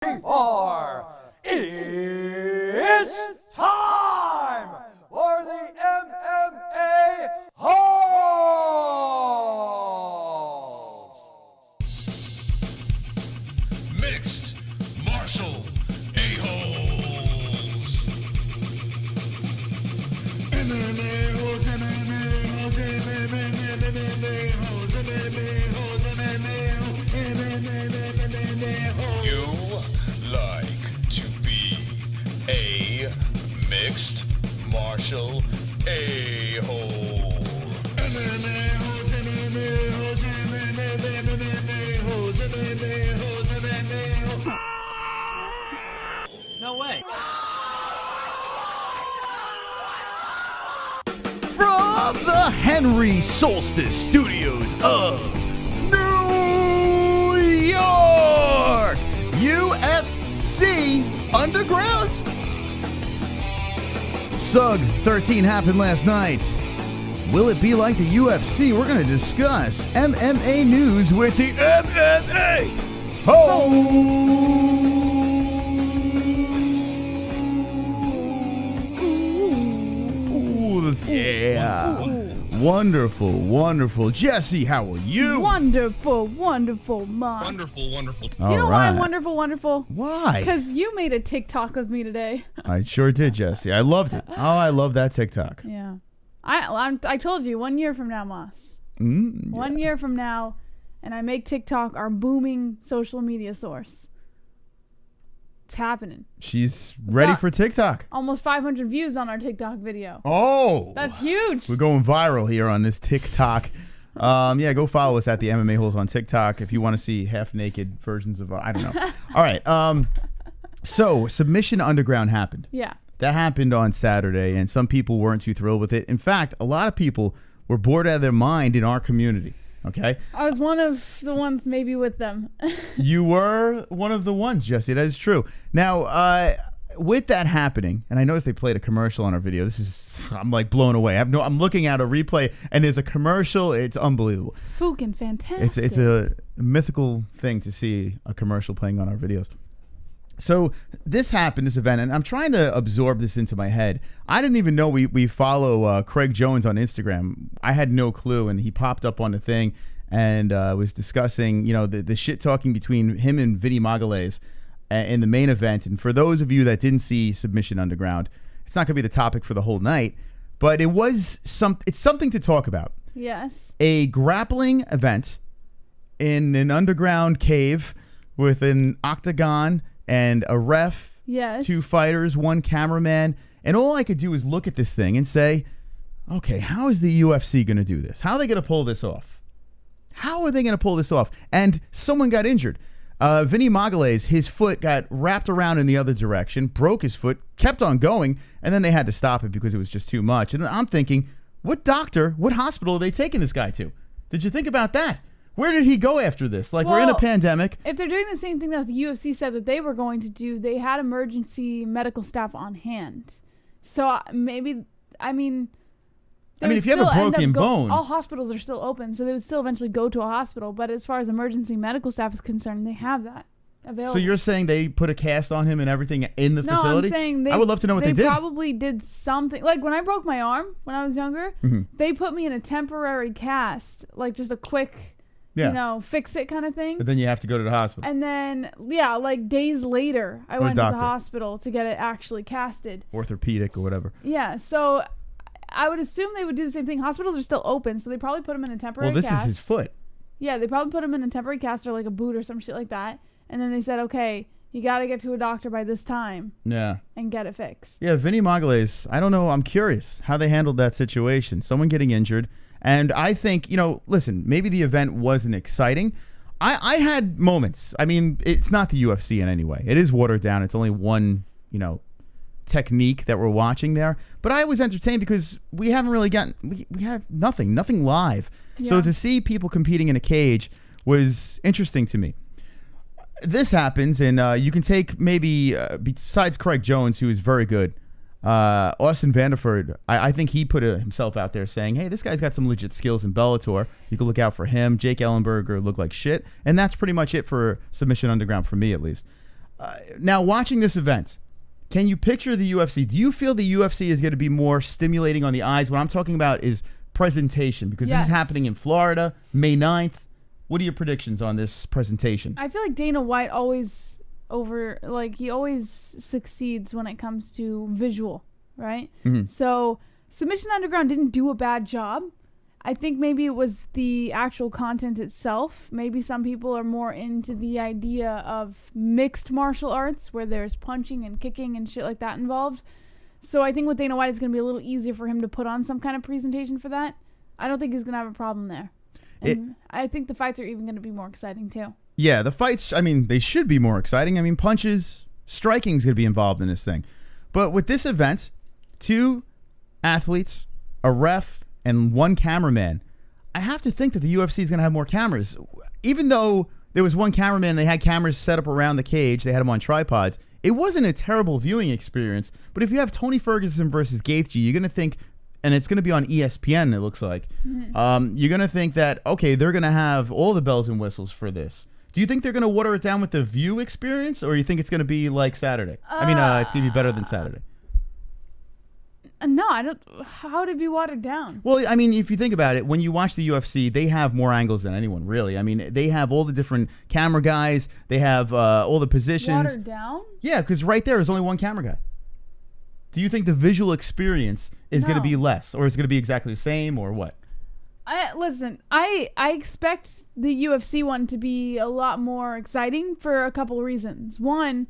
waiting for. It's time for the MMA Holes. Mixed martial a-holes. MMA holes, MMA holes, MMA holes, MMA holes, MMA holes. You like to be a mixed martial a-hole. MMA holes, MMA holes, MMA holes, MMA holes, MMA holes. No way. From the Henry Solstice Studios of New York, UFC Underground. SUG 13 happened last night. Will it be like the UFC? We're going to discuss MMA news with the MMA Holes. Yeah. Wonderful, wonderful. Jesse, how are you? Wonderful, wonderful, Moss. Wonderful, wonderful. You know why I'm wonderful, wonderful? Why? Because you made a TikTok with me today. I sure did, Jesse. I loved it. Oh, I love that TikTok. Yeah. I told you, 1 year from now, Moss. Yeah. 1 year from now, and I make TikTok our booming social media source. It's happening. She's ready for TikTok. Almost 500 views on our TikTok video. Oh. That's huge. We're going viral here on this TikTok. Yeah, go follow us at the MMA Holes on TikTok if you want to see half-naked versions of, I don't know. All right. So, Submission Underground happened. Yeah. That happened on Saturday, and some people weren't too thrilled with it. In fact, a lot of people were bored out of their mind in our community. Okay? I was one of the ones maybe with them. You were one of the ones, Jesse. That is true. Now, with that happening, and I noticed they played a commercial on our video. I'm like blown away. I'm looking at a replay, and there's a commercial. It's unbelievable. It's fucking fantastic. It's a mythical thing to see a commercial playing on our videos. So this happened, this event, and I'm trying to absorb this into my head. I didn't even know we follow Craig Jones on Instagram. I had no clue, and he popped up on the thing and was discussing, the shit talking between him and Vinny Magalhaes in the main event. And for those of you that didn't see Submission Underground, it's not going to be the topic for the whole night, but it's something to talk about. Yes. A grappling event in an underground cave with an octagon and a ref, yes, 2 fighters, 1 cameraman. And all I could do is look at this thing and say, okay, how is the UFC going to do this? How are they going to pull this off? How are they going to pull this off? And someone got injured. Vinny Magalhaes, his foot got wrapped around in the other direction, broke his foot, kept on going, and then they had to stop it because it was just too much. And I'm thinking, what hospital are they taking this guy to? Did you think about that? Where did he go after this? We're in a pandemic. If they're doing the same thing that the UFC said that they were going to do, they had emergency medical staff on hand. So maybe, if you have a broken bone, all hospitals are still open, so they would still eventually go to a hospital. But as far as emergency medical staff is concerned, they have that available. So you're saying they put a cast on him and everything in the facility? No, I'm saying I would love to know what they did. They probably did something. Like when I broke my arm when I was younger, they put me in a temporary cast, like just a quick... fix it kind of thing. But then you have to go to the hospital. And then, days later, I went to the hospital to get it actually casted. Orthopedic or whatever. Yeah, so I would assume they would do the same thing. Hospitals are still open, so they probably put him in a temporary cast. Well, this is his foot. Yeah, they probably put him in a temporary cast or like a boot or some shit like that. And then they said, okay, you got to get to a doctor by this time. Yeah. And get it fixed. Yeah, Vinny Magalhaes, I don't know. I'm curious how they handled that situation. Someone getting injured. And I think, listen, maybe the event wasn't exciting. I had moments. It's not the UFC in any way. It is watered down. It's only one, technique that we're watching there. But I was entertained because we haven't really we have nothing live. Yeah. So to see people competing in a cage was interesting to me. This happens, and you can take maybe, besides Craig Jones, who is very good, Austin Vanderford, I think he put himself out there saying, hey, this guy's got some legit skills in Bellator. You can look out for him. Jake Ellenberger looked like shit. And that's pretty much it for Submission Underground for me, at least. Now, watching this event, can you picture the UFC? Do you feel the UFC is going to be more stimulating on the eyes? What I'm talking about is presentation, because this is happening in Florida, May 9th. What are your predictions on this presentation? I feel like Dana White always he always succeeds when it comes to visual, right? So Submission Underground didn't do a bad job. I think maybe it was the actual content itself. Maybe some people are more into the idea of mixed martial arts where there's punching and kicking and shit like that involved. So I think with Dana White, it's going to be a little easier for him to put on some kind of presentation for that. I don't think he's going to have a problem there. And I think the fights are even going to be more exciting too. Yeah, the fights, I mean, they should be more exciting. I mean, punches, striking is going to be involved in this thing. But with this event, 2 athletes, a ref, and 1 cameraman, I have to think that the UFC is going to have more cameras. Even though there was 1 cameraman, they had cameras set up around the cage, they had them on tripods, it wasn't a terrible viewing experience. But if you have Tony Ferguson versus Gaethje, you're going to think, and it's going to be on ESPN, it looks like, you're going to think that, okay, they're going to have all the bells and whistles for this. Do you think they're going to water it down with the view experience, or you think it's going to be like Saturday? I mean, it's going to be better than Saturday. No, I don't. How would it be watered down? Well, I mean, if you think about it, when you watch the UFC, they have more angles than anyone, really. I mean, they have all the different camera guys. They have all the positions. Watered down? Yeah, because right there is only 1 camera guy. Do you think the visual experience is going to be less, or is it going to be exactly the same, or what? Listen, I expect the UFC one to be a lot more exciting for a couple of reasons. One,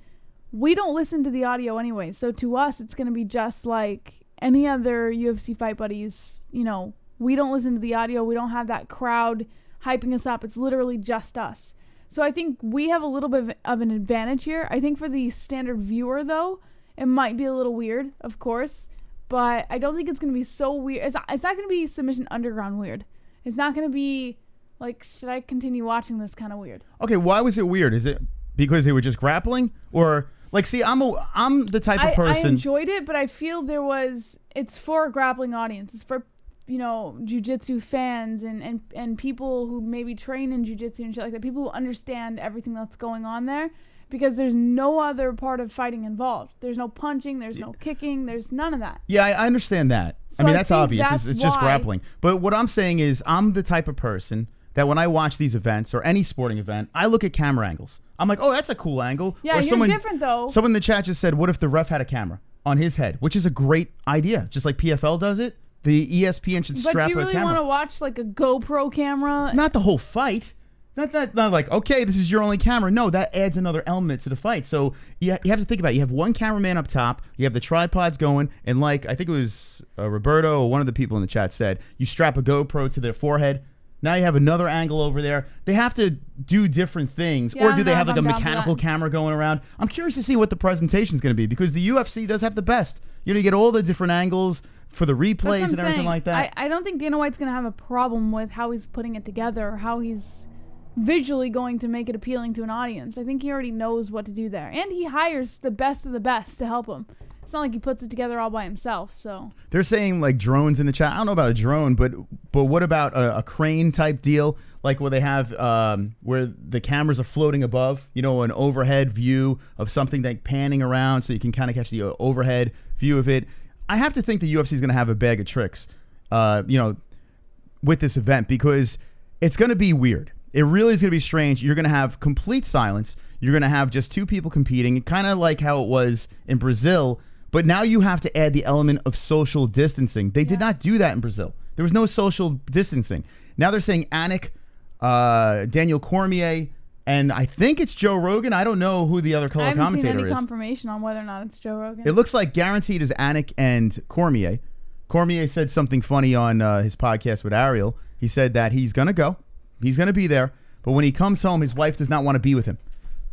we don't listen to the audio anyway, so to us, it's going to be just like any other UFC Fight Buddies. You know, we don't listen to the audio. We don't have that crowd hyping us up. It's literally just us. So I think we have a little bit of an advantage here. I think for the standard viewer, though, it might be a little weird, of course. But I don't think it's going to be so weird. It's not going to be Submission Underground weird. It's not going to be like, should I continue watching this kind of weird? Okay, why was it weird? Is it because they were just grappling? Or, like, see, I'm the type of person. I enjoyed it, but I feel it's for a grappling audience. It's for, you know, jiu-jitsu fans and people who maybe train in jiu-jitsu and shit like that. People who understand everything that's going on there. Because there's no other part of fighting involved. There's no punching. There's no kicking. There's none of that. Yeah, I understand that. So I mean, that's obvious. It's just grappling. But what I'm saying is I'm the type of person that when I watch these events or any sporting event, I look at camera angles. I'm like, oh, that's a cool angle. Yeah, you're different, though. Someone in the chat just said, what if the ref had a camera on his head? Which is a great idea. Just like PFL does it. The ESPN should strap a camera. But do you really want to watch like a GoPro camera? Not the whole fight. Not like, okay, this is your only camera. No, that adds another element to the fight. So you have to think about it. You have 1 cameraman up top. You have the tripods going. And like, I think it was Roberto or one of the people in the chat said, you strap a GoPro to their forehead. Now you have another angle over there. They have to do different things. Yeah, or do they have like a mechanical camera going around? I'm curious to see what the presentation is going to be, because the UFC does have the best. You know, you get all the different angles for the replays and everything like that. I don't think Dana White's going to have a problem with how he's putting it together, or how he's visually going to make it appealing to an audience. I think he already knows what to do there. And he hires the best of the best to help him. It's not like he puts it together all by himself. So they're saying like drones in the chat. I don't know about a drone, but what about a crane type deal? Like where they have where the cameras are floating above, you know, an overhead view of something like panning around so you can kind of catch the overhead view of it. I have to think the UFC is going to have a bag of tricks, you know, with this event, because it's going to be weird. It really is going to be strange. You're going to have complete silence. You're going to have just 2 people competing, kind of like how it was in Brazil. But now you have to add the element of social distancing. They did not do that in Brazil. There was no social distancing. Now they're saying Anik, Daniel Cormier, and I think it's Joe Rogan. I don't know who the other color commentator is. I haven't seen any confirmation on whether or not it's Joe Rogan. It looks like guaranteed is Anik and Cormier. Cormier said something funny on his podcast with Ariel. He said that he's going to go. He's going to be there. But when he comes home, his wife does not want to be with him.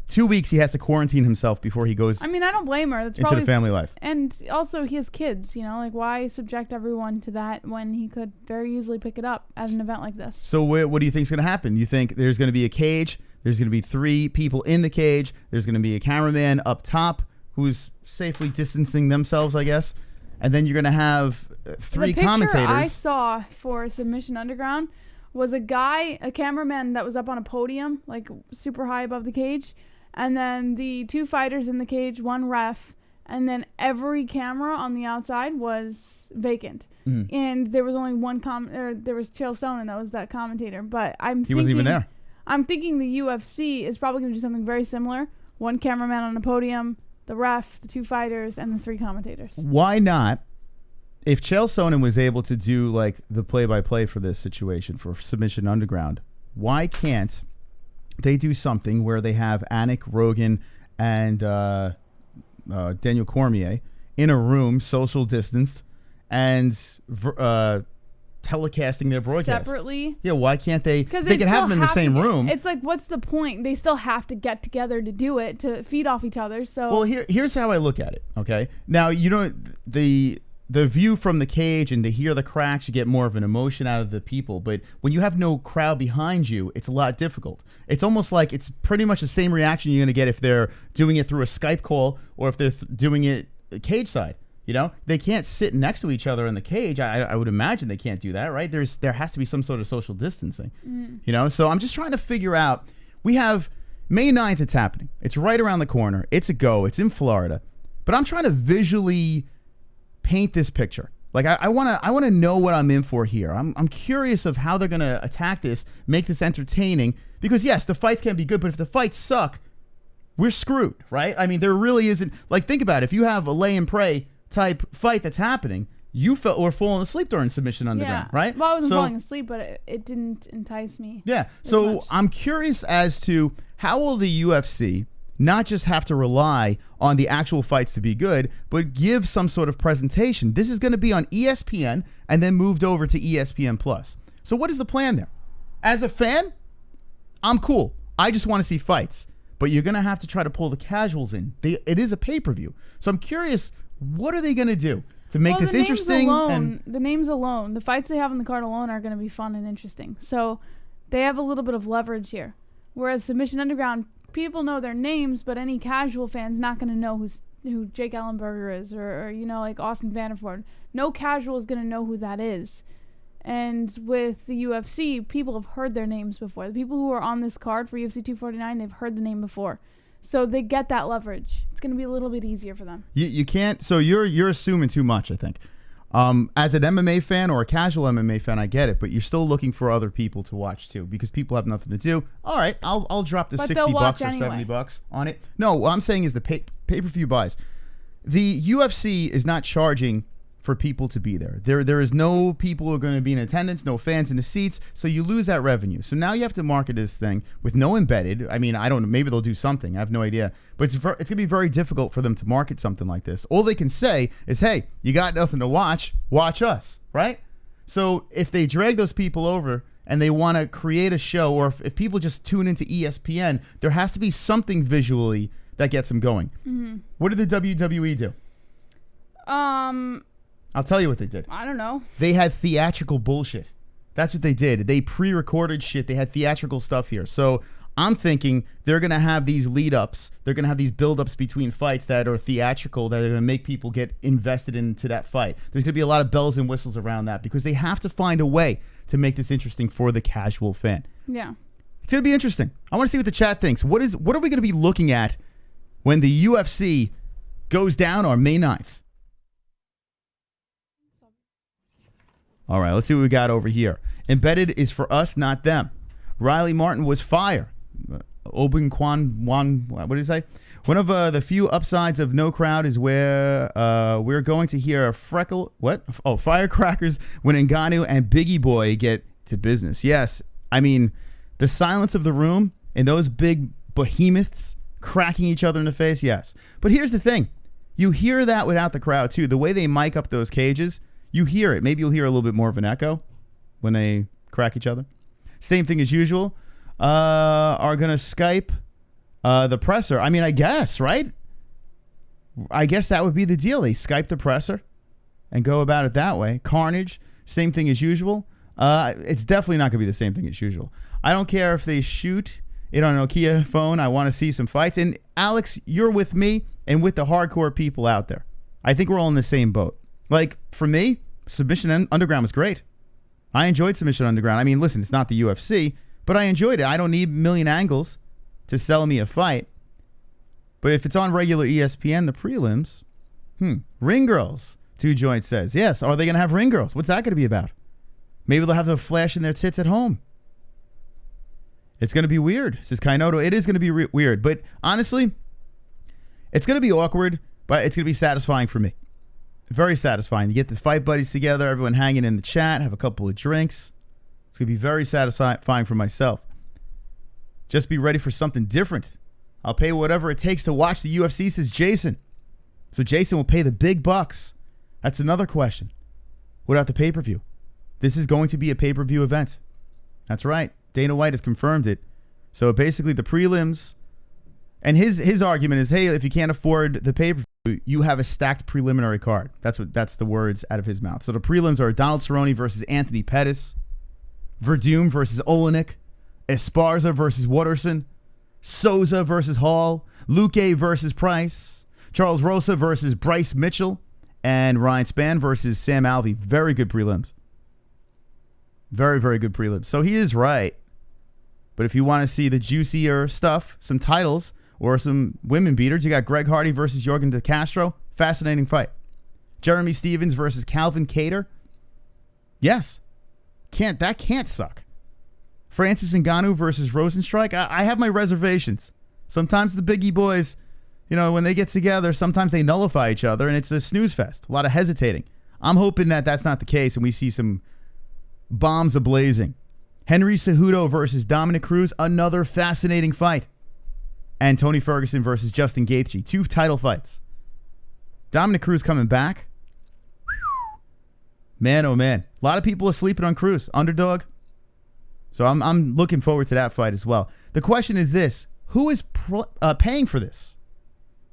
2 weeks he has to quarantine himself before he goes. I mean, I don't blame her. That's into probably the family life. And also he has kids, you know, like why subject everyone to that when he could very easily pick it up at an event like this? So what do you think is going to happen? You think there's going to be a cage, there's going to be 3 people in the cage, there's going to be a cameraman up top who's safely distancing themselves, I guess, and then you're going to have 3 commentators. The picture I saw for Submission Underground was a cameraman that was up on a podium, like super high above the cage, and then the 2 fighters in the cage, 1 ref, and then every camera on the outside was vacant. And there was only one there was Chael Sonnen, that was that commentator. But he wasn't even there. I'm thinking the UFC is probably going to do something very similar. 1 cameraman on the podium, the ref, the 2 fighters, and the 3 commentators. Why not? If Chael Sonnen was able to do like the play-by-play for this situation for Submission Underground, why can't they do something where they have Anik, Rogan, and Daniel Cormier in a room, social distanced, and telecasting their broadcast separately? Yeah, why can't they? Because they can have them in the same room. It's like, what's the point? They still have to get together to do it, to feed off each other. So, well, here's how I look at it. Okay, now the view from the cage and to hear the cracks, you get more of an emotion out of the people. But when you have no crowd behind you, it's a lot difficult. It's almost like it's pretty much the same reaction you're going to get if they're doing it through a Skype call or if they're doing it cage side. They can't sit next to each other in the cage. I would imagine they can't do that, right? There has to be some sort of social distancing. So I'm just trying to figure out. We have May 9th. It's happening. It's right around the corner. It's a go. It's in Florida. But I'm trying to visually paint this picture. Like I want to know what I'm in for here. I'm curious of how they're going to attack this, make this entertaining. Because yes, the fights can be good, but if the fights suck, we're screwed, right? I mean, there really isn't. Like, think about it. If you have a lay and pray type fight that's happening, you felt or falling asleep during Submission Underground, right? Well, I wasn't falling asleep, but it didn't entice me. Yeah. So much. I'm curious as to how will the UFC not just have to rely on the actual fights to be good, but give some sort of presentation. This is going to be on ESPN and then moved over to ESPN Plus. So what is the plan there? As a fan, I'm cool. I just want to see fights. But you're going to have to try to pull the casuals in. It is a pay-per-view. So I'm curious, what are they going to do to make this interesting? The names alone, the fights they have on the card alone are going to be fun and interesting. So they have a little bit of leverage here. Whereas Submission Underground, people know their names, but any casual fan's not going to know who Jake Ellenberger is or like Austin Vanderford. No casual is going to know who that is. And with the UFC, people have heard their names before. The people who are on this card for UFC 249, they've heard the name before. So they get that leverage. It's going to be a little bit easier for them. You can't. So you're assuming too much, I think. As an MMA fan or a casual MMA fan, I get it, but you're still looking for other people to watch too because people have nothing to do. All right, I'll drop the $60 or $70 on it. No, what I'm saying is the pay-per-view buys. The UFC is not charging for people to be there. There is no people who are going to be in attendance, no fans in the seats, so you lose that revenue. So now you have to market this thing with no embedded. I mean, I don't know, maybe they'll do something. I have no idea. But it's going to be very difficult for them to market something like this. All they can say is, hey, you got nothing to watch us, right? So if they drag those people over and they want to create a show, or if people just tune into ESPN, there has to be something visually that gets them going. Mm-hmm. What did the WWE do? I'll tell you what they did. I don't know. They had theatrical bullshit. That's what they did. They pre-recorded shit. They had theatrical stuff here. So I'm thinking they're going to have these lead-ups. They're going to have these build-ups between fights that are theatrical that are going to make people get invested into that fight. There's going to be a lot of bells and whistles around that because they have to find a way to make this interesting for the casual fan. Yeah. It's going to be interesting. I want to see what the chat thinks. What are we going to be looking at when the UFC goes down on May 9th? All right, let's see what we got over here. Embedded is for us, not them. Riley Martin was fire. Obin Kwan Wan, what did he say? One of the few upsides of no crowd is where we're going to hear firecrackers when Ngannou and Biggie Boy get to business. Yes, I mean, the silence of the room and those big behemoths cracking each other in the face, yes. But here's the thing. You hear that without the crowd, too. The way they mic up those cages, you hear it. Maybe you'll hear a little bit more of an echo when they crack each other. Same thing as usual. Are going to Skype the presser. I mean, I guess, right? I guess that would be the deal. They Skype the presser and go about it that way. Carnage, same thing as usual. It's definitely not going to be the same thing as usual. I don't care if they shoot it on a Nokia phone. I want to see some fights. And Alex, you're with me and with the hardcore people out there. I think we're all in the same boat. Like, for me, Submission Underground was great. I enjoyed Submission Underground. I mean, listen, it's not the UFC, but I enjoyed it. I don't need a million angles to sell me a fight. But if it's on regular ESPN, the prelims, ring girls, 2 Joints says. Yes, are they going to have ring girls? What's that going to be about? Maybe they'll have them flashing their tits at home. It's going to be weird, says Kainoto. It is going to be weird. But honestly, it's going to be awkward, but it's going to be satisfying for me. Very satisfying. You get the fight buddies together, everyone hanging in the chat, have a couple of drinks. It's going to be very satisfying for myself. Just be ready for something different. I'll pay whatever it takes to watch the UFC, says Jason. So Jason will pay the big bucks. That's another question. What about the pay-per-view? This is going to be a pay-per-view event. That's right. Dana White has confirmed it. So basically the prelims, and his argument is, hey, if you can't afford the pay-per-view, you have a stacked preliminary card. That's the words out of his mouth. So the prelims are Donald Cerrone versus Anthony Pettis, Verdum versus Olenek, Esparza versus Watterson, Souza versus Hall, Luque versus Price, Charles Rosa versus Bryce Mitchell, and Ryan Spann versus Sam Alvey. Very good prelims. Very, very good prelims. So he is right. But if you want to see the juicier stuff, some titles, or some women beaters, you got Greg Hardy versus Jorgen De Castro. Fascinating fight. Jeremy Stevens versus Calvin Kattar. Yes. That can't suck. Francis Ngannou versus Rosenstrike. I have my reservations. Sometimes the biggie boys, when they get together, sometimes they nullify each other, and it's a snooze fest. A lot of hesitating. I'm hoping that that's not the case, and we see some bombs ablazing. Henry Cejudo versus Dominick Cruz. Another fascinating fight. And Tony Ferguson versus Justin Gaethje. 2 title fights. Dominick Cruz coming back. Man, oh man. A lot of people are sleeping on Cruz. Underdog. So I'm looking forward to that fight as well. The question is this. Who is paying for this?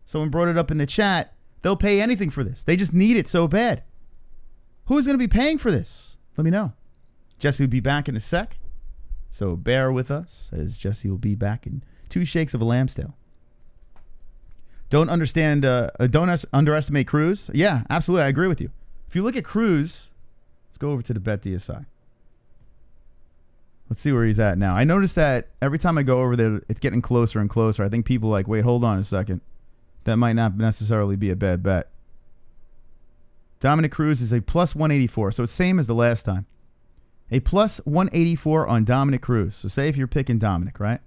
Someone brought it up in the chat. They'll pay anything for this. They just need it so bad. Who's going to be paying for this? Let me know. Jesse will be back in a sec. So bear with us as Jesse will be back in 2 shakes of a lamb's tail. Don't underestimate Cruz. Yeah, absolutely. I agree with you. If you look at Cruz, let's go over to the Bet DSI. Let's see where he's at now. I noticed that every time I go over there, it's getting closer and closer. I think people are like, wait, hold on a second. That might not necessarily be a bad bet. Dominick Cruz is a plus 184, so it's same as the last time. A plus 184 on Dominick Cruz. So say if you're picking Dominick, right?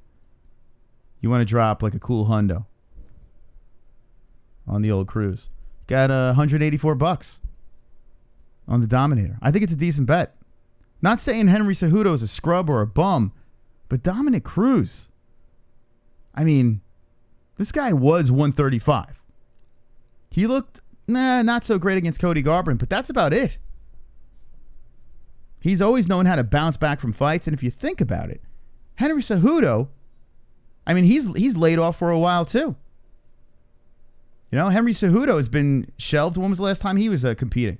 You want to drop like a cool hundo on the old Cruz. Got $184 on the Dominator. I think it's a decent bet. Not saying Henry Cejudo is a scrub or a bum, but Dominick Cruz. I mean, this guy was 135. He looked, not so great against Cody Garbrandt, but that's about it. He's always known how to bounce back from fights, and if you think about it, Henry Cejudo, I mean, he's laid off for a while too. Henry Cejudo has been shelved. When was the last time he was competing?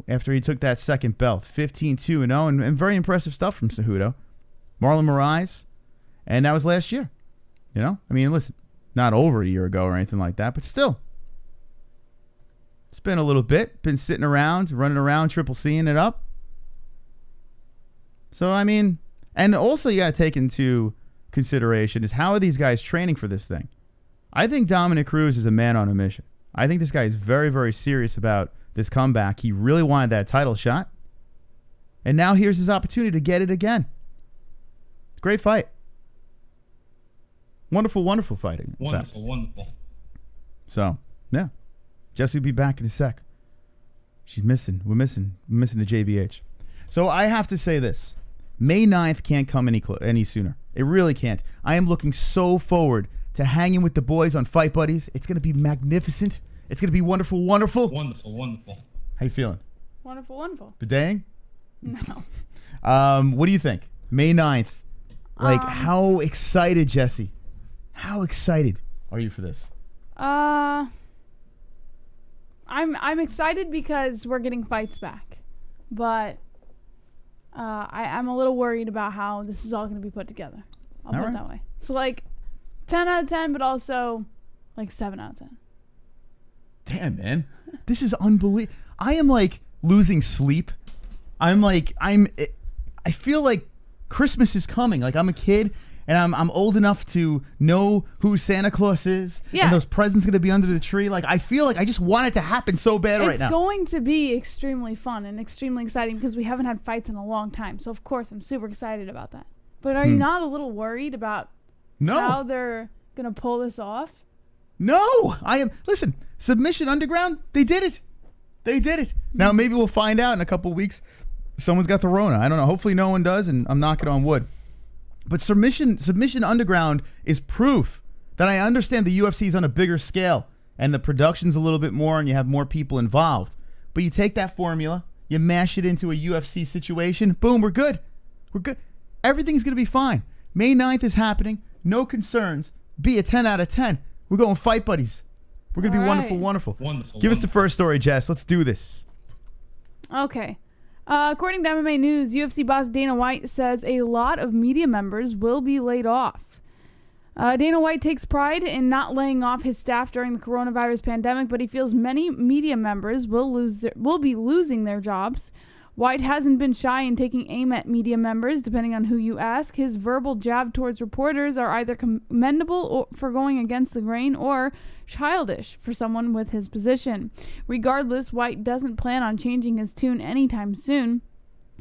After he took that second belt, 15-2-0, and very impressive stuff from Cejudo. Marlon Moraes, and that was last year. I mean, listen, not over a year ago or anything like that, but still. It's been a little bit. Been sitting around, running around, triple C'ing it up. So, I mean, and also you got to take into consideration is how are these guys training for this thing? I think Dominick Cruz is a man on a mission. I think this guy is very, very serious about this comeback. He really wanted that title shot. And now here's his opportunity to get it again. Great fight. Wonderful, wonderful fighting. Wonderful. So, yeah. Jesse will be back in a sec. She's missing. We're missing the JBH. So I have to say this. May 9th can't come any sooner. It really can't. I am looking so forward to hanging with the boys on Fight Buddies. It's going to be magnificent. It's going to be wonderful, wonderful. Wonderful. How you feeling? Wonderful. Bidang? No. What do you think? May 9th. How excited, Jesse? How excited are you for this? I'm excited because we're getting fights back, but I'm a little worried about how this is all going to be put together. I'll put it that way. So 10 out of 10, but also 7 out of 10. Damn, man, this is unbelievable. I am losing sleep. I feel like Christmas is coming. I'm a kid and I'm old enough to know who Santa Claus is, and those presents going to be under the tree. Like, I feel like I just want it to happen so bad right now. It's going to be extremely fun and extremely exciting because we haven't had fights in a long time. So, of course, I'm super excited about that. But are you not a little worried about how they're going to pull this off? No, I am. Listen, Submission Underground, they did it. They did it. Now, maybe we'll find out in a couple of weeks. Someone's got the Rona. I don't know. Hopefully no one does, and I'm knocking on wood. But Submission Underground is proof that I understand the UFC is on a bigger scale, and the production's a little bit more, and you have more people involved. But you take that formula, you mash it into a UFC situation, boom, we're good. We're good. Everything's going to be fine. May 9th is happening. No concerns. Be a 10 out of 10. We're going fight buddies. We're going to be wonderful, wonderful. Give us the first story, Jess. Let's do this. Okay. According to MMA News, UFC boss Dana White says a lot of media members will be laid off. Dana White takes pride in not laying off his staff during the coronavirus pandemic, but he feels many media members will be losing their jobs. White hasn't been shy in taking aim at media members, depending on who you ask. His verbal jab towards reporters are either commendable for going against the grain or childish for someone with his position. Regardless, White doesn't plan on changing his tune anytime soon.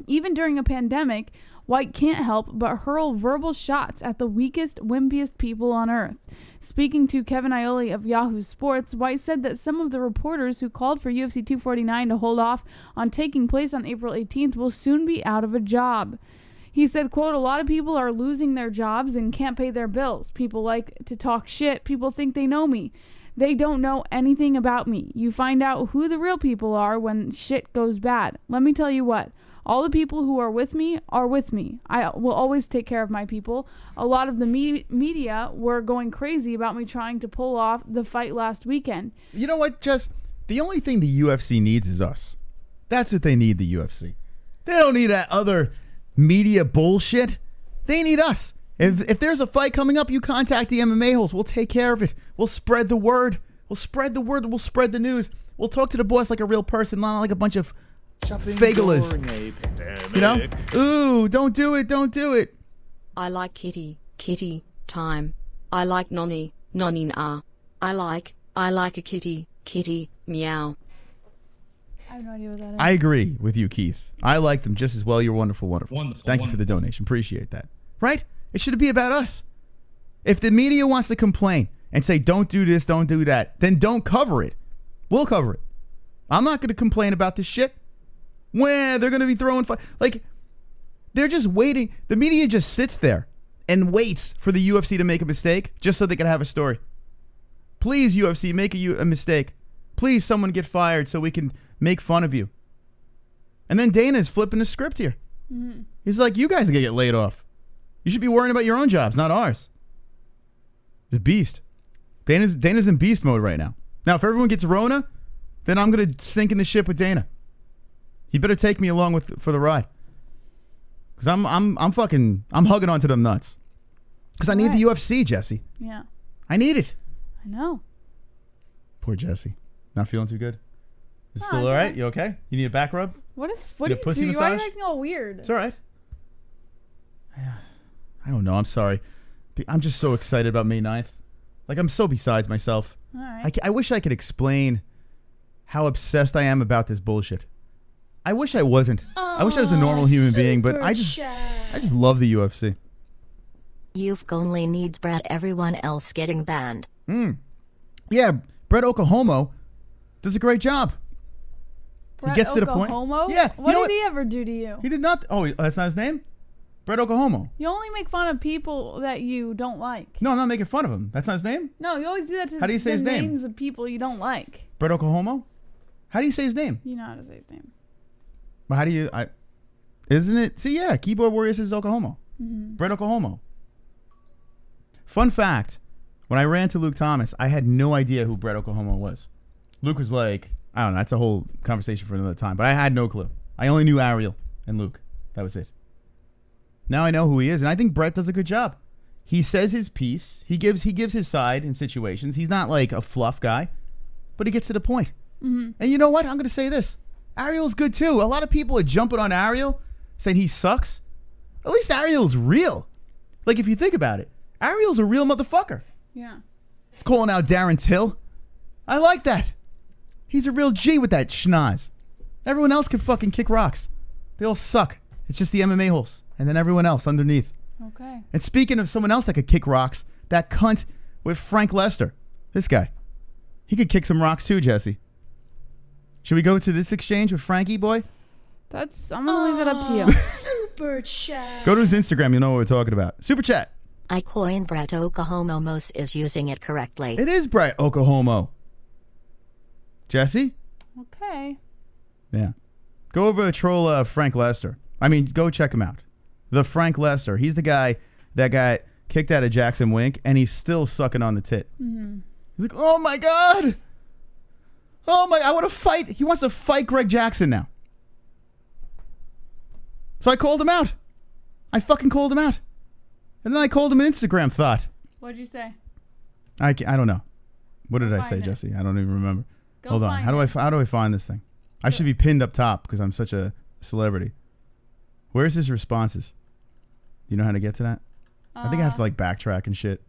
Even during a pandemic, White can't help but hurl verbal shots at the weakest, wimpiest people on earth. Speaking to Kevin Iole of Yahoo Sports, White said that some of the reporters who called for UFC 249 to hold off on taking place on April 18th will soon be out of a job. He said, quote, a lot of people are losing their jobs and can't pay their bills. People like to talk shit. People think they know me. They don't know anything about me. You find out who the real people are when shit goes bad. Let me tell you what. All the people who are with me are with me. I will always take care of my people. A lot of the media were going crazy about me trying to pull off the fight last weekend. You know what, Jess? The only thing the UFC needs is us. That's what they need, the UFC. They don't need that other media bullshit. They need us. If there's a fight coming up, you contact the MMA-Holes. We'll take care of it. We'll spread the word. We'll spread the word. We'll spread the news. We'll talk to the boss like a real person, not like a bunch of fagellas. You know? Ooh, don't do it. Don't do it. I like kitty time. I like nonny nah. I like a kitty meow. I have no idea what that is. I agree with you, Keith. I like them just as well. You're wonderful. Thank you for the donation. Appreciate that. Right? It should be about us. If the media wants to complain and say, don't do this, don't do that, then don't cover it. We'll cover it. I'm not going to complain about this shit. When they're going to be throwing like, they're just waiting. The media just sits there and waits for the UFC to make a mistake just so they can have a story. Please, UFC, make a mistake. Please, someone get fired so we can make fun of you. And then Dana's flipping the script here. Mm-hmm. He's like, you guys are going to get laid off. You should be worrying about your own jobs, not ours. The beast. Dana's in beast mode right now. Now, if everyone gets Rona, then I'm going to sink in the ship with Dana. You better take me along for the ride. Because I'm hugging onto them nuts. Because I need the UFC, Jesse. Yeah. I need it. I know. Poor Jesse. Not feeling too good? Is it still all right? You okay? You need a back rub? What do you do? Why are you acting all weird? It's all right. I don't know. I'm sorry. I'm just so excited about May 9th. Like, I'm so besides myself. All right. I wish I could explain how obsessed I am about this bullshit. I wish I wasn't. I wish I was a normal human being, but I just love the UFC. You've only needs Brett, everyone else getting banned. Yeah, Brett Oklahoma does a great job. Brett he gets to the point. Yeah. What did he ever do to you? He did not. Oh, that's not his name? Brett Oklahoma. You only make fun of people that you don't like. No, I'm not making fun of him. That's not his name? No, you always do that to How do you say his name? names of people you don't like. Brett Oklahoma? How do you say his name? You know how to say his name. But how do you... Isn't it... See, yeah, Keyboard Warrior says Oklahoma. Mm-hmm. Brett Oklahoma. Fun fact, when I ran to Luke Thomas, I had no idea who Brett Oklahoma was. Luke was like... I don't know, that's a whole conversation for another time, but I had no clue. I only knew Ariel and Luke. That was it. Now I know who he is, and I think Brett does a good job. He says his piece. He gives his side in situations. He's not like a fluff guy, but he gets to the point. Mm-hmm. And you know what? I'm going to say this. Ariel's good too. A lot of people are jumping on Ariel, saying he sucks. At least Ariel's real. Like, if you think about it, Ariel's a real motherfucker. Yeah. He's calling out Darren Till. I like that. He's a real G with that schnoz. Everyone else can fucking kick rocks. They all suck. It's just the MMA holes. And then everyone else underneath. Okay. And speaking of someone else that could kick rocks, that cunt with Frank Lester. This guy. He could kick some rocks too, Jesse. Should we go to this exchange with Frankie, boy? I'm going to leave it up to you. Super chat. Go to his Instagram. You'll know what we're talking about. Super chat. I coined Brett Oklahomos is using it correctly. It is Brett Oklahoma. Jesse? Okay. Yeah. Go over to troll Frank Lester. I mean, go check him out. The Frank Lester. He's the guy that got kicked out of Jackson Wink, and he's still sucking on the tit. Mm-hmm. He's like, oh my God. Oh my, I want to fight. He wants to fight Greg Jackson now. So I called him out. I fucking called him out. And then I called him an Instagram thought. What'd you say? I don't know. What did I say, Find it. Jesse? I don't even remember. Go Hold on. find How do I find this thing? I should be pinned up top because I'm such a celebrity. Where's his responses? You know how to get to that? I think I have to like backtrack and shit.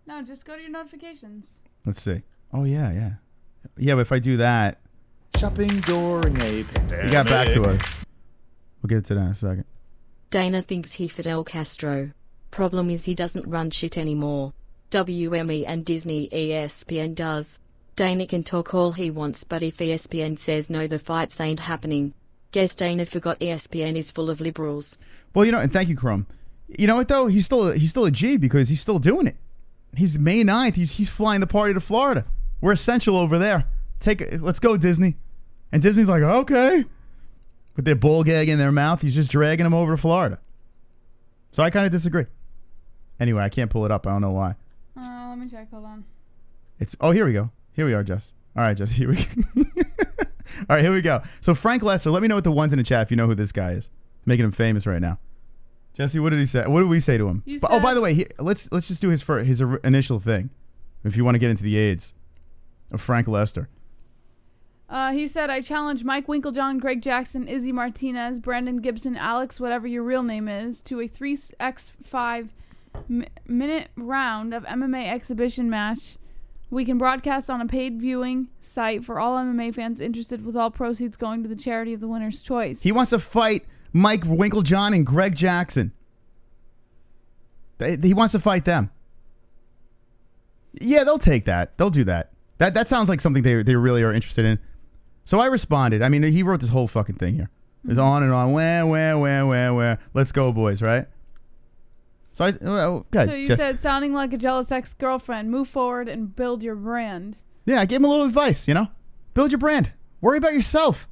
No, just go to your notifications. Let's see. Oh yeah. Yeah, but if I do that, Shopping during a pandemic. he got back to us. We'll get to that in a second. Dana thinks he Fidel Castro. Problem is he doesn't run shit anymore. WME and Disney ESPN does. Dana can talk all he wants, but if ESPN says no, the fights ain't happening. Guess Dana forgot ESPN is full of liberals. Well, and thank you, Chrome. You know what though? He's still a G because he's still doing it. He's May 9th. He's flying the party to Florida. We're essential over there. Let's go, Disney. And Disney's like, okay. With their bull gag in their mouth, he's just dragging him over to Florida. So I kind of disagree. Anyway, I can't pull it up. I don't know why. Let me check. Hold on. Here we go. Here we are, Jess. All right, Jess. Here we go. All right, here we go. So Frank Lester, let me know what the ones in the chat if you know who this guy is. Making him famous right now. Jesse, what did he say? What did we say to him? By the way, let's just do his initial thing. If you want to get into the AIDS of Frank Lester. He said, I challenge Mike Winklejohn, Greg Jackson, Izzy Martinez, Brandon Gibson, Alex, whatever your real name is, to a 3x5 minute round of MMA exhibition match. We can broadcast on a paid viewing site for all MMA fans interested, with all proceeds going to the charity of the winner's choice. He wants to fight Mike Winklejohn and Greg Jackson. He wants to fight them. Yeah, they'll take that. They'll do that. That sounds like something they really are interested in. So I responded. I mean, he wrote this whole fucking thing here. It's on and on. Where. Let's go, boys, right? So you said, sounding like a jealous ex-girlfriend, move forward and build your brand. Yeah, I gave him a little advice, Build your brand. Worry about yourself.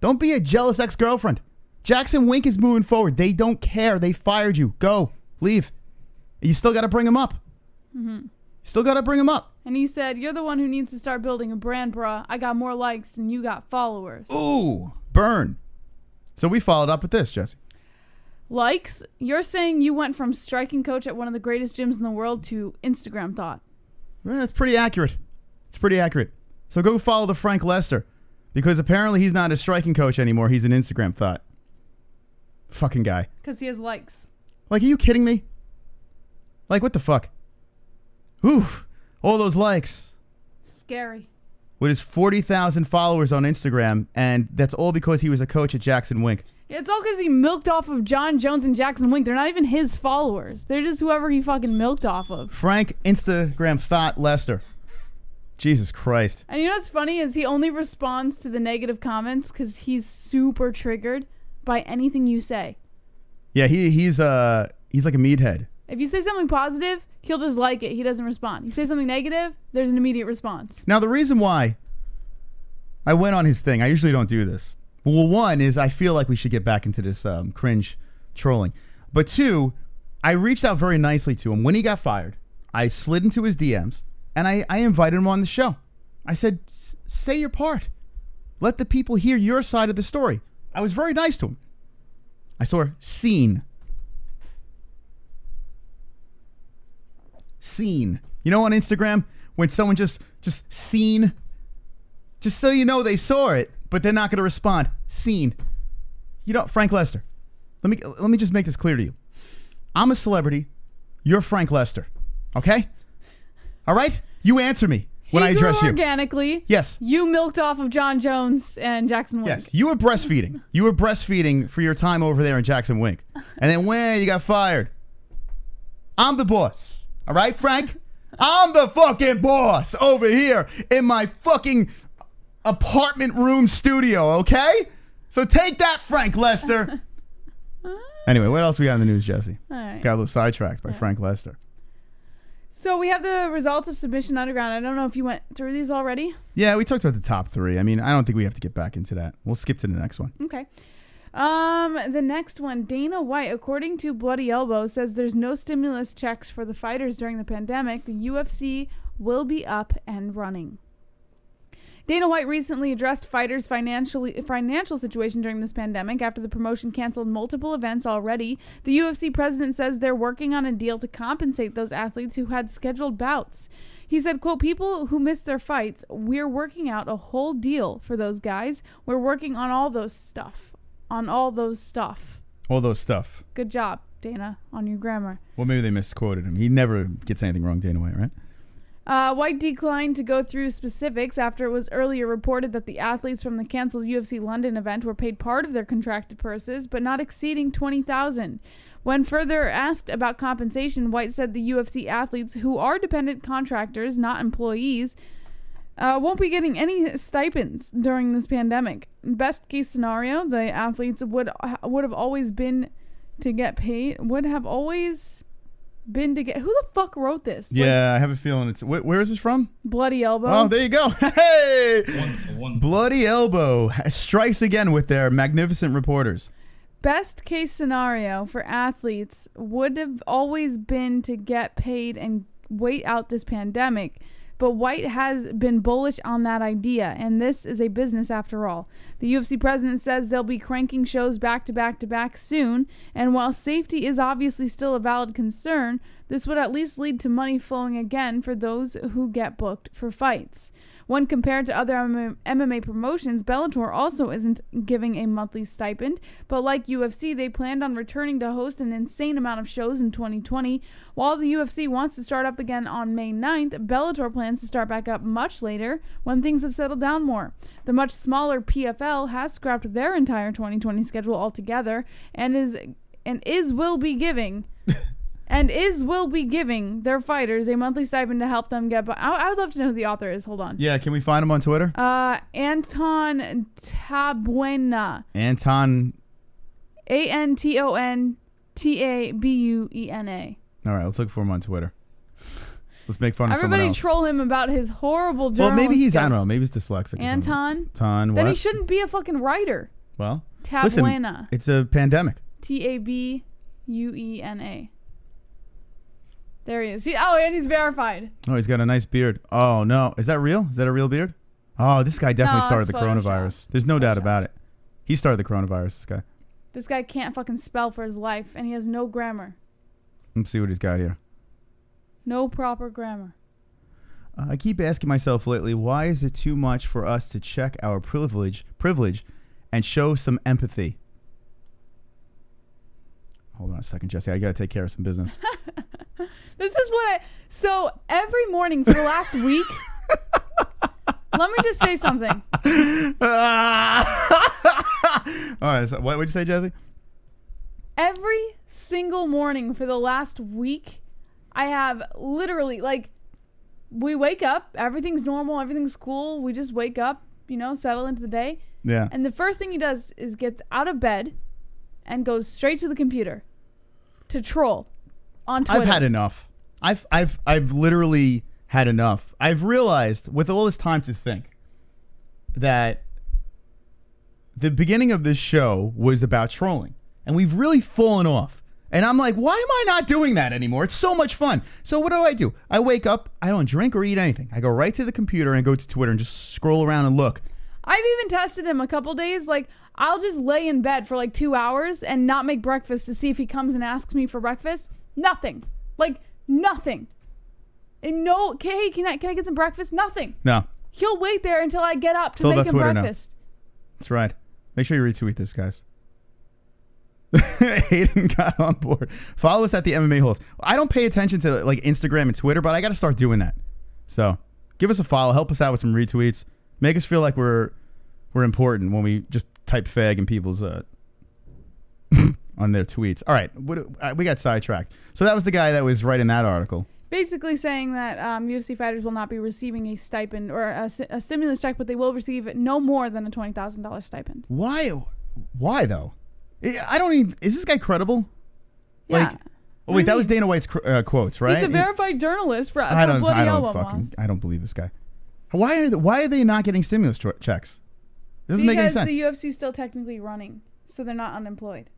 Don't be a jealous ex-girlfriend. Jackson Wink is moving forward. They don't care. They fired you. Go. Leave. You still got to bring him up. Mm-hmm. Still got to bring him up. And he said, you're the one who needs to start building a brand, bruh. I got more likes than you got followers. Ooh, burn. So we followed up with this, Jesse. Likes? You're saying you went from striking coach at one of the greatest gyms in the world to Instagram thought. Well, that's pretty accurate. It's pretty accurate. So go follow the Frank Lester, because apparently he's not a striking coach anymore. He's an Instagram thought. Fucking guy. Because he has likes. Like, are you kidding me? Like, what the fuck? Oof. All those likes. Scary. With his 40,000 followers on Instagram, and that's all because he was a coach at Jackson Wink. It's all because he milked off of John Jones and Jackson Wink. They're not even his followers. They're just whoever he fucking milked off of. Frank Instagram thought Lester. Jesus Christ. And you know what's funny is he only responds to the negative comments because he's super triggered by anything you say. Yeah, he's like a meathead. If you say something positive, he'll just like it. He doesn't respond. You say something negative, there's an immediate response. Now, the reason why I went on his thing, I usually don't do this. Well, one is I feel like we should get back into this cringe trolling. But two, I reached out very nicely to him. When he got fired, I slid into his DMs, and I invited him on the show. I said, say your part. Let the people hear your side of the story. I was very nice to him. I saw seen. Seen. You know, on Instagram, when someone just seen, just so you know they saw it, but they're not going to respond. Seen. You know, Frank Lester, let me just make this clear to you. I'm a celebrity. You're Frank Lester. Okay? All right? You answer me when I address you. Organically. Yes. You milked off of John Jones and Jackson Wink. Yes. You were breastfeeding. You were breastfeeding for your time over there in Jackson Wink. And then when you got fired. I'm the boss. All right, Frank? I'm the fucking boss over here in my fucking apartment room studio, okay? So take that, Frank Lester. Anyway, what else we got in the news, Jesse? All right. Got a little sidetracked by Frank Lester. So we have the results of Submission Underground. I don't know if you went through these already. Yeah, we talked about the top 3. I mean, I don't think we have to get back into that. We'll skip to the next one. Okay. The next one, Dana White, according to Bloody Elbow, says there's no stimulus checks for the fighters during the pandemic. The UFC will be up and running. Dana White recently addressed fighters' financial situation during this pandemic after the promotion canceled multiple events already. The UFC president says they're working on a deal to compensate those athletes who had scheduled bouts. He said, quote, people who missed their fights, we're working out a whole deal for those guys. We're working on all those stuff. All those stuff. Good job, Dana, on your grammar. Well, maybe they misquoted him. He never gets anything wrong, Dana White, right? White declined to go through specifics after it was earlier reported that the athletes from the canceled UFC London event were paid part of their contracted purses, but not exceeding $20,000. When further asked about compensation, White said the UFC athletes, who are dependent contractors, not employees, won't be getting any stipends during this pandemic. Best case scenario, the athletes would have always been to get paid. Who the fuck wrote this? Yeah, I have a feeling it's... Where is this from? Bloody Elbow. Oh, there you go. Hey! Wonderful. Bloody Elbow strikes again with their magnificent reporters. Best case scenario for athletes would have always been to get paid and wait out this pandemic. But White has been bullish on that idea, and this is a business after all. The UFC president says they'll be cranking shows back to back to back soon, and while safety is obviously still a valid concern, this would at least lead to money flowing again for those who get booked for fights. When compared to other MMA promotions, Bellator also isn't giving a monthly stipend, but like UFC, they planned on returning to host an insane amount of shows in 2020. While the UFC wants to start up again on May 9th, Bellator plans to start back up much later when things have settled down more. The much smaller PFL has scrapped their entire 2020 schedule altogether and will be giving their fighters a monthly stipend to help them get by. I would love to know who the author is. Hold on. Yeah, can we find him on Twitter? Anton Tabuena. Anton. ANTONTABUENA. All right, let's look for him on Twitter. Let's make fun of someone Everybody else. troll him about his horrible journalism. Well, maybe he's, I don't know, maybe he's dyslexic. Anton. What? Then he shouldn't be a fucking writer. Well, Tabuena. listen, it's a pandemic. TABUENA. There he is. And he's verified. Oh, he's got a nice beard. Oh, no. Is that real? Is that a real beard? Oh, this guy definitely started the coronavirus. There's no doubt about it. He started the coronavirus, this guy. This guy can't fucking spell for his life, and he has no grammar. Let's see what he's got here. No proper grammar. I keep asking myself lately, why is it too much for us to check our privilege and show some empathy? Hold on a second, Jesse. I got to take care of some business. This is what so every morning for the last week, let me just say something. All right. So what would you say, Jesse? Every single morning for the last week, I have literally, we wake up, everything's normal, everything's cool. We just wake up, settle into the day. Yeah. And the first thing he does is gets out of bed and goes straight to the computer to troll on Twitter. I've had enough. I've literally had enough. I've realized with all this time to think that the beginning of this show was about trolling, and we've really fallen off. And I'm like, why am I not doing that anymore? It's so much fun. So what do? I wake up, I don't drink or eat anything. I go right to the computer and go to Twitter and just scroll around and look. I've even tested him a couple days. I'll just lay in bed for 2 hours and not make breakfast to see if he comes and asks me for breakfast. Nothing. Nothing. And no, hey, can I get some breakfast? Nothing. No. He'll wait there until I get up to make him breakfast. That's right. Make sure you retweet this, guys. Hayden got on board. Follow us at the MMA Holes. I don't pay attention to like Instagram and Twitter, but I got to start doing that. So give us a follow. Help us out with some retweets. Make us feel like we're important when we just type fag in people's on their tweets. All right, we got sidetracked. So that was the guy that was writing that article. Basically saying that UFC fighters will not be receiving a stipend or a stimulus check, but they will receive no more than a $20,000 stipend. Why though? I don't even. Is this guy credible? Yeah. Like, oh wait, that was Dana White's quotes, right? He's a verified journalist for I don't believe this guy. Why are they not getting stimulus checks? It doesn't make any sense. Because the UFC is still technically running, so they're not unemployed.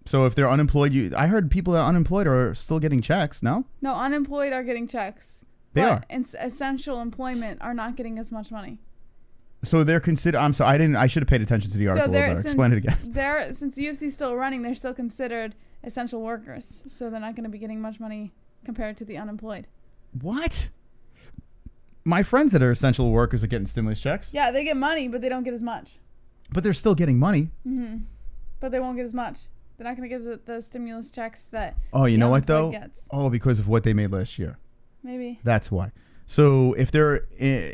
So if they're unemployed, I heard people that are unemployed are still getting checks. No, unemployed are getting checks. They are. Essential employment are not getting as much money. So they're considered. I'm sorry, I should have paid attention to the article a little better. Explain it again. Since the UFC is still running, they're still considered essential workers. So they're not going to be getting much money compared to the unemployed. What? My friends that are essential workers are getting stimulus checks. Yeah, they get money, but they don't get as much. But they're still getting money. Mm-hmm. But they won't get as much. They're not going to get the stimulus checks that. Oh, you know what though? Gets. Oh, because of what they made last year. Maybe. That's why. So if they're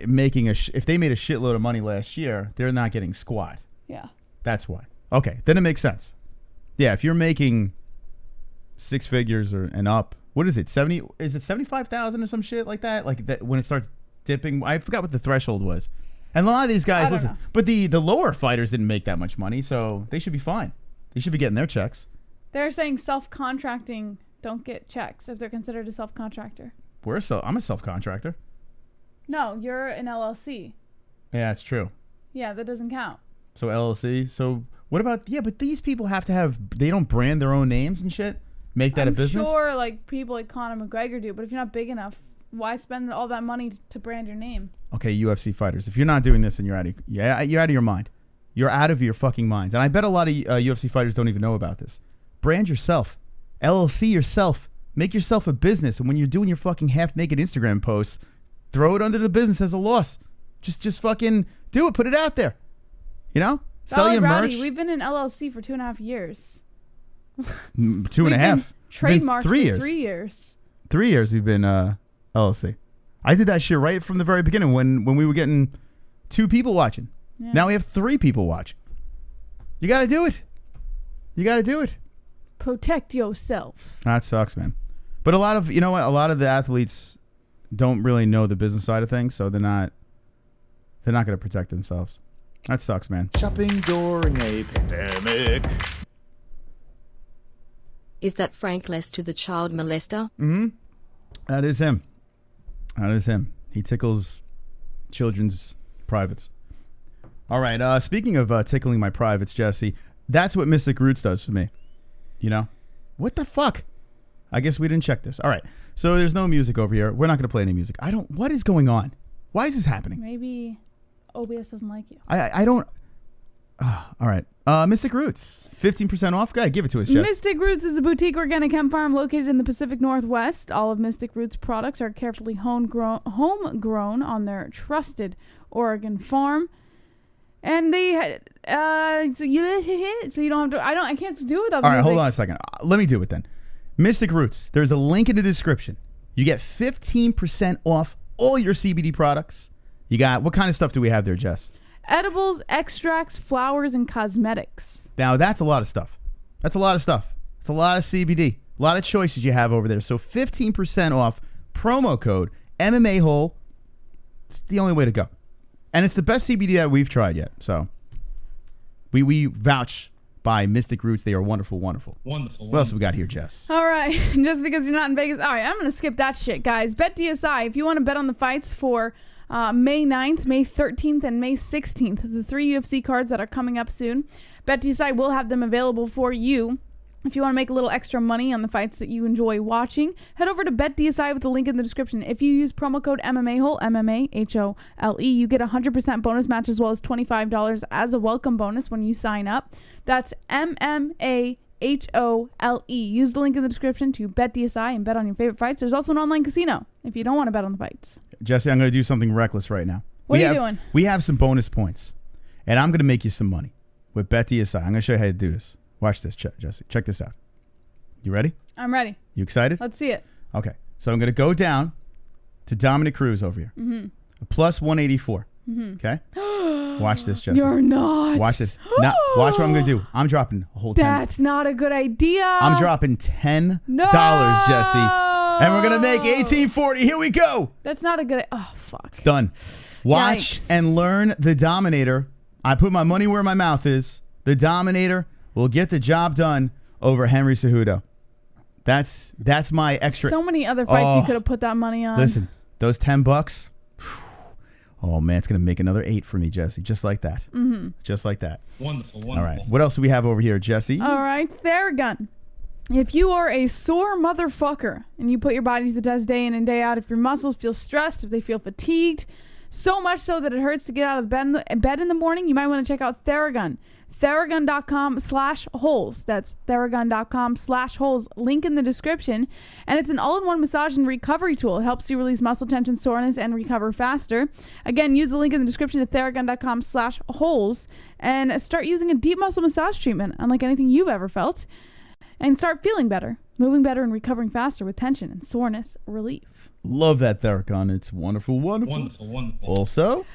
making if they made a shitload of money last year, they're not getting squat. Yeah. That's why. Okay, then it makes sense. Yeah, if you're making 6 figures and up, what is it? 70? Is it 75,000 or some shit like that? Like that when it starts dipping. I forgot what the threshold was. And a lot of these guys listen, but the lower fighters didn't make that much money, so they should be fine. They should be getting their checks. They're saying self-contracting don't get checks if they're considered a self-contractor. I'm a self-contractor. No, you're an LLC. Yeah, that's true. Yeah, that doesn't count. So LLC. So what about but these people have to have. They don't brand their own names and shit. Make that a business. I'm sure, like people like Conor McGregor do, but if you're not big enough, why spend all that money to brand your name? Okay, UFC fighters. If you're not doing this, then you're out of your mind. You're out of your fucking minds. And I bet a lot of UFC fighters don't even know about this. Brand yourself. LLC yourself. Make yourself a business. And when you're doing your fucking half-naked Instagram posts, throw it under the business as a loss. Just fucking do it. Put it out there. You know? Sell your merch. We've been in LLC for 2.5 years. 2.5? Trademarked 3 years. For 3 years. 3 years we've been LLC. I did that shit right from the very beginning when we were getting 2 people watching. Yeah. Now we have 3 people watching. You got to do it. You got to do it. Protect yourself. That sucks, man. But a lot of the athletes don't really know the business side of things, so they're not going to protect themselves. That sucks, man. Shopping during a pandemic. Is that Frank Lester the child molester? Mm-hmm. That is him. He tickles children's privates. All right. Speaking of tickling my privates, Jesse, that's what Mystic Roots does for me. You know? What the fuck? I guess we didn't check this. All right. So there's no music over here. We're not going to play any music. What is going on? Why is this happening? Maybe OBS doesn't like you. I don't. All right. Mystic Roots. 15% off. Go ahead, give it to us, Jess. Mystic Roots is a boutique organic hemp farm located in the Pacific Northwest. All of Mystic Roots products are carefully homegrown on their trusted Oregon farm. And they so you don't have to. I can't do it without. All right, hold on a second. Let me do it then. Mystic Roots. There's a link in the description. You get 15% off all your CBD products. You got what kind of stuff do we have there, Jess? Edibles, extracts, flowers, and cosmetics. Now that's a lot of stuff. It's a lot of CBD. A lot of choices you have over there. So 15% off. Promo code MMA-Hole. It's the only way to go. And it's the best CBD that we've tried yet. So we vouch by Mystic Roots. They are wonderful, wonderful. Wonderful. What else we got here, Jess? All right. Just because you're not in Vegas. All right. I'm going to skip that shit, guys. Bet DSI. If you want to bet on the fights for May 9th, May 13th, and May 16th, the 3 UFC cards that are coming up soon, Bet DSI will have them available for you. If you want to make a little extra money on the fights that you enjoy watching, head over to Bet DSI with the link in the description. If you use promo code MMA-Hole, MMA-Hole, you get a 100% bonus match as well as $25 as a welcome bonus when you sign up. That's MMA-Hole. Use the link in the description to Bet DSI and bet on your favorite fights. There's also an online casino if you don't want to bet on the fights. Jesse, I'm going to do something reckless right now. What are you doing? We have some bonus points, and I'm going to make you some money with Betty aside. I'm going to show you how to do this. Watch this, Jesse. Check this out. You ready? I'm ready. You excited? Let's see it. Okay. So I'm going to go down to Dominick Cruz over here. A plus 184. Okay? Watch this, Jesse. You're not. Watch this. Now, watch what I'm going to do. I'm dropping a whole 10. That's not a good idea. I'm dropping $10, Jesse. And we're going to make 1840. Here we go. That's not a good... Oh, fuck. It's done. Watch and learn the Dominator. I put my money where my mouth is. The Dominator will get the job done over Henry Cejudo. That's my extra. So many other fights you could have put that money on. Listen, those $10. Oh man, it's gonna make another 8 for me, Jesse. Just like that. Just like that. Wonderful. All right. What else do we have over here, Jesse? All right, Theragun. If you are a sore motherfucker and you put your body to the test day in and day out, if your muscles feel stressed, if they feel fatigued, so much so that it hurts to get out of bed in the morning, you might want to check out Theragun. Theragun.com/holes. That's Theragun.com/holes. Link in the description. And it's an all-in-one massage and recovery tool. It helps you release muscle tension, soreness, and recover faster. Again, use the link in the description to Theragun.com/holes and start using a deep muscle massage treatment, unlike anything you've ever felt, and start feeling better, moving better, and recovering faster with tension and soreness relief. Love that Theragun. It's wonderful. Also,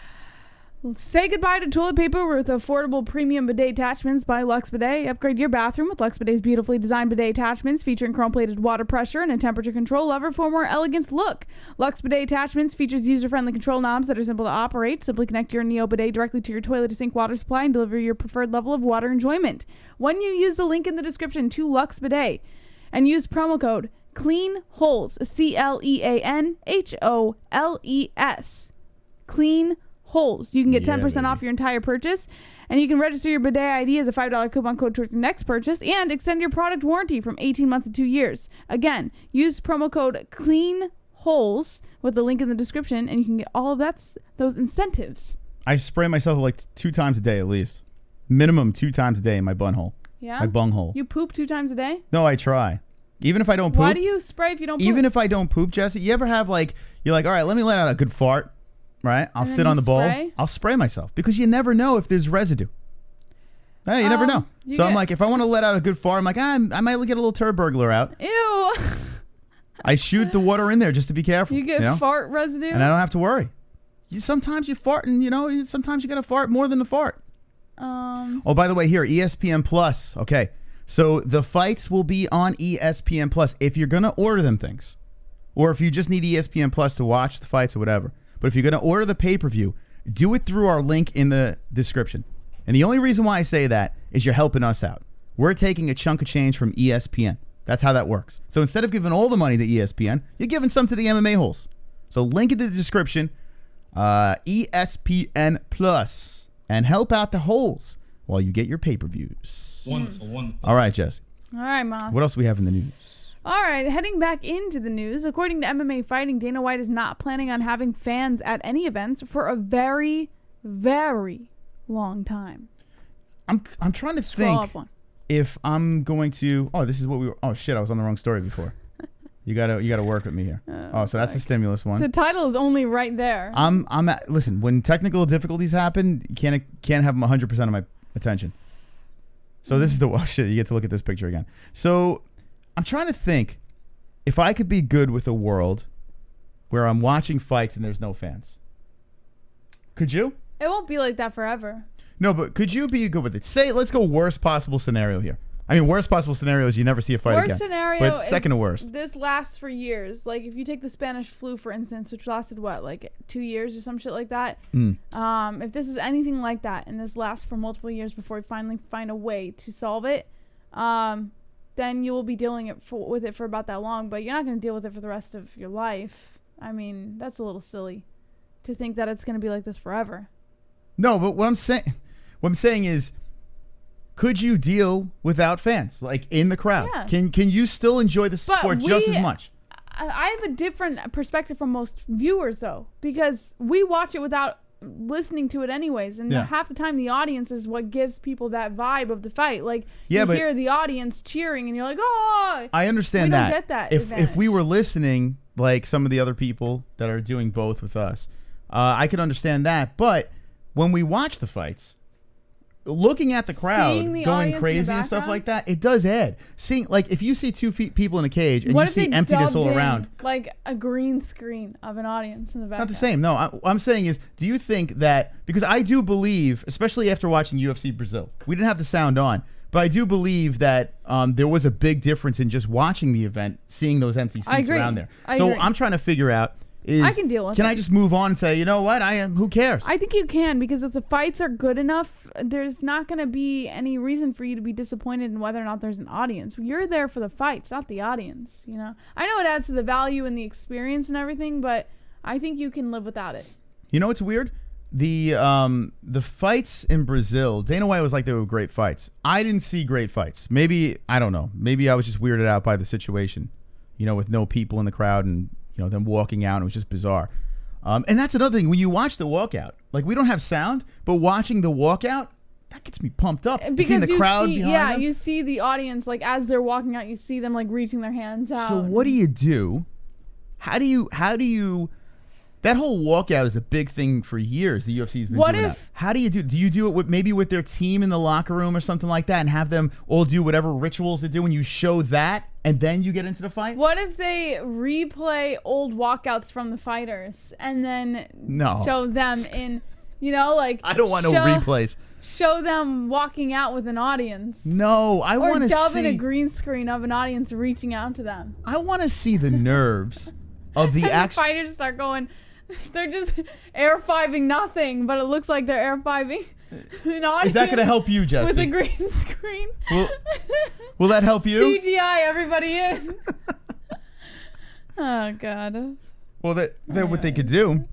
say goodbye to toilet paper with affordable premium bidet attachments by Lux Bidet. Upgrade your bathroom with Lux Bidet's beautifully designed bidet attachments featuring chrome-plated water pressure and a temperature control lever for a more elegant look. Lux Bidet attachments features user-friendly control knobs that are simple to operate. Simply connect your Neo Bidet directly to your toilet to sink water supply and deliver your preferred level of water enjoyment. When you use the link in the description to Lux Bidet and use promo code CLEANHOLES, CLEANHOLES, CLEAN Holes. You can get 10% off your entire purchase, and you can register your bidet ID as a $5 coupon code towards your next purchase and extend your product warranty from 18 months to 2 years. Again, use promo code CLEANHOLES with the link in the description, and you can get all of those incentives. I spray myself like 2 times a day at least. Minimum 2 times a day in my bunghole. Yeah? My bunghole. You poop 2 times a day? No, I try. Even if I don't poop. Why do you spray if you don't poop? Even if I don't poop, Jesse, you ever have like, you're like, all right, let me let out a good fart. Right? I'll sit on the bowl. I'll spray myself because you never know if there's residue. Hey, you never know. So I'm like, if I want to let out a good fart, I'm like, I might get a little turd burglar out. Ew. I shoot the water in there just to be careful. You get fart residue? And I don't have to worry. Sometimes you fart and, sometimes you got to fart more than a fart. Oh, by the way, here, ESPN Plus. Okay. So the fights will be on ESPN Plus if you're going to order them things. Or if you just need ESPN Plus to watch the fights or whatever. But if you're going to order the pay-per-view, do it through our link in the description. And the only reason why I say that is you're helping us out. We're taking a chunk of change from ESPN. That's how that works. So instead of giving all the money to ESPN, you're giving some to the MMA Holes. So link in the description, ESPN Plus, and help out the Holes while you get your pay-per-views. Wonderful. All right, Jesse. All right, Moss. What else do we have in the news? All right, heading back into the news. According to MMA Fighting, Dana White is not planning on having fans at any events for a very, very long time. I'm trying to think if I'm going to. Oh, this is what we were. Oh shit, I was on the wrong story before. You gotta work with me here. So that's the stimulus one. The title is only right there. Listen, when technical difficulties happen, you can't have them 100% of my attention. So this is the shit. You get to look at this picture again. So. I'm trying to think if I could be good with a world where I'm watching fights and there's no fans. Could you? It won't be like that forever. No, but could you be good with it? Say, let's go worst possible scenario here. I mean, worst possible scenario is you never see a fight again. Worst scenario but second to worst. This lasts for years. Like, if you take the Spanish flu, for instance, which lasted, like 2 years or some shit like that. If this is anything like that, and this lasts for multiple years before we finally find a way to solve it, then you will be dealing with it for about that long, but you're not going to deal with it for the rest of your life. I mean, that's a little silly to think that it's going to be like this forever. No, but what I'm saying is, could you deal without fans, like in the crowd? Yeah. Can you still enjoy the sport just as much? I have a different perspective from most viewers, though, because we watch it without listening to it anyways, and half the time the audience is what gives people that vibe of the fight. Like, you hear the audience cheering and you're like, oh, I understand that. We don't get that if we were listening like some of the other people that are doing both with us, I could understand that. But when we watch the fights, looking at the crowd going crazy and stuff like that, it does add. Seeing, like, if you see two people in a cage and you see emptiness all around. Like a green screen of an audience in the background. It's not the same. No, what I'm saying is, do you think that, because I do believe, especially after watching UFC Brazil, we didn't have the sound on, but I do believe that there was a big difference in just watching the event, seeing those empty seats around there. So I'm trying to figure out, I can deal with it. Can I just move on and say, you know what, who cares? I think you can, because if the fights are good enough, there's not going to be any reason for you to be disappointed in whether or not there's an audience. You're there for the fights, not the audience, you know? I know it adds to the value and the experience and everything, but I think you can live without it. You know what's weird? The fights in Brazil, Dana White was like they were great fights. I didn't see great fights. Maybe, I don't know. Maybe I was just weirded out by the situation, you know, with no people in the crowd and, you know, them walking out. It was just bizarre. And that's another thing. When you watch the walkout, like, we don't have sound, but watching the walkout, that gets me pumped up. Because the crowd behind them. you see the audience, like, as they're walking out, you see them, like, reaching their hands out. So what do you do? How do you that whole walkout is a big thing for years. The UFC's been doing that. How do you do it with their team in the locker room or something like that, and have them all do whatever rituals they do, and you show that, and then you get into the fight? What if they replay old walkouts from the fighters and then show them in, you know, like, I don't want no replays. Show them walking out with an audience. No, I want to see. Or dub in a green screen of an audience reaching out to them. I want to see the nerves of the actual fighters start going. They're just air fiving nothing, but it looks like they're air fiving an audience. Is that going to help you, Jesse? With a green screen. Will that help you? CGI everybody in. Oh God. Well, what they could do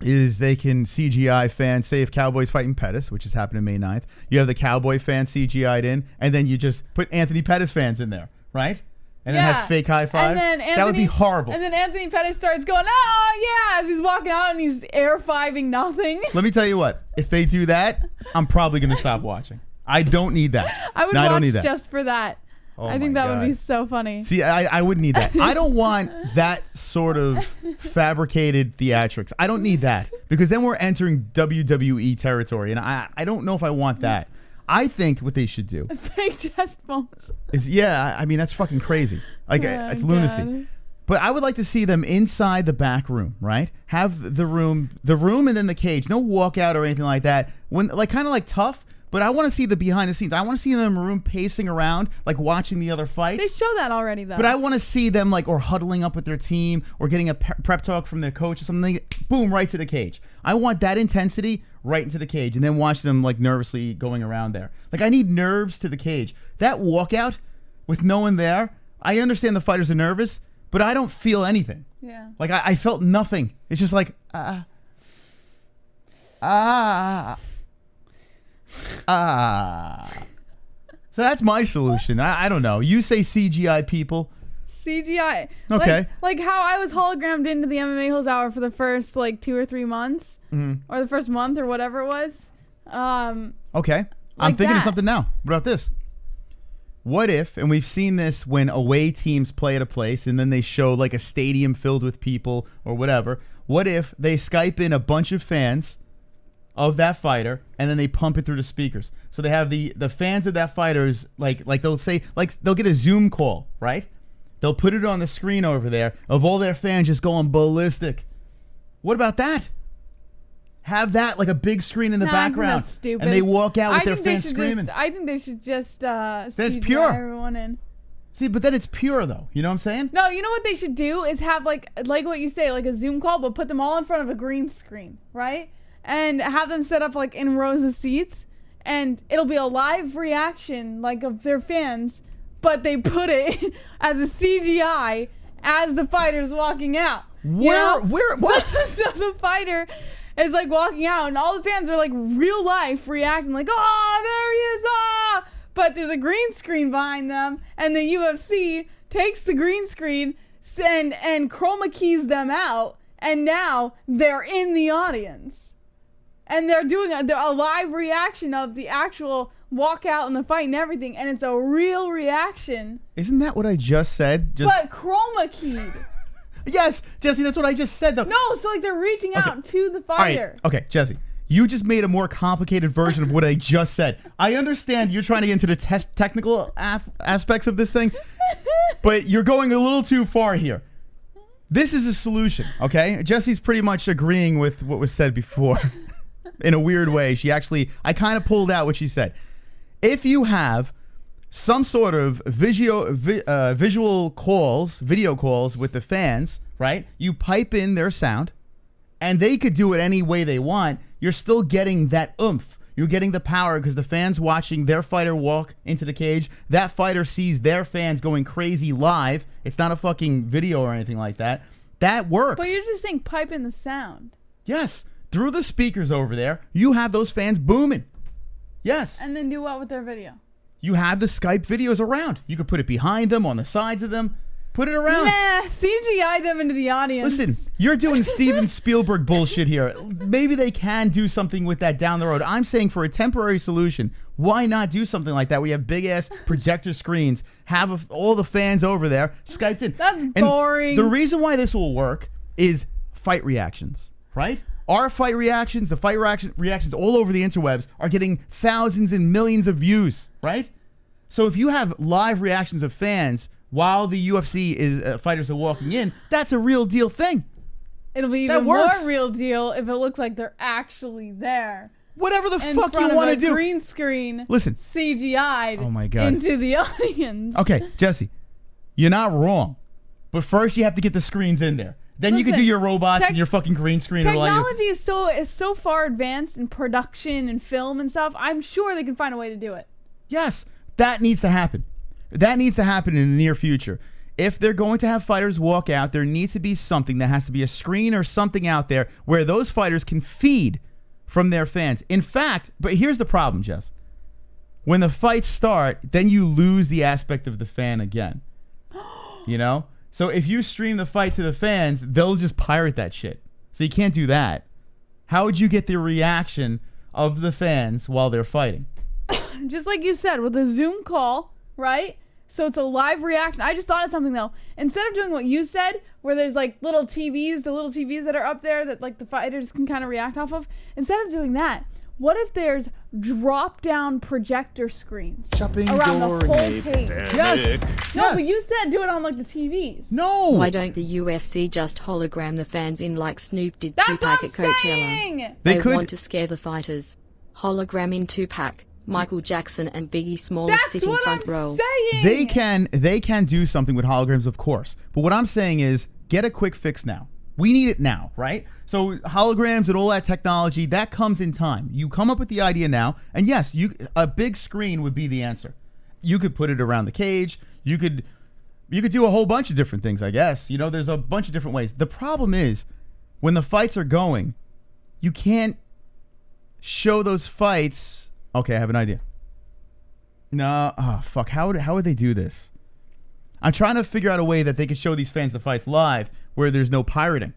is they can CGI fans, say if Cowboys fighting Pettis, which is happening May 9th, you have the Cowboy fans CGI'd in, and then you just put Anthony Pettis fans in there, right? And then have fake high fives. That would be horrible. And then Anthony Pettis starts going, oh yeah, as he's walking out and he's air fiving nothing. Let me tell you what, if they do that, I'm probably going to stop watching. I don't need that. I would watch just for that. Oh, I think that would be so funny. See, I wouldn't need that. I don't want that sort of fabricated theatrics. I don't need that, because then we're entering WWE territory, and I don't know if I want that. I think what they should do fake chest bumps is, I mean, that's fucking crazy. Like, it's lunacy. God. But I would like to see them inside the back room, right? Have the room and then the cage. No walkout or anything like that. When, like, kind of like Tough. But I want to see the behind the scenes. I want to see them in the room pacing around, like watching the other fights. They show that already, though. But I want to see them, like, or huddling up with their team, or getting a prep talk from their coach or something. Boom, right to the cage. I want that intensity right into the cage, and then watch them, like, nervously going around there. Like, I need nerves to the cage. That walkout with no one there, I understand the fighters are nervous, but I don't feel anything. Yeah. Like, I felt nothing. It's just like, So that's my solution. I don't know. You say CGI people. CGI. Okay. Like how I was hologrammed into the MMA-Holes Hour for the first, like, 2 or 3 months. Mm-hmm. Or the first month or whatever it was. Okay. I'm thinking of something now. What about this? What if, and we've seen this when away teams play at a place and then they show, like, a stadium filled with people or whatever. What if they Skype in a bunch of fans of that fighter, and then they pump it through the speakers? So they have the fans of that fighter's, like they'll say, like, they'll get a Zoom call, right? They'll put it on the screen over there of all their fans just going ballistic. What about that? Have that, like, a big screen in the background. I think that's stupid. And they walk out with their fans screaming. I think they should just CGI pure. Everyone in. See, but then it's pure, though. You know what I'm saying? No, you know what they should do is have, like what you say, like a Zoom call, but put them all in front of a green screen, right? And have them set up, like, in rows of seats, and it'll be a live reaction, like, of their fans, but they put it as a CGI as the fighter's walking out. What? So the fighter is, like, walking out, and all the fans are, like, real life reacting, like, oh, there he is, ah! But there's a green screen behind them, and the UFC takes the green screen and chroma keys them out, and now they're in the audience. And they're doing a live reaction of the actual walkout and the fight and everything, and it's a real reaction. Isn't that what I just said? But chroma keyed. Yes, Jesse, that's what I just said, though. No, so, like, they're reaching out to the fighter. All right. Okay, Jesse, You just made a more complicated version of what I just said. I understand you're trying to get into the technical aspects of this thing, but you're going a little too far here. This is a solution, okay? Jesse's pretty much agreeing with what was said before in a weird way. I kind of pulled out what she said. If you have some sort of visual calls, video calls with the fans, right? You pipe in their sound, and they could do it any way they want. You're still getting that oomph. You're getting the power because the fans watching their fighter walk into the cage. That fighter sees their fans going crazy live. It's not a fucking video or anything like that. That works. But you're just saying pipe in the sound. Yes. Through the speakers over there, you have those fans booming. Yes. And then do what with their video? You have the Skype videos around. You could put it behind them, on the sides of them. Put it around. Nah, CGI them into the audience. Listen, you're doing Steven Spielberg bullshit here. Maybe they can do something with that down the road. I'm saying for a temporary solution, why not do something like that? We have big-ass projector screens, have all the fans over there, Skyped in. That's boring. And the reason why this will work is fight reactions, right? Our fight reactions, the fight reactions all over the interwebs are getting thousands and millions of views, right? So if you have live reactions of fans while the UFC is fighters are walking in, that's a real deal thing. It'll be even more real deal if it looks like they're actually there. Whatever the fuck you want to do. Green screen. Listen. CGI'd. Oh my God. Into the audience. Okay, Jesse, you're not wrong, but first you have to get the screens in there. Then you can do your robots and your fucking green screen. Technology is so far advanced in production and film and stuff. I'm sure they can find a way to do it. Yes, that needs to happen. That needs to happen in the near future. If they're going to have fighters walk out, there needs to be something. That has to be a screen or something out there where those fighters can feed from their fans. In fact, but here's the problem, Jess. When the fights start, then you lose the aspect of the fan again. You know? So if you stream the fight to the fans, they'll just pirate that shit. So you can't do that. How would you get the reaction of the fans while they're fighting? Just like you said, with a Zoom call, right? So it's a live reaction. I just thought of something though. Instead of doing what you said, where there's like little TVs, the little TVs that are up there that like the fighters can kind of react off of, instead of doing that, what if there's drop-down projector screens around the whole cage? Yes. No, but you said do it on like the TVs. No. Why don't the UFC just hologram the fans in like Snoop did Tupac at Coachella? Saying. They want to scare the fighters. Hologram in Tupac, Michael Jackson, and Biggie Smalls sitting front row. Saying. They can do something with holograms, of course. But what I'm saying is get a quick fix now. We need it now, right? So holograms and all that technology, that comes in time. You come up with the idea now, and yes, a big screen would be the answer. You could put it around the cage. You could do a whole bunch of different things, I guess. You know, there's a bunch of different ways. The problem is when the fights are going, you can't show those fights. Okay, I have an idea. No, oh fuck, how would they do this? I'm trying to figure out a way that they could show these fans the fights live where there's no pirating.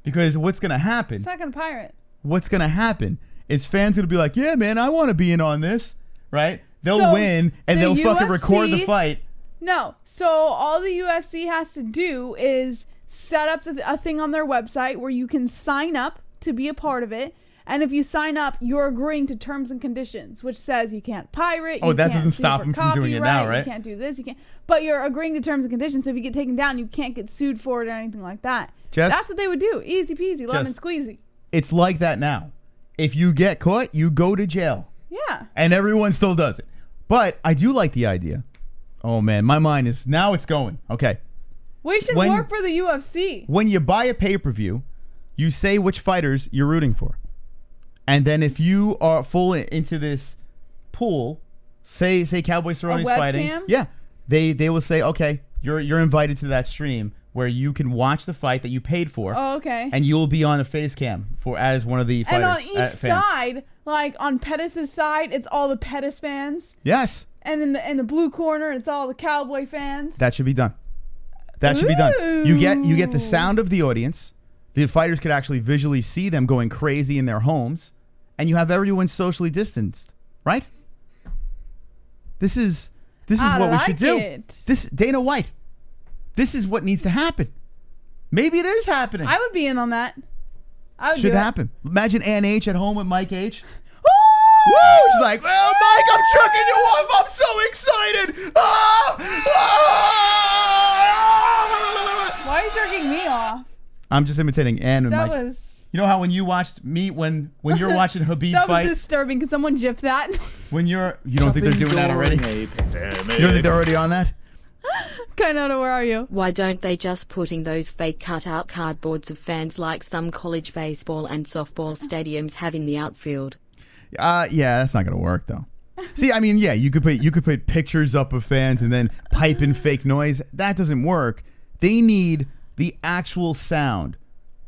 Because what's going to happen... It's not going to pirate. What's going to happen is fans going to be like, yeah, man, I want to be in on this, right? They'll win, and they'll fucking record the fight. No. So all the UFC has to do is set up a thing on their website where you can sign up to be a part of it. And if you sign up, you're agreeing to terms and conditions, which says you can't pirate. Oh, that doesn't stop them from doing it now, right? You can't do this. You can't. But you're agreeing to terms and conditions. So if you get taken down, you can't get sued for it or anything like that. Jess, that's what they would do. Easy peasy, lemon squeezy. It's like that now. If you get caught, you go to jail. Yeah. And everyone still does it. But I do like the idea. Oh, man, my mind is... Now it's going. Okay. We should work for the UFC. When you buy a pay-per-view, you say which fighters you're rooting for. And then if you are full into this pool, say Cowboy Cerrone's fighting. Yeah. They will say, okay, you're invited to that stream where you can watch the fight that you paid for. Oh, okay. And you'll be on a face cam as one of the fighters. And on each side, like on Pettis' side, it's all the Pettis fans. Yes. And in the blue corner, it's all the Cowboy fans. That should be done. That should be done. You get the sound of the audience. The fighters could actually visually see them going crazy in their homes. And you have everyone socially distanced, right? This is what we should do. This Dana White. This is what needs to happen. Maybe it is happening. I would be in on that. Should happen. Imagine Ann H at home with Mike H. Woo! She's like, well, Mike, I'm jerking you off. I'm so excited. Why are you jerking me off? I'm just imitating Ann and Mike. That was... You know how when you watched me, when you're watching Khabib that fight? That was disturbing. Can someone gif that? When you don't think they're doing that already? You don't think they're already on that? Kainoda, where are you? Why don't they just putting those fake cutout cardboards of fans like some college baseball and softball stadiums have in the outfield? Yeah, that's not gonna work though. See, I mean, yeah, you could put pictures up of fans and then pipe in fake noise. That doesn't work. They need the actual sound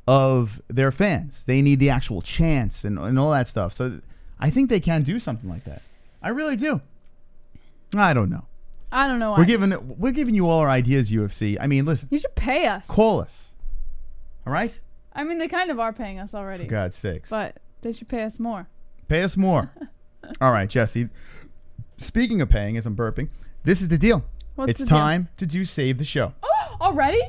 of their fans. They need the actual chants and all that stuff. So I think they can do something like that. I really do. I don't know. I don't know. We're giving you all our ideas, UFC. I mean, listen. You should pay us. Call us. All right? I mean, they kind of are paying us already. For God's sakes. But they should pay us more. Pay us more. All right, Jesse. Speaking of paying, as I'm burping, this is the deal. It's time to do Save the Show. Oh, already?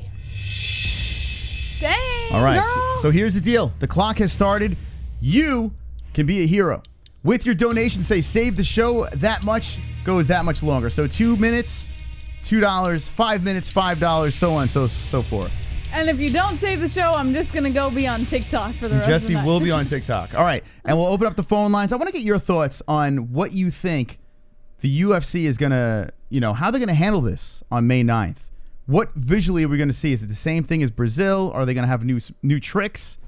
Dang. All right. Girl. So here's the deal. The clock has started. You can be a hero. With your donation, say Save the Show. That much goes that much longer. So 2 minutes, $2, 5 minutes, $5, so on, so forth. And if you don't save the show, I'm just going to go be on TikTok for the rest of the night. Jesse will be on TikTok. All right. And we'll open up the phone lines. I want to get your thoughts on what you think the UFC is going to, how they're going to handle this on May 9th. What visually are we going to see? Is it the same thing as Brazil? Are they going to have new tricks?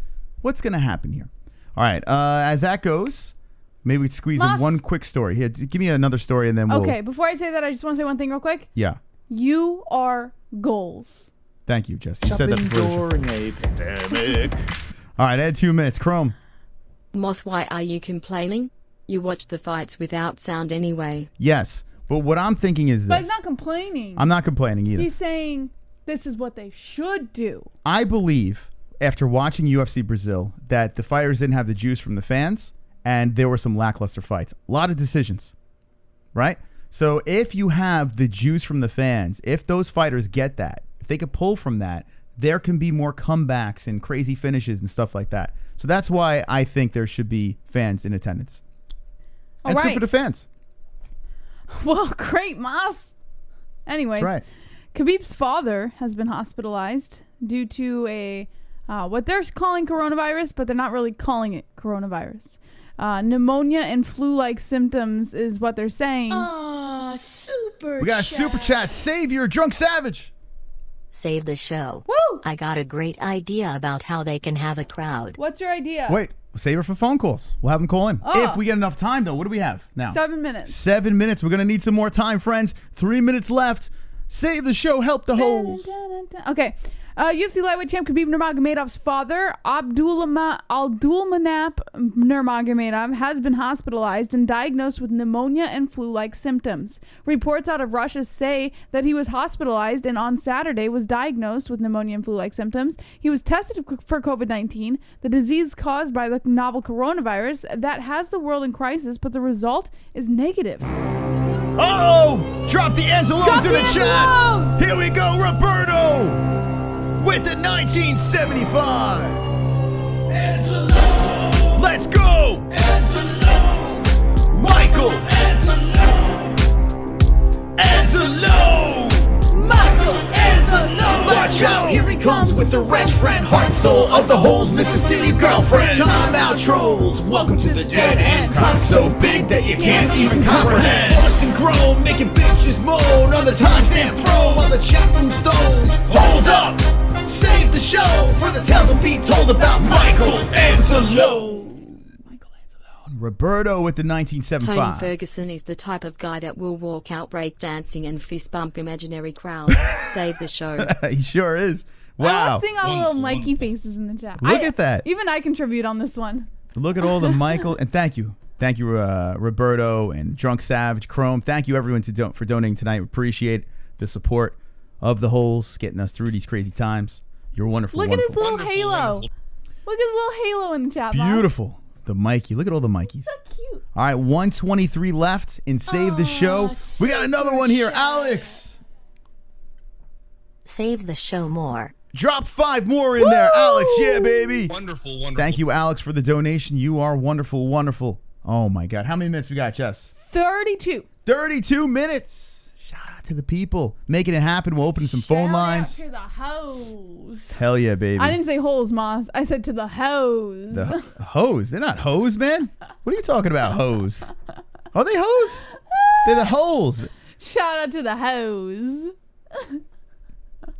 What's going to happen here? All right. As that goes, maybe we squeeze in one quick story. Here, give me another story and then we'll... Okay, before I say that, I just want to say one thing real quick. Yeah. You are goals. Thank you, Jesse. You said that during a pandemic. All right, add 2 minutes. Chrome. Moss, why are you complaining? You watch the fights without sound anyway. Yes, but what I'm thinking is this. But he's not complaining. I'm not complaining either. He's saying this is what they should do. I believe, after watching UFC Brazil, that the fighters didn't have the juice from the fans, and there were some lackluster fights. A lot of decisions, right? So if you have the juice from the fans, if those fighters get that, if they could pull from that, there can be more comebacks and crazy finishes and stuff like that. So that's why I think there should be fans in attendance. That's good for the fans. Well, great, Moss. Anyways, that's right. Khabib's father has been hospitalized due to a what they're calling coronavirus, but they're not really calling it coronavirus. Pneumonia and flu-like symptoms is what they're saying. We got a super chat. Savior, Drunk Savage. Save the show. Woo! I got a great idea about how they can have a crowd. What's your idea? Wait, save her for phone calls. We'll have them call in. If we get enough time, though. What do we have now? 7 minutes. 7 minutes. We're going to need some more time, friends. 3 minutes left. Save the show. Help the holes. Okay. UFC lightweight champ Khabib Nurmagomedov's father, Abdulmanap Nurmagomedov, has been hospitalized and diagnosed with pneumonia and flu-like symptoms. Reports out of Russia say that he was hospitalized and on Saturday was diagnosed with pneumonia and flu-like symptoms. He was tested for COVID-19, the disease caused by the novel coronavirus that has the world in crisis, but the result is negative. Oh! Drop the Anzalones in the chat! Here we go, Roberto! With the 1975. Anzalone. Let's go. Anzalone. Michael. Anzalone. Anzalone. Michael Anzalone. Watch out, here he comes with the wrench friend, heart and soul of the holes, Mrs. Steve girlfriend. Time out trolls, welcome to the dead end. Cock so big that you can't even comprehend. Boston Chrome, making bitches moan on the timestamp throw on the chat room stone. Hold up. Save the show for the tales will be told about Michael Anzalone. Michael Anzalone. Roberto with the 1975. Tony Ferguson is the type of guy that will walk out breakdancing and fist bump imaginary crowd. Save the show. He sure is. Wow. I love seeing all the little Mikey faces in the chat. Look at that. Even I contribute on this one. Look at all the Michael, and thank you. Thank you, Roberto and Drunk Savage, Chrome. Thank you, everyone, for donating tonight. We appreciate the support of the holes, getting us through these crazy times. You're wonderful. Look wonderful. at his little halo. Wonderful. Look at his little halo in the chat box. Beautiful. The Mikey. Look at all the Mikeys. So cute. All right, 123 left in Save the Show. We got another one here. Alex. Save the show more. Drop 5 more in there, Alex. Yeah, baby. Wonderful, wonderful. Thank you, Alex, for the donation. You are wonderful, wonderful. Oh, my God. How many minutes we got, Jess? 32. 32 minutes. Shout out to the people. Making it happen. We'll open some phone lines. Shout out to the hoes. Hell yeah, baby. I didn't say holes, Moss. I said to the hoes. The hoes? They're not hoes, man. What are you talking about, hoes? Are they hoes? They're the hoes. Shout out to the hoes.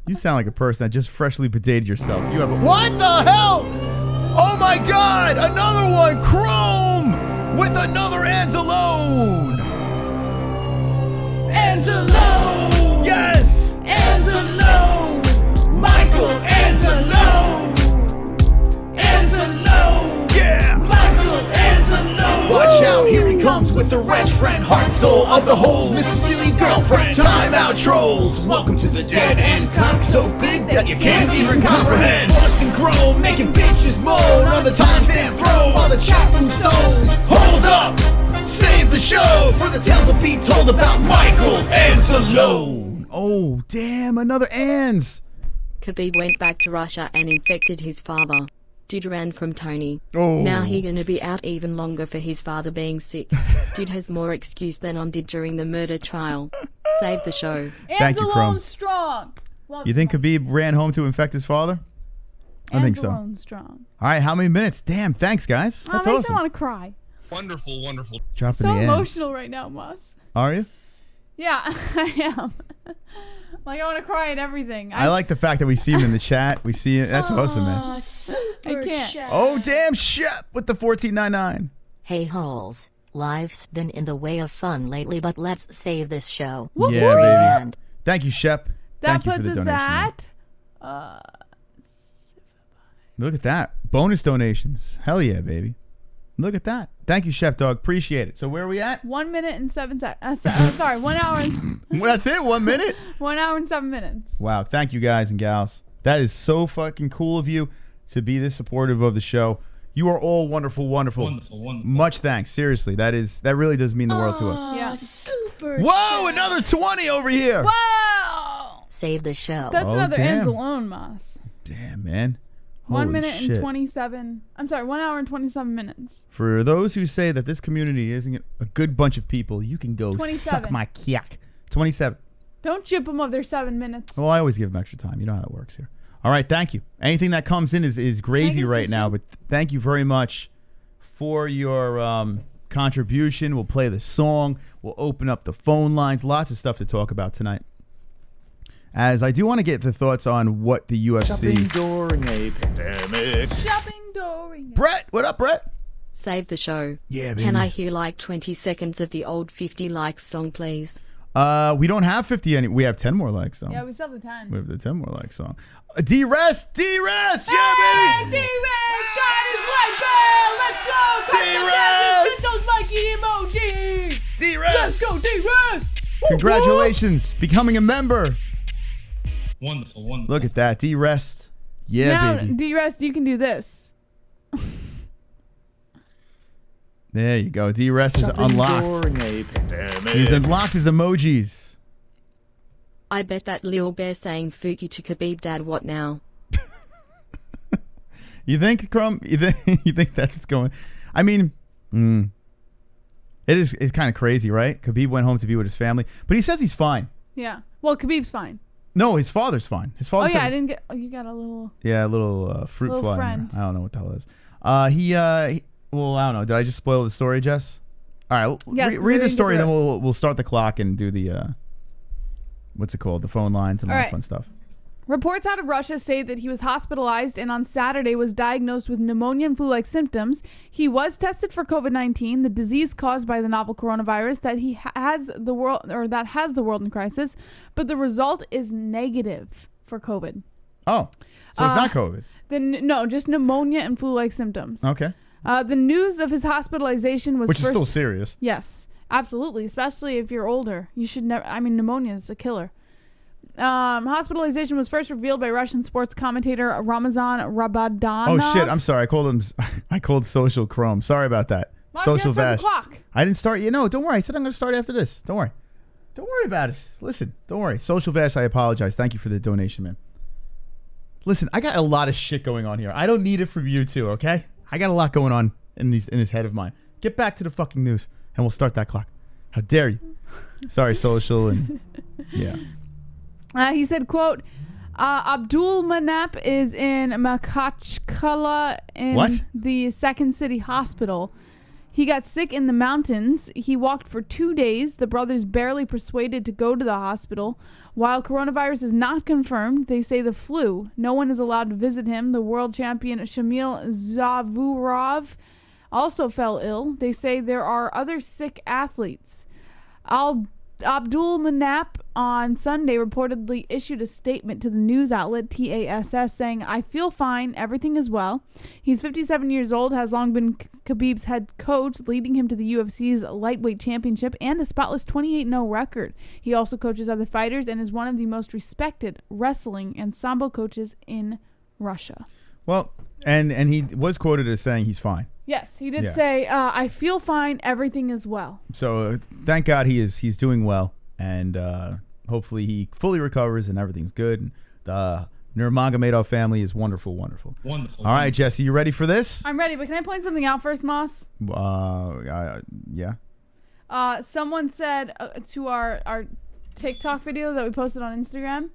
You sound like a person that just freshly potated yourself. You have a... What the hell? Oh my God! Another one! Chrome! With another Anzalone! Anzalone! Yes! Anzalone! Michael Anzalone! Anzalone! Yeah! Michael Anzalone! Watch out, here he comes with the wrench friend, heart and soul of the holes, Mrs. Steely girlfriend. Time out, trolls! Welcome to the dead end. Cock so big that you can't even comprehend. Bust and grow, making bitches moan on the timestamp throw while the chat room's stoned. Hold up! Save the show for the tales will be told about Michael Anzalone. Oh, damn, another Anz. Khabib went back to Russia and infected his father. Dude ran from Tony. Oh. Now he gonna be out even longer for his father being sick. Dude has more excuse than on did during the murder trial. Save the show. Thank you, Chrome. Strong. You think Khabib ran home to infect his father? I think so. Anzalone strong. All right, how many minutes? Damn, thanks, guys. That's makes awesome. me want to cry. Wonderful, wonderful. Dropping So the N's. emotional right now, Moss. Are you? Yeah, I am. Like, I want to cry at everything. I like the fact that we see him in the chat. We see him. That's awesome, man. I can't. Oh, damn, Shep with the 14.99. Hey holes, life's been in the way of fun lately, but let's save this show. Yeah, Dream baby. hand. Thank you, Shep. That Thank you for puts the us donation. at... Look at that. Bonus donations. Hell yeah, baby. Look at that. Thank you, Chef Dog. Appreciate it. So where are we at? 1 minute and 7 seconds. Sorry, 1 hour and... Well, that's it. 1 minute? 1 hour and 7 minutes. Wow. Thank you, guys and gals. That is so fucking cool of you to be this supportive of the show. You are all wonderful, wonderful. Wonderful, wonderful. Much thanks. Seriously. That really does mean the world to us. Yeah. Whoa, another 20 over here. Wow! Save the show. That's another damn. Anzalone, Moss. Damn, man. 1 Holy minute shit. and 27... I'm sorry, 1 hour and 27 minutes. For those who say that this community isn't a good bunch of people, you can go 27. suck my kyak. 27. Don't chip them of their 7 minutes. Well, I always give them extra time. You know how that works here. All right, thank you. Anything that comes in is gravy right now, but thank you very much for your contribution. We'll play the song. We'll open up the phone lines. Lots of stuff to talk about tonight. As I do want to get the thoughts on what the UFC... Shopping during a pandemic. Shopping during... Brett, what up, Brett? Save the show. Yeah, baby. Can I hear like 20 seconds of the old 50 likes song, please? We don't have 50 any. We have 10 more likes, so. Yeah, we still have the 10. We have the 10 more likes song. D-Rest! D-Rest! Yeah, Hey, baby! D-Rest got his white belt! Let's go! D-Rest! Those Mikey emojis! D-Rest! Let's go, D-Rest! Congratulations! Becoming a member. Wonderful, wonderful. Look at that. D-Rest. Yeah, now, baby. D-Rest, you can do this. There you go. D-Rest is Shopping unlocked. during a pandemic. He's unlocked his emojis. I bet that Lil Bear saying Fuki to Khabib dad what now? You think, Crumb? You think that's what's going? I mean, it's kind of crazy, right? Khabib went home to be with his family, but he says he's fine. Yeah. Well, Khabib's fine. No, his father's fine. His father. Oh, yeah, I didn't get... Oh, you got a little... Yeah, a little fruit Little fly. friend. I don't know what the hell it is. Well, I don't know. Did I just spoil the story, Jess? All right, Yes, 'cause read I the didn't story, get then to we'll start the clock and do the what's it called? The phone lines and all that right. fun stuff. Reports out of Russia say that he was hospitalized and on Saturday was diagnosed with pneumonia and flu-like symptoms. He was tested for COVID-19, the disease caused by the novel coronavirus that has the world in crisis, but the result is negative for COVID. Oh, so it's not COVID. No, just pneumonia and flu-like symptoms. Okay. The news of his hospitalization was Which is still serious. Yes, absolutely, especially if you're older. You should never... I mean, pneumonia is a killer. Hospitalization was first revealed by Russian sports commentator Ramazan Rabadanov. Oh shit! I'm sorry. I called Social Chrome. Sorry about that. Well, Social you gotta Bash. start the clock. I didn't start. Don't worry. I said I'm going to start after this. Don't worry. Don't worry about it. Listen. Don't worry. Social Bash. I apologize. Thank you for the donation, man. Listen, I got a lot of shit going on here. I don't need it from you two, okay? I got a lot going on in this head of mine. Get back to the fucking news, and we'll start that clock. How dare you? Sorry, social and yeah. He said, quote, Abdul Manap is in Makachkala in the Second City Hospital. He got sick in the mountains. He walked for 2 days. The brothers barely persuaded to go to the hospital. While coronavirus is not confirmed, they say the flu. No one is allowed to visit him. The world champion Shamil Zavurov also fell ill. They say there are other sick athletes. Abdul Manap on Sunday reportedly issued a statement to the news outlet TASS saying, I feel fine, everything is well. He's 57 years old, has long been Khabib's head coach, leading him to the UFC's lightweight championship and a spotless 28-0 record. He also coaches other fighters and is one of the most respected wrestling and sambo coaches in Russia. Well, and he was quoted as saying he's fine. Yes, he did say, I feel fine, everything is well. So thank God he's doing well, and hopefully he fully recovers and everything's good. And the Nurmagomedov family is wonderful, wonderful. Wonderful. All right, Jesse, you ready for this? I'm ready, but can I point something out first, Moss? Yeah. Someone said to our TikTok video that we posted on Instagram,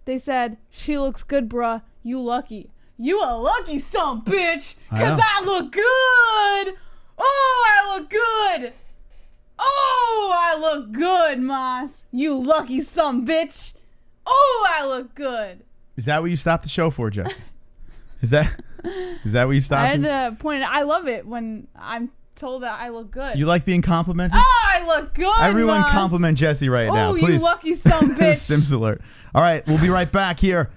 they said, she looks good, bruh, you lucky. You a lucky son, bitch, because I look good. Oh, I look good. Oh, I look good, Moss. You lucky son, bitch. Oh, I look good. Is that what you stopped the show for, Jesse? Is that what you stopped? I had to point it. I love it when I'm told that I look good. You like being complimented? Oh, I look good, Everyone Moss. compliment Jesse right now, please. Oh, you lucky son, bitch. Sims alert. All right, we'll be right back here.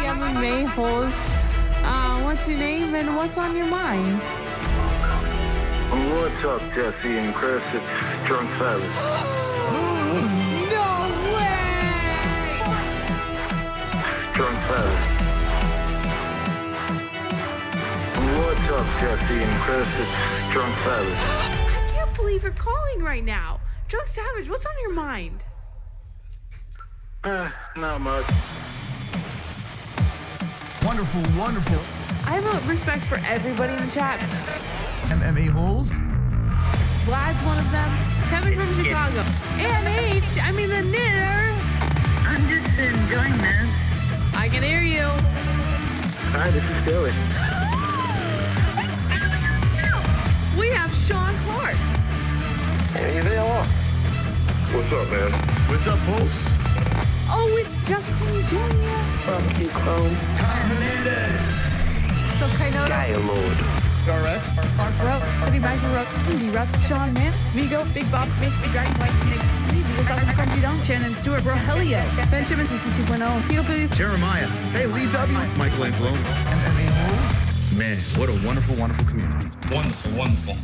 MMA-Holes. What's your name and what's on your mind? What's up, Jesse and Chris? It's Drunk Savage. No way! Drunk Savage. What's up, Jesse and Chris? It's Drunk Savage. I can't believe you're calling right now. Drunk Savage, what's on your mind? Not much. Wonderful, wonderful. I have a respect for everybody in the chat. MMA-Holes. Vlad's one of them. Kevin from Chicago. AMH, I mean the knitter. I'm just enjoying this. I can hear you. Hi, this is Billy. We have Sean Hart. Hey there, what? What's up, man? What's up, Pulse? Oh, it's Justin Jr. From Chrome. So Kainoda. Gaylord. RX. Mark Rowe, Heavy Mike Rowe, Indy Russ, Sean Man, Vigo, Big Bob, Basically Dragon White, Nick C, Vigo South, Country Dong, Shannon Stewart, Rohelia, Ben Simmons, CC 2.0, Peter Phillies, Jeremiah. Hey, Lee W. Michael Anzalone. MMA-Holes. Man, what a wonderful, wonderful community. Wonderful, wonderful.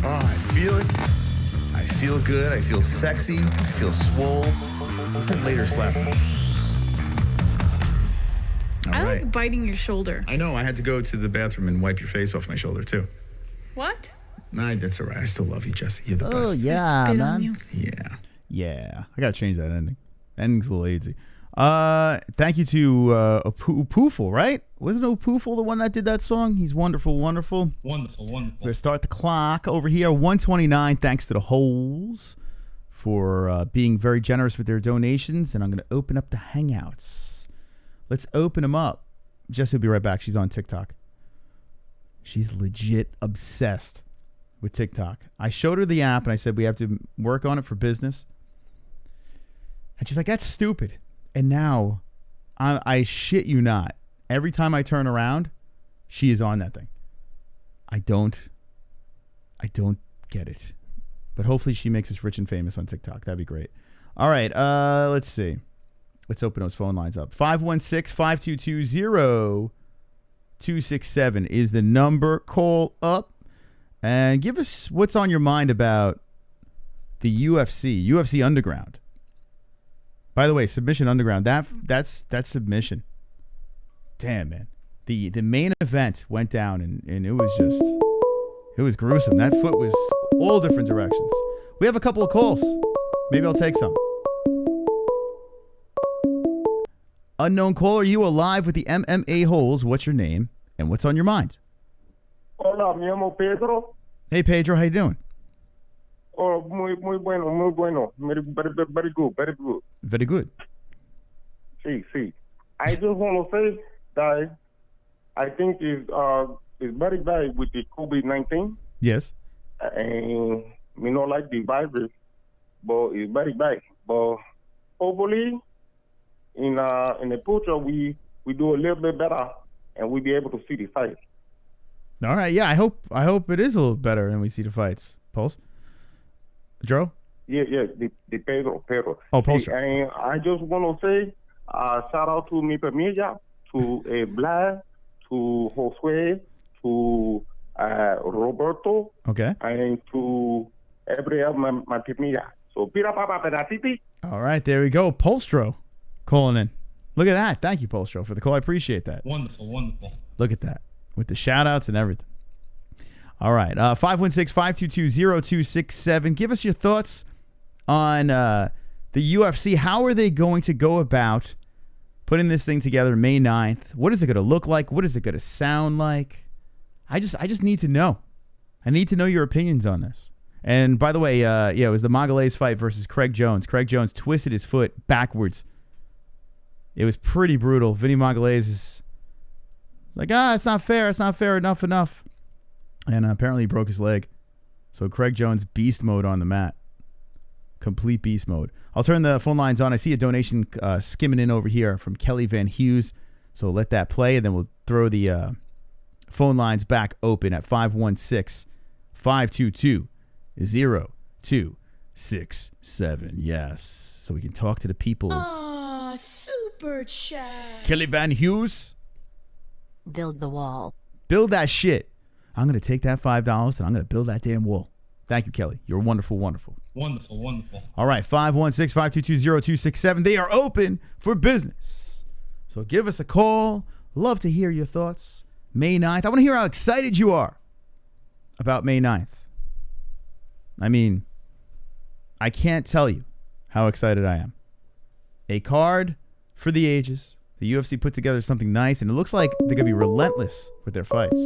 Oh, I feel it. I feel good. I feel sexy. I feel swole. What's that later slap this? I like biting your shoulder. I know. I had to go to the bathroom and wipe your face off my shoulder, too. What? Nah, that's all right. I still love you, Jesse. You're the best. Oh, yeah, Spit on man. you. Yeah. Yeah. I got to change that ending. Ending's a little lazy. Thank you to Opooful, right? Wasn't Opooful the one that did that song? He's wonderful, wonderful. Wonderful, We're wonderful. going to start the clock over here. 129. Thanks to the Holes for being very generous with their donations. And I'm going to open up the Hangouts. Let's open them up. Jessie will be right back. She's on TikTok. She's legit obsessed with TikTok. I showed her the app and I said we have to work on it for business. And she's like, that's stupid. And now, I shit you not, every time I turn around, she is on that thing. I don't get it. But hopefully she makes us rich and famous on TikTok. That'd be great. All right, let's see. Let's open those phone lines up. 516-522-0267 is the number. Call up and give us what's on your mind about the UFC Underground. By the way, Submission Underground, that's submission. Damn, man. The main event went down, and it was gruesome. That foot was all different directions. We have a couple of calls. Maybe I'll take some. Unknown caller, you are live with the MMA Holes. What's your name and what's on your mind? Hola, me llamo Pedro. Hey, Pedro, how you doing? Oh, muy bueno. Very good. Very good. Sí. I just want to say that I think it's very bad with the COVID-19. Yes. And we not like the virus, but it's very bad. But hopefully, in the future, we do a little bit better, and we'll be able to see the fight. All right, yeah, I hope it is a little better and we see the fights. Pulse? Dro? Yeah, the Pedro. Oh, Pulse. And I just want to say shout out to mi familia, to Vlad, to Josue, to Roberto, okay, and to every other my familia. So, pira papa pedaciti. All right, there we go. Polstro calling in. Look at that. Thank you, Polstro, for the call. I appreciate that. Wonderful. Look at that. With the shout-outs and everything. All right. 516-522-0267. Give us your thoughts on the UFC. How are they going to go about putting this thing together May 9th? What is it going to look like? What is it going to sound like? I just need to know. I need to know your opinions on this. And by the way, it was the Magalhães fight versus Craig Jones. Craig Jones twisted his foot backwards. It was pretty brutal. Vinny Magalhães is like, it's not fair. It's not fair. Enough. And apparently he broke his leg. So Craig Jones, beast mode on the mat. Complete beast mode. I'll turn the phone lines on. I see a donation skimming in over here from Kelly Van Hughes. So let that play, and then we'll throw the phone lines back open at 516-522-0267. Yes. So we can talk to the peoples. Super chat. Kelly Van Hughes. Build the wall. Build that shit. I'm going to take that $5 and I'm going to build that damn wall. Thank you, Kelly. You're wonderful. Wonderful. All right, 516-522-0267. They are open for business. So give us a call. Love to hear your thoughts. May 9th. I want to hear how excited you are about May 9th. I mean, I can't tell you how excited I am. A card for the ages. The UFC put together something nice, and it looks like they're going to be relentless with their fights.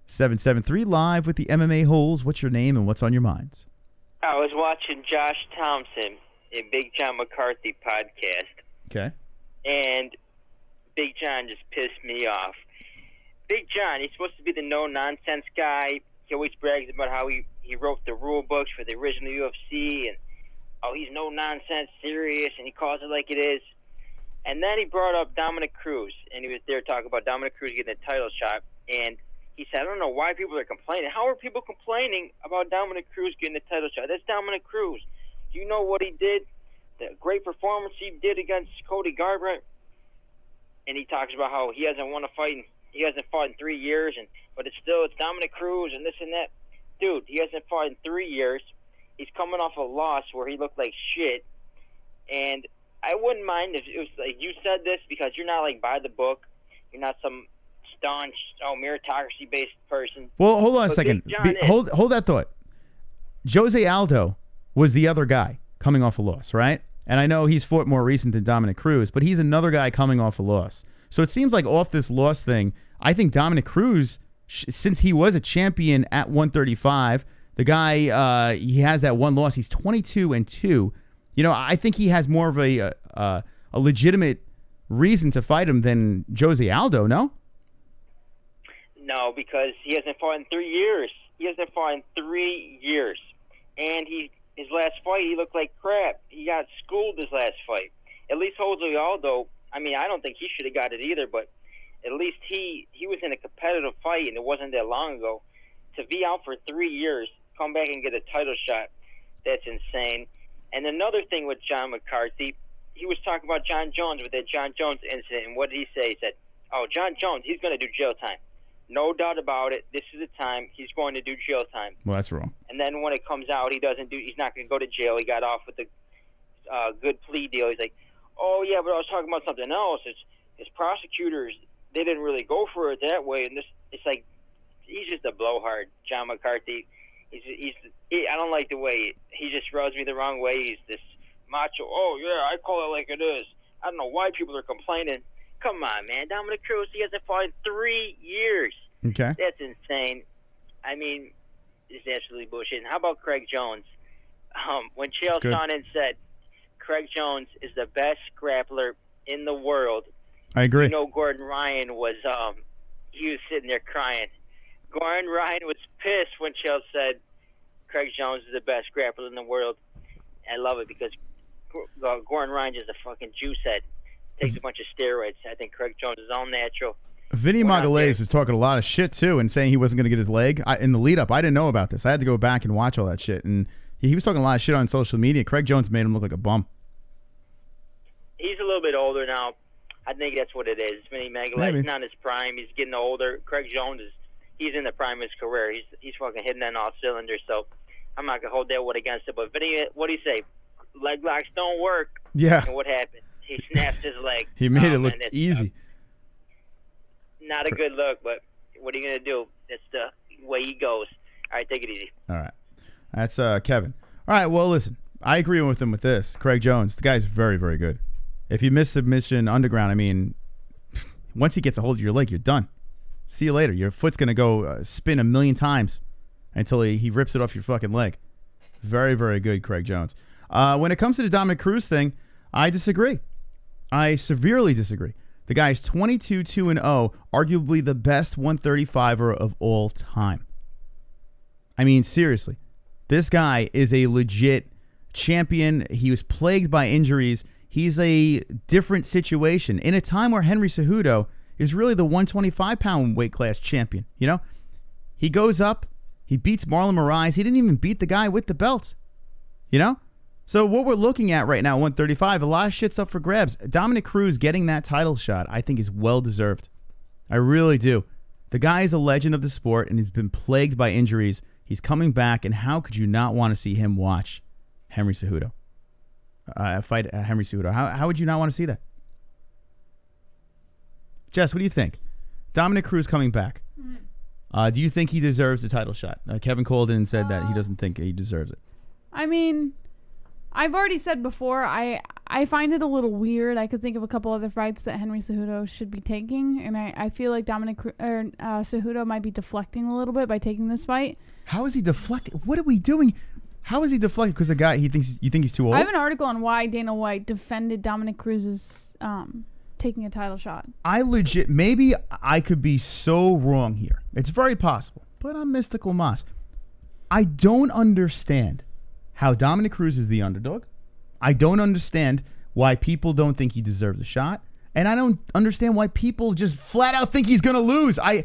773 live with the MMA Holes. What's your name and what's on your mind? I was watching Josh Thompson in Big John McCarthy podcast. Okay. And Big John just pissed me off. Big John, he's supposed to be the no-nonsense guy. He always brags about how he wrote the rule books for the original UFC, and he's no-nonsense, serious, and he calls it like it is. And then he brought up Dominick Cruz, and he was there talking about Dominick Cruz getting a title shot. And he said, I don't know why people are complaining. How are people complaining about Dominick Cruz getting a title shot? That's Dominick Cruz. Do you know what he did? The great performance he did against Cody Garbrandt. And he talks about how he hasn't won a fight. He hasn't fought in 3 years, but it's Dominick Cruz and this and that. Dude, he hasn't fought in 3 years. He's coming off a loss where he looked like shit. And I wouldn't mind if it was like you said this because you're not like by the book. You're not some staunch, meritocracy-based person. Well, hold on a second. Hold that thought. Jose Aldo was the other guy coming off a loss, right? And I know he's fought more recent than Dominick Cruz, but he's another guy coming off a loss. So it seems like off this loss thing, I think Dominick Cruz, since he was a champion at 135, the guy, he has that one loss. He's 22-2. You know, I think he has more of a legitimate reason to fight him than Jose Aldo, no? No, because he hasn't fought in 3 years. He hasn't fought in 3 years. And his last fight, he looked like crap. He got schooled his last fight. At least Jose Aldo, I mean, I don't think he should have got it either, but at least he was in a competitive fight, and it wasn't that long ago. To be out for 3 years, come back and get a title shot, that's insane. And another thing with John McCarthy, he was talking about John Jones with that John Jones incident, and what did he say? He said, John Jones, he's going to do jail time. No doubt about it. This is the time he's going to do jail time. Well, that's wrong. And then when it comes out, he's not going to go to jail. He got off with a good plea deal. He's like, oh, yeah, but I was talking about something else. his prosecutors, they didn't really go for it that way, and it's like he's just a blowhard, John McCarthy. I don't like the way he just rubs me the wrong way. He's this macho. Oh yeah, I call it like it is. I don't know why people are complaining. Come on, man, Dominick Cruz, he hasn't fought in 3 years. Okay, that's insane. I mean, it's absolutely bullshit. And how about Craig Jones? When Chael Sonnen said Craig Jones is the best grappler in the world, I agree. You know, Gordon Ryan was he was sitting there crying. Gordon Ryan was pissed when Chael said Craig Jones is the best grappler in the world. I love it because Gordon Ryan is a fucking juice head. Takes a bunch of steroids. I think Craig Jones is all natural. Vinny Magalhaes was talking a lot of shit too and saying he wasn't going to get his leg in the lead up. I didn't know about this. I had to go back and watch all that shit. And he was talking a lot of shit on social media. Craig Jones made him look like a bum. He's a little bit older now. I think that's what it is. Vinny Magalhaes not in his prime. He's getting older. Craig Jones he's in the prime of his career. He's fucking hitting on all cylinders. So I'm not gonna hold that one against him. But Vinny, what do you say? Leg locks don't work. Yeah. And what happened? He snapped his leg. He made it look easy. Not a good look, but what are you gonna do? That's the way he goes. All right, take it easy. All right, that's Kevin. All right, well, listen, I agree with him with this. Craig Jones, the guy's very, very good. If you miss submission underground, I mean, once he gets a hold of your leg, you're done. See you later. Your foot's gonna go spin 1,000,000 times until he rips it off your fucking leg. Very, very good, Craig Jones. When it comes to the Dominick Cruz thing, I disagree. I severely disagree. The guy's 22-2-0, arguably the best 135er of all time. I mean, seriously. This guy is a legit champion. He was plagued by injuries. He's a different situation. In a time where Henry Cejudo is really the 125-pound weight class champion, you know? He goes up. He beats Marlon Moraes. He didn't even beat the guy with the belt, you know? So what we're looking at right now, 135, a lot of shit's up for grabs. Dominick Cruz getting that title shot, I think, is well-deserved. I really do. The guy is a legend of the sport, and he's been plagued by injuries. He's coming back, and how could you not want to see him watch Henry Cejudo? Fight Henry Cejudo. How would you not want to see that? Jess, what do you think? Dominick Cruz coming back. Do you think he deserves the title shot? Kevin Colden said that he doesn't think he deserves it. I mean, I've already said before, I find it a little weird. I could think of a couple other fights that Henry Cejudo should be taking, and I feel like Cejudo might be deflecting a little bit by taking this fight. How is he deflecting? What are we doing? How is he deflecting? Because the guy, you think he's too old? I have an article on why Dana White defended Dominick Cruz's taking a title shot. Maybe I could be so wrong here. It's very possible, but I'm Mystical Moss. I don't understand how Dominick Cruz is the underdog. I don't understand why people don't think he deserves a shot. And I don't understand why people just flat out think he's going to lose. I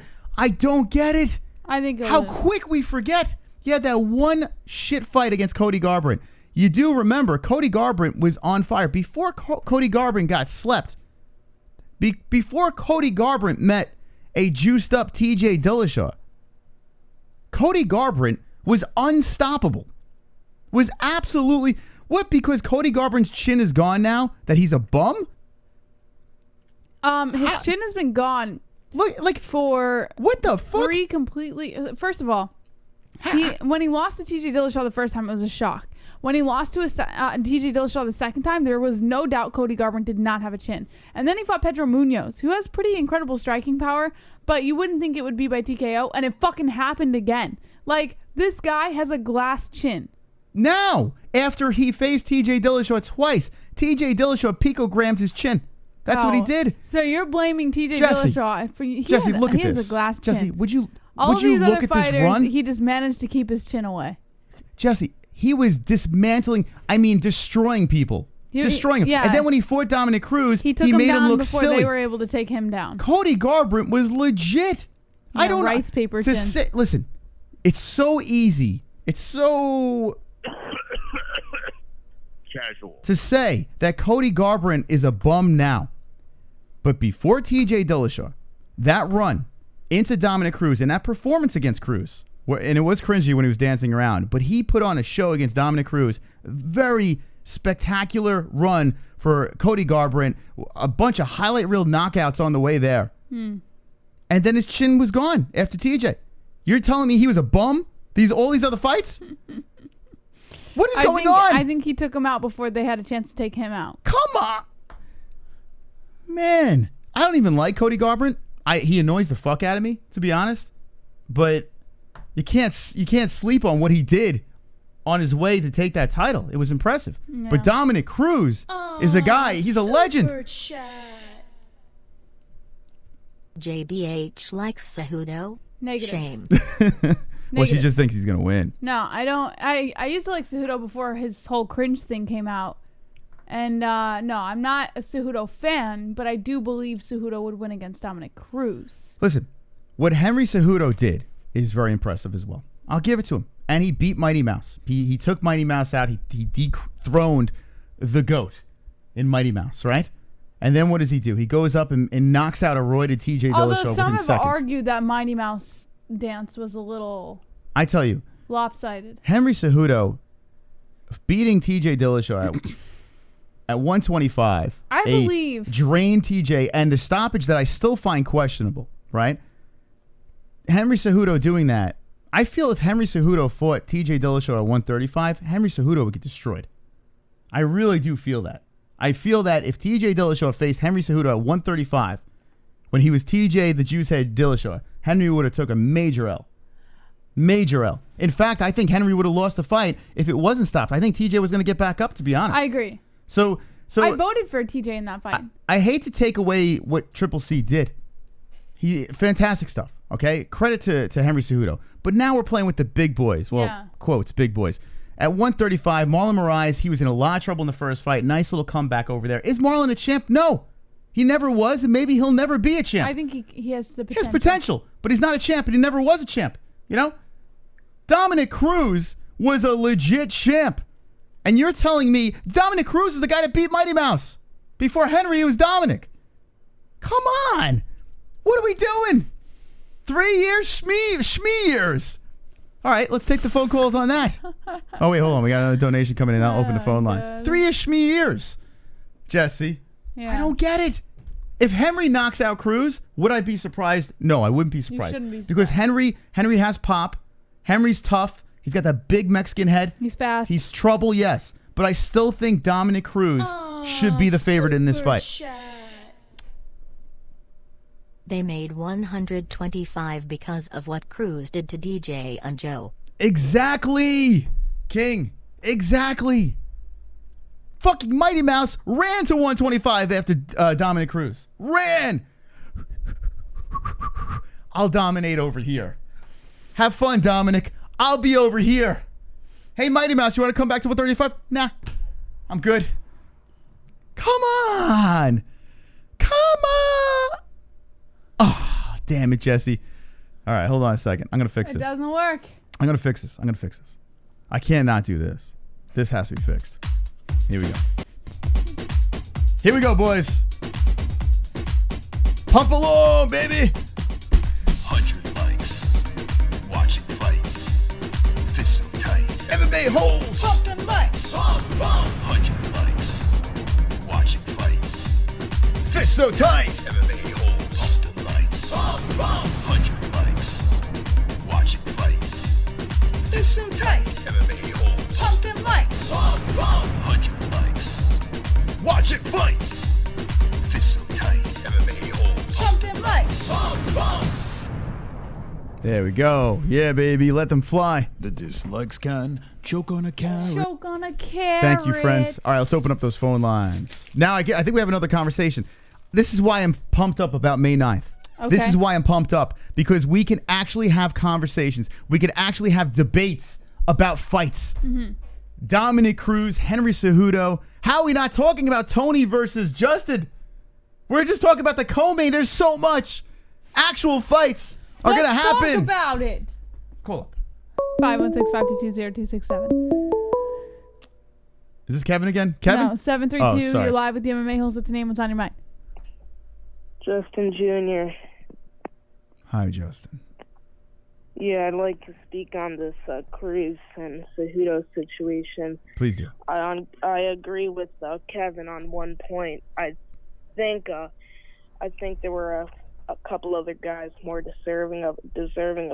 don't get it. I think how quick we forget. He had that one shit fight against Cody Garbrandt. You do remember Cody Garbrandt was on fire. Before Cody Garbrandt got slept, before Cody Garbrandt met a juiced up TJ Dillashaw, Cody Garbrandt was unstoppable. Was absolutely... What, because Cody Garbrandt's chin is gone now? That he's a bum? His chin has been gone for... What the fuck? 3 completely... First of all, when he lost to TJ Dillashaw the first time, it was a shock. When he lost to TJ Dillashaw the second time, there was no doubt Cody Garbrandt did not have a chin. And then he fought Pedro Munoz, who has pretty incredible striking power, but you wouldn't think it would be by TKO, and it fucking happened again. Like, this guy has a glass chin. Now, after he faced TJ Dillashaw twice, TJ Dillashaw picogrammed his chin. That's what he did. So you're blaming TJ Dillashaw for Jesse, look at this. He has a glass chin. Jesse, would you All would you these look other at fighters, this run? he just managed to keep his chin away. Jesse, he was destroying people. Destroying him. Yeah. And then when he fought Dominick Cruz, he made him down look before silly. They were able to take him down. Cody Garbrandt was legit. Yeah, I don't know. Rice paper chin. Listen, it's so easy. It's so casual to say that Cody Garbrandt is a bum now. But before TJ Dillashaw, that run into Dominick Cruz and that performance against Cruz, and it was cringy when he was dancing around, but he put on a show against Dominick Cruz, very spectacular run for Cody Garbrandt, a bunch of highlight reel knockouts on the way there. And then his chin was gone after TJ. You're telling me he was a bum? All these other fights? What is going on? I think he took him out before they had a chance to take him out. Come on. Man, I don't even like Cody Garbrandt. He annoys the fuck out of me, to be honest. But you can't sleep on what he did on his way to take that title. It was impressive. Yeah. But Dominick Cruz is a guy. He's a legend. JBH likes Cejudo. Negative. Shame. Well, she just thinks he's going to win. No, I don't. I used to like Cejudo before his whole cringe thing came out. And no, I'm not a Cejudo fan, but I do believe Cejudo would win against Dominick Cruz. Listen, what Henry Cejudo did is very impressive as well. I'll give it to him. And he beat Mighty Mouse. He took Mighty Mouse out. He dethroned the GOAT in Mighty Mouse, right? And then what does he do? He goes up and knocks out a roided TJ Dillashaw within seconds. Although some have argued that Mighty Mouse dance was a little... I tell you. Lopsided. Henry Cejudo beating TJ Dillashaw at 125. I believe. Drained TJ and a stoppage that I still find questionable, right? Henry Cejudo doing that. I feel if Henry Cejudo fought TJ Dillashaw at 135, Henry Cejudo would get destroyed. I really do feel that. I feel that if TJ Dillashaw faced Henry Cejudo at 135, when he was TJ the Juicehead Dillashaw, Henry would have took a major L. Major L. In fact, I think Henry would have lost the fight if it wasn't stopped. I think TJ was going to get back up, to be honest. I agree. So I voted for TJ in that fight. I hate to take away what Triple C did. Fantastic stuff. Okay, credit to Henry Cejudo. But now we're playing with the big boys. Well, quotes, big boys. At 135, Marlon Moraes, he was in a lot of trouble in the first fight. Nice little comeback over there. Is Marlon a champ? No. He never was, and maybe he'll never be a champ. I think he has the potential. He has potential, but he's not a champ, and he never was a champ. You know? Dominick Cruz was a legit champ. And you're telling me Dominick Cruz is the guy that beat Mighty Mouse. Before Henry, it was Dominick. Come on. What are we doing? 3 years? Shmee years. All right, let's take the phone calls on that. Oh, wait, hold on. We got another donation coming in. I'll open the phone lines. 3 years, Shmee years. Jesse, I don't get it. If Henry knocks out Cruz, would I be surprised? No, I wouldn't be surprised. You shouldn't be surprised. Because Henry has pop. Henry's tough. He's got that big Mexican head. He's fast. He's trouble, yes. But I still think Dominick Cruz should be the favorite in this fight. They made 125 because of what Cruz did to DJ and Joe. Exactly, King. Exactly. Fucking Mighty Mouse ran to 125 after Dominick Cruz. Ran. I'll dominate over here. Have fun, Dominick. I'll be over here. Hey, Mighty Mouse, you want to come back to 135? Nah, I'm good. Come on. Come on. Oh, damn it, Jesse. All right, hold on a second. I'm going to fix this. It doesn't work. I'm going to fix this. I cannot do this. This has to be fixed. Here we go. Here we go, boys. Pump along, baby. 100 likes. Watching fights. Fist so tight. MMA-Holes. Pump them likes. 100 likes. Watching fights. Fist so tight. MMA-Holes. Pump them likes. 100 likes. Watching fights. Fist so tight. MMA-Holes. Pump them likes. 100 likes. Watching fights. Fist so tight. MMA-Holes. Pump them likes. There we go. Yeah, baby. Let them fly. The dislikes can choke on a carrot. Choke on a carrot. Thank you, friends. All right, let's open up those phone lines. Now, I think we have another conversation. This is why I'm pumped up about May 9th. Okay. This is why I'm pumped up, because we can actually have conversations. We can actually have debates about fights. Mm-hmm. Dominick Cruz, Henry Cejudo. How are we not talking about Tony versus Justin? We're just talking about the co-main. There's so much. Actual fights are going to happen. Let's talk about it. Call up. 516-522-0267. Is this Kevin again? Kevin? No, 732. You're live with the MMA Holes. What's the name? What's on your mind? Justin Jr. Hi, Justin. Yeah, I'd like to speak on this Cruz and Cejudo situation. Please do. I agree with Kevin on one point. I think there were a couple other guys more deserving of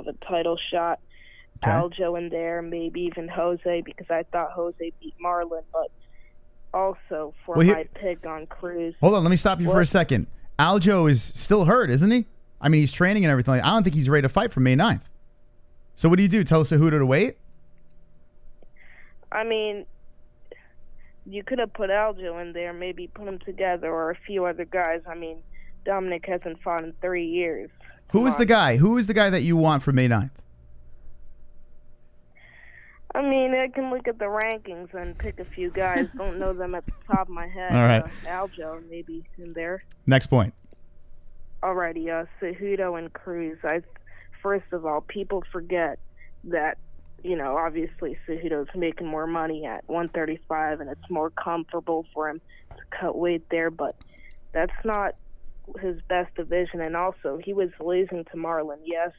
a title shot. Okay. Aljo in there, maybe even Jose, because I thought Jose beat Marlon, but also for my pick on Cruz. Hold on, let me stop you for a second. Aljo is still hurt, isn't he? I mean, he's training and everything. I don't think he's ready to fight for May 9th. So what do? Tell Cejudo to wait? I mean, you could have put Aljo in there, maybe put them together, or a few other guys. I mean, Dominick hasn't fought in 3 years. Who is the guy? Who is the guy that you want for May 9th? I mean, I can look at the rankings and pick a few guys. Don't know them at the top of my head. All right. Aljo, maybe in there. Next point. Alrighty, Cejudo and Cruz. First of all, people forget that, obviously Cejudo's making more money at 135 and it's more comfortable for him to cut weight there, but that's not his best division. And also, he was losing to Marlon. Yes,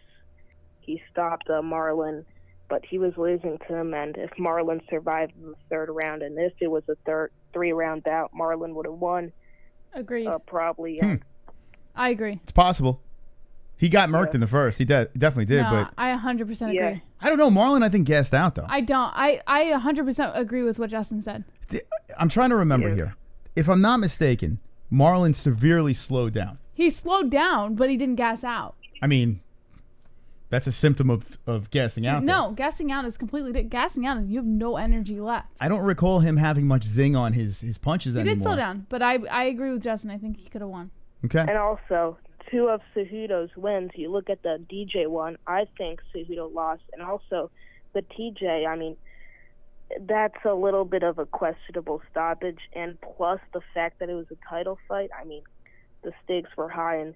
he stopped Marlon, but he was losing to him, and if Marlon survived in the third round, and if it was a 3-round bout, Marlon would have won. Agreed. Probably. I agree. It's possible. He got murked in the first. He definitely did. No, but I 100% agree. I don't know. Marlon, I think, gassed out, though. I don't. I 100% agree with what Justin said. I'm trying to remember here. If I'm not mistaken, Marlon severely slowed down. He slowed down, but he didn't gas out. I mean, that's a symptom of gassing out. No, gassing out is completely different. Gassing out is you have no energy left. I don't recall him having much zing on his punches anymore. He did slow down, but I agree with Justin. I think he could have won. Okay. And also, 2 of Cejudo's wins, you look at the DJ one, I think Cejudo lost. And also, the TJ, I mean, that's a little bit of a questionable stoppage. And plus the fact that it was a title fight, I mean, the stakes were high, and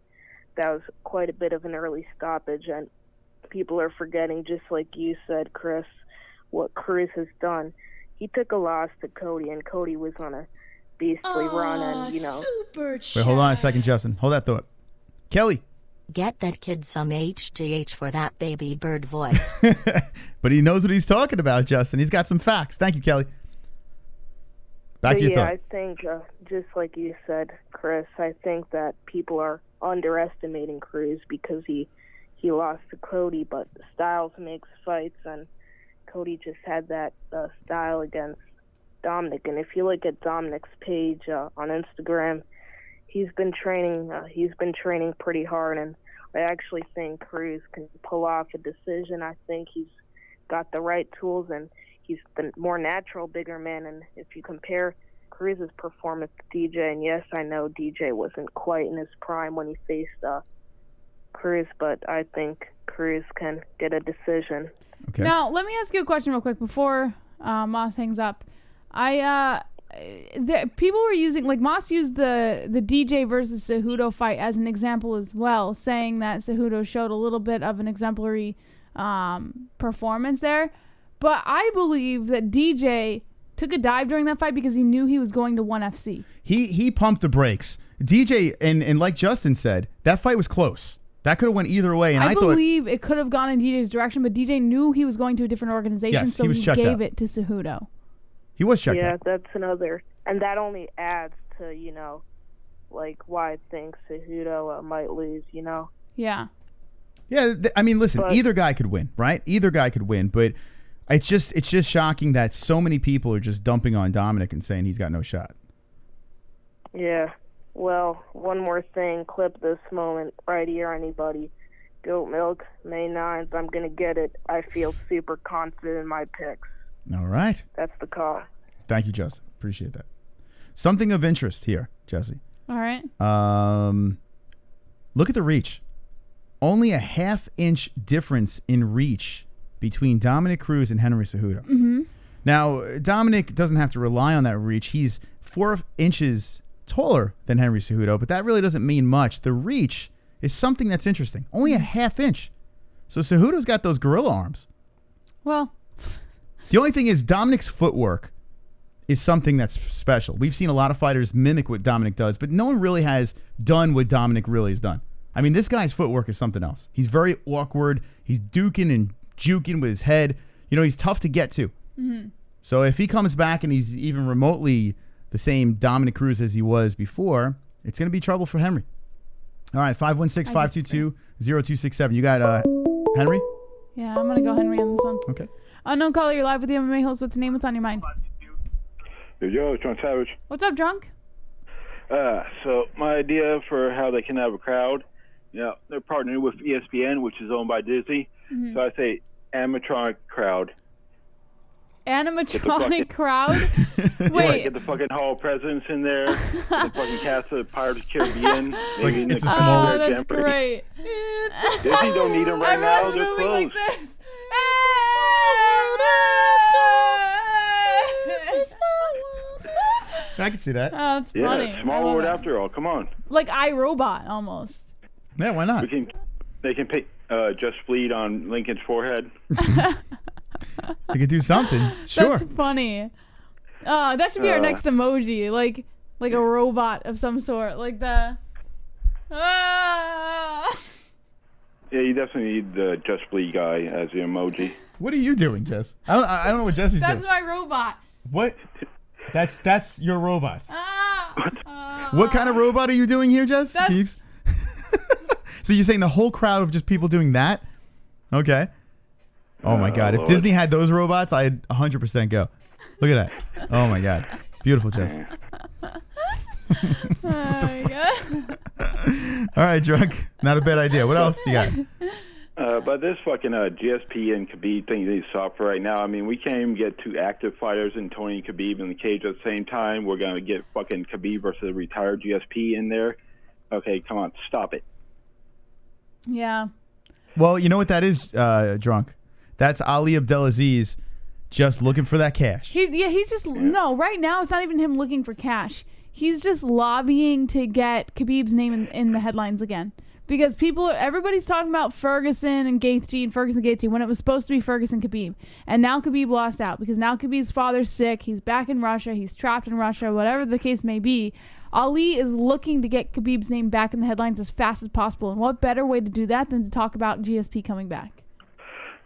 that was quite a bit of an early stoppage. And people are forgetting, just like you said, Chris, what Cruz has done. He took a loss to Cody, and Cody was on a beastly run, and Wait, hold on a second, Justin. Hold that thought. Kelly. Get that kid some HGH for that baby bird voice. But he knows what he's talking about, Justin. He's got some facts. Thank you, Kelly. Back to your thought. I think, just like you said, Chris, I think that people are underestimating Cruz because he lost to Cody, but styles makes fights, and Cody just had that style against Dominick. And if you look at Dominick's page on Instagram, he's been training pretty hard, and I actually think Cruz can pull off a decision. I think he's got the right tools, and he's the more natural, bigger man. And if you compare Cruz's performance to DJ, and yes, I know DJ wasn't quite in his prime when he faced Cruz, but I think Cruz can get a decision. Okay. Now, let me ask you a question real quick before Moss hangs up. People were using, like, Moss used the DJ versus Cejudo fight as an example as well, saying that Cejudo showed a little bit of an exemplary performance there. But I believe that DJ took a dive during that fight because he knew he was going to 1FC. He pumped the brakes. DJ, and like Justin said, that fight was close. That could have went either way. And I believe it could have gone in DJ's direction, but DJ knew he was going to a different organization, yes, so he gave it to Cejudo. He was checked out. Yeah, that's another. And that only adds to, like, why I think Cejudo might lose, Yeah. Yeah, I mean, listen, either guy could win, right? Either guy could win, but it's just shocking that so many people are just dumping on Dominick and saying he's got no shot. Yeah. Well, one more thing. Clip this moment right here, anybody. Goat Milk, May 9th. I'm going to get it. I feel super confident in my picks. All right. That's the call. Thank you, Jesse. Appreciate that. Something of interest here, Jesse. All right. Look at the reach. Only a half-inch difference in reach between Dominick Cruz and Henry Cejudo. Mm-hmm. Now, Dominick doesn't have to rely on that reach. He's 4 inches taller than Henry Cejudo, but that really doesn't mean much. The reach is something that's interesting. Only a half inch. So Cejudo's got those gorilla arms. Well, the only thing is Dominick's footwork is something that's special. We've seen a lot of fighters mimic what Dominick does, but no one really has done what Dominick really has done. I mean, this guy's footwork is something else. He's very awkward. He's duking and juking with his head. You know, he's tough to get to. So if he comes back and he's even remotely the same Dominick Cruz as he was before, it's going to be trouble for Henry. All right, 516-522-0267. You got Henry? Yeah, I'm going to go Henry on this one. Okay. Unknown caller, you're live with the MMA host. What's the name? What's on your mind? Yo, John Savage. What's up, drunk? So my idea for how they can have a crowd, they're partnering with ESPN, which is owned by Disney. So I say animatronic crowd. Animatronic crowd? Wait. Get the fucking Hall of Presidents in there. Get the fucking cast of Pirates of the Caribbean. Maybe it's a small. Oh, that's great. Disney don't need them right now. They're closed. Like this. I can see that. Oh, that's funny. Yeah, small world after all. Come on. Like iRobot, almost. Yeah, why not? They can pick Just Bleed on Lincoln's forehead. They could do something. Sure. That's funny. That should be our next emoji, like a robot of some sort, like the. Yeah, you definitely need the Just Bleed guy as the emoji. What are you doing, Jess? I don't know what Jesse's doing. That's my robot. What? That's your robot. What kind of robot are you doing here, Jess? So you're saying the whole crowd of just people doing that? Okay. Oh my God! If Disney had those robots, I'd 100% go. Look at that! Oh my God! Beautiful, Jess. Oh my God! All right, drunk. Not a bad idea. What else you got? But this fucking GSP and Khabib thing they stop for right now. I mean, we can't even get two active fighters in Tony and Khabib in the cage at the same time. We're gonna get fucking Khabib versus a retired GSP in there. Okay, come on, stop it. Yeah. Well, you know what that is, drunk. That's Ali Abdelaziz just looking for that cash. He's just no. Right now, it's not even him looking for cash. He's just lobbying to get Khabib's name in the headlines again. Because everybody's talking about Ferguson and Gaethje when it was supposed to be Ferguson Khabib. And now Khabib lost out because now Khabib's father's sick. He's back in Russia. He's trapped in Russia. Whatever the case may be, Ali is looking to get Khabib's name back in the headlines as fast as possible. And what better way to do that than to talk about GSP coming back?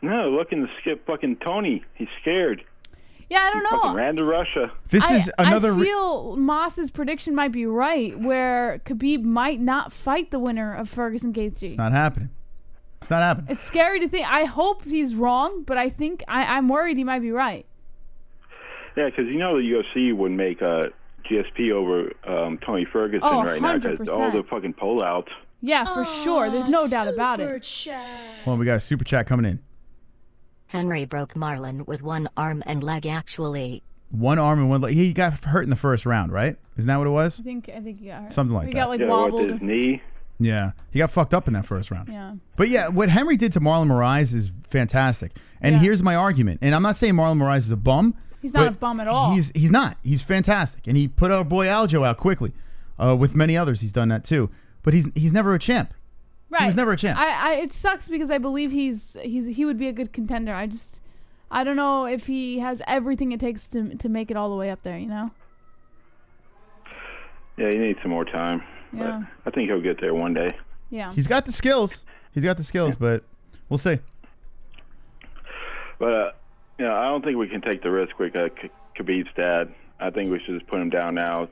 No, looking to skip fucking Tony. He's scared. Yeah, I don't know. Fucking ran to Russia. I feel Moss's prediction might be right, where Khabib might not fight the winner of Ferguson Gaethje. It's not happening. It's not happening. It's scary to think. I hope he's wrong, but I think I'm worried he might be right. Yeah, because the UFC would make GSP over Tony Ferguson right now because all the fucking pullouts. Yeah, for sure. There's no doubt about it. Well, we got a super chat coming in. Henry broke Marlon with one arm and leg, actually. One arm and one leg. He got hurt in the first round, right? Isn't that what it was? I think he got hurt. Something like that. He got wobbled. With his knee. Yeah. He got fucked up in that first round. Yeah. But yeah, what Henry did to Marlon Moraes is fantastic. And here's my argument. And I'm not saying Marlon Moraes is a bum. He's not a bum at all. He's not. He's fantastic. And he put our boy Aljo out quickly. With many others, he's done that too. But he's never a champ. Right. He was never a champ. It sucks because I believe he would be a good contender. I don't know if he has everything it takes to make it all the way up there, Yeah, he needs some more time. Yeah. But I think he'll get there one day. Yeah. He's got the skills. But we'll see. But, I don't think we can take the risk with Khabib's dad. I think we should just put him down now.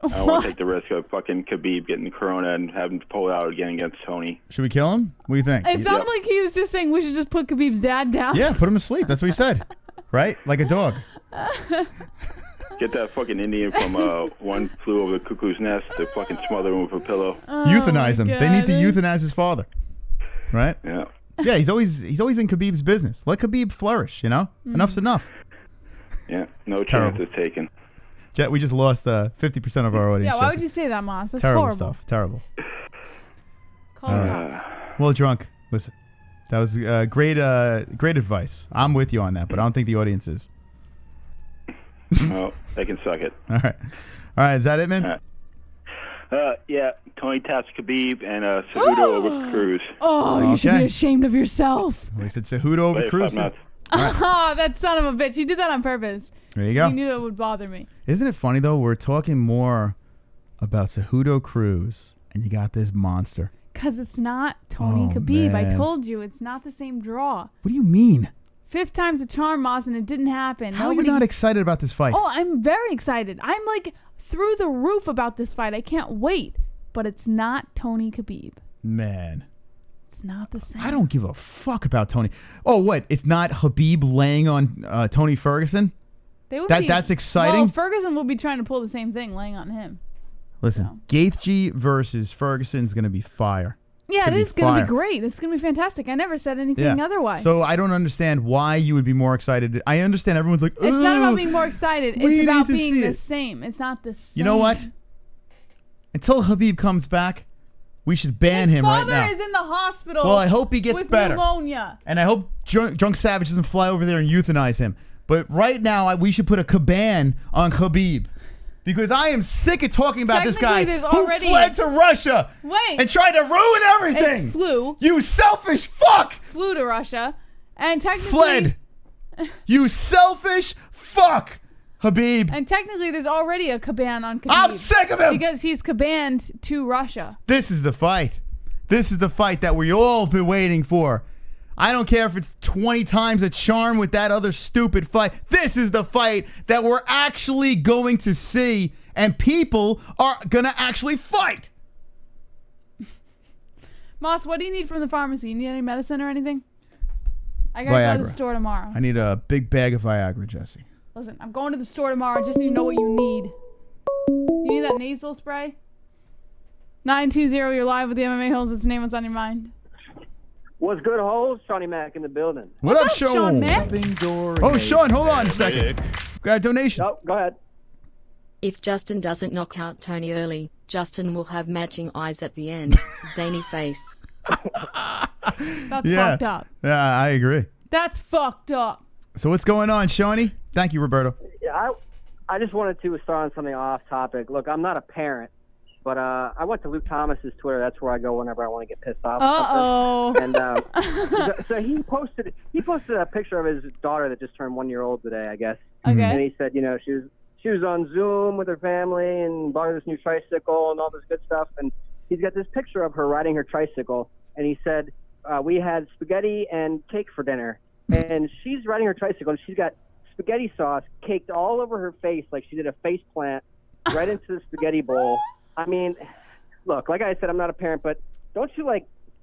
I don't want to take the risk of fucking Khabib getting the corona and having to pull out again against Tony. Should we kill him? What do you think? It sounded like he was just saying we should just put Khabib's dad down. Yeah, put him to sleep. That's what he said. Right? Like a dog. Get that fucking Indian from One Flew Over the Cuckoo's Nest to fucking smother him with a pillow. Euthanize him. They need to euthanize his father. Right? Yeah. Yeah, he's always in Khabib's business. Let Khabib flourish, Enough's enough. Yeah, no chance is taken. Jet, we just lost 50% of our audience. Yeah, why would you say that, Moss? That's terrible horrible. Stuff. Terrible. Call the cops. Well, drunk. Listen, that was great advice. I'm with you on that, but I don't think the audience is. Well, they can suck it. All right. Is that it, man? Yeah, Tony taps Khabib and Cejudo over Cruz. Oh, you should be ashamed of yourself. Well, he said Cejudo over Cruz. Oh, that son of a bitch. He did that on purpose. There you go. He knew it would bother me. Isn't it funny, though? We're talking more about Cejudo Cruz, and you got this monster. Because it's not Tony Khabib. Man. I told you, it's not the same draw. What do you mean? 5th time's a charm, Moss, and it didn't happen. How are you not excited about this fight? Oh, I'm very excited. I'm like through the roof about this fight. I can't wait. But it's not Tony Khabib. Man. It's not the same. I don't give a fuck about Tony. Oh, what? It's not Khabib laying on Tony Ferguson? That's exciting? Well, Ferguson will be trying to pull the same thing, laying on him. Listen, Gaethje versus Ferguson is going to be fire. Yeah, it is going to be great. It's going to be fantastic. I never said anything otherwise. So I don't understand why you would be more excited. I understand everyone's like, it's not about being more excited. It's about being the same. It's not the same. You know what? Until Khabib comes back, we should ban him right now. His father is in the hospital. Well, I hope he gets better. Pneumonia. And I hope Drunk Savage doesn't fly over there and euthanize him. But right now, we should put a ban on Khabib. Because I am sick of talking about this guy who fled to Russia and tried to ruin everything. Flew. You selfish fuck. Flew to Russia and technically fled. You selfish fuck, Khabib. And technically, there's already a ban on Khabib. I'm sick of him because he's banned to Russia. This is the fight. This is the fight that we all been waiting for. I don't care if it's 20 times a charm with that other stupid fight. This is the fight that we're actually going to see, and people are going to actually fight. Moss, what do you need from the pharmacy? You need any medicine or anything? I got to go to the store tomorrow. I need a big bag of Viagra, Jesse. Listen, I'm going to the store tomorrow. I just need to know what you need. You need that nasal spray? 920, you're live with the MMA Holes. It's name what's on your mind. What's good, hoes? Shawnee Mac in the building. What up, Sean? Oh, Sean, hold on a second. Got a donation. Oh, go ahead. If Justin doesn't knock out Tony early, Justin will have matching eyes at the end. Zany face. That's fucked up. Yeah, I agree. That's fucked up. So what's going on, Shawnee? Thank you, Roberto. Yeah, I just wanted to start on something off topic. Look, I'm not a parent. But I went to Luke Thomas's Twitter. That's where I go whenever I want to get pissed off. And so he posted a picture of his daughter that just turned 1 year old today, I guess. Okay. And he said, she was on Zoom with her family and bought her this new tricycle and all this good stuff. And he's got this picture of her riding her tricycle. And he said, we had spaghetti and cake for dinner. And she's riding her tricycle and she's got spaghetti sauce caked all over her face like she did a face plant right into the spaghetti bowl. I mean, look, like I said, I'm not a parent, but don't you,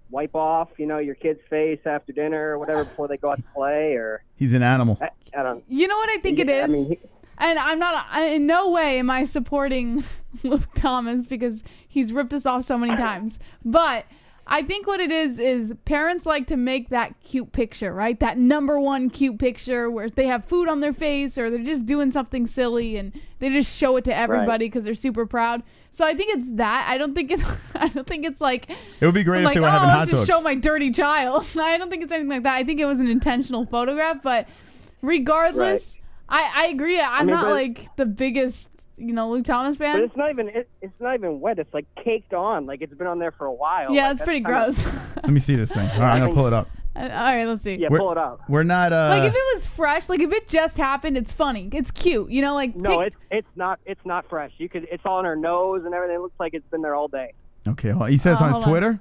wipe off, your kid's face after dinner or whatever before they go out to play? Or he's an animal. I don't. You know what I think it is? I mean, and I'm not, in no way am I supporting Luke Thomas because he's ripped us off so many times. But I think what it is parents like to make that cute picture, right? That #1 cute picture where they have food on their face or they're just doing something silly and they just show it to everybody because they're super proud. So I think it's that. I don't think it's like it would be great if they were having hot dogs. Let's just show my dirty child. I don't think it's anything like that. I think it was an intentional photograph, but regardless, I agree. I'm not the biggest Luke Thomas fan. But it's not even wet. It's caked on. It's been on there for a while. Yeah, it's pretty gross. Let me see this thing. All right, I'm gonna pull it up. All right, let's see. Yeah, pull it up. We're not if it was fresh, if it just happened, it's funny. It's cute. No, it's not. It's not fresh. It's all on her nose and everything. It looks like it's been there all day. Okay, he says on his Twitter.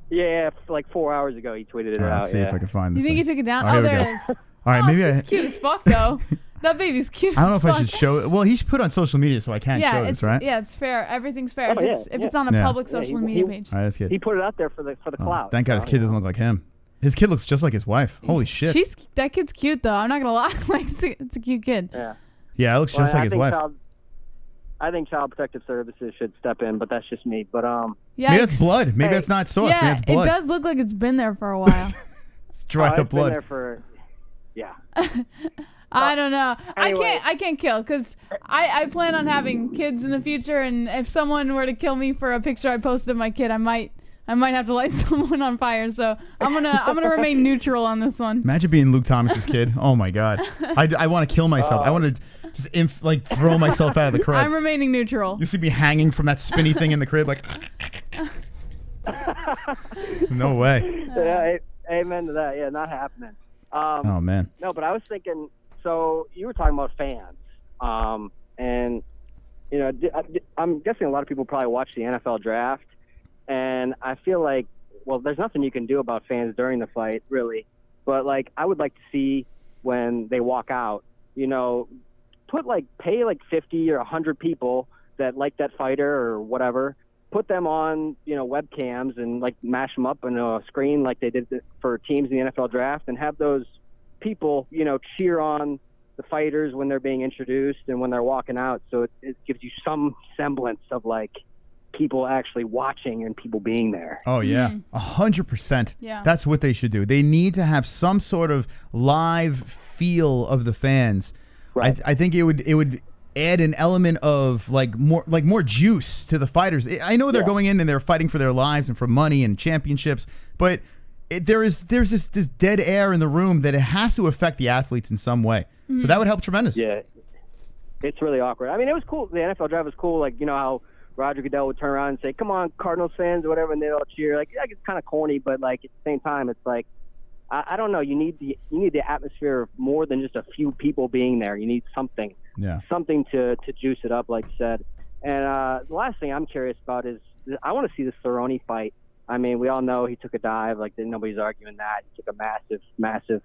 Yeah, 4 hours ago he tweeted it out. Let's see if I can find this. You think he took it down? Oh, there it is. All right, maybe it's cute as fuck though. That baby's cute. I don't know if I should show it. Well, he should put it on social media, so I can't show this, right? Yeah, it's fair. Everything's fair. If it's on a public social media page. All right, that's good. He put it out there for the clout. Thank God his kid doesn't look like him. His kid looks just like his wife. Holy shit. That kid's cute though. I'm not gonna lie. It's a cute kid. Yeah. Yeah, it looks just like his wife. I think Child Protective Services should step in, but that's just me. But maybe it's blood. Maybe it's not sauce. Maybe it's blood. It does look like it's been there for a while. It's dried up blood. Been there for, yeah. I don't know. Anyway. I can't kill because I plan on having kids in the future, and if someone were to kill me for a picture I posted of my kid, I might have to light someone on fire. So I'm gonna remain neutral on this one. Imagine being Luke Thomas's kid. Oh my God. I want to kill myself. I want to just throw myself out of the crib. I'm remaining neutral. You see me hanging from that spinny thing in the crib, no way. Yeah, amen to that. Yeah, not happening. Oh man. No, but I was thinking. So you were talking about fans, and I'm guessing a lot of people probably watch the NFL draft. And I feel like, well, there's nothing you can do about fans during the fight, really. But, like, I would like to see when they walk out, you know, pay like 50 or 100 people that like that fighter or whatever, put them on, you know, webcams and, like, mash them up on a screen like they did for teams in the NFL draft, and have those people, you know, cheer on the fighters when they're being introduced and when they're walking out. So it gives you some semblance of, like, people actually watching and people being there. Oh yeah, 100%. Yeah, that's what they should do. They need to have some sort of live feel of the fans. Right. I think it would add an element of more juice to the fighters. I know they're going in and they're fighting for their lives and for money and championships, but there's this dead air in the room that it has to affect the athletes in some way. Mm-hmm. So that would help tremendous. Yeah, it's really awkward. I mean, it was cool. The NFL draft was cool. Like, you know how Roger Goodell would turn around and say, "Come on, Cardinals fans," or whatever, and they'd all cheer. Like, yeah, it's kind of corny, but, like, at the same time, it's like, I don't know. You need the atmosphere of more than just a few people being there. You need something, something to juice it up, like you said. And the last thing I'm curious about is I want to see the Cerrone fight. I mean, we all know he took a dive. Like, nobody's arguing that he took a massive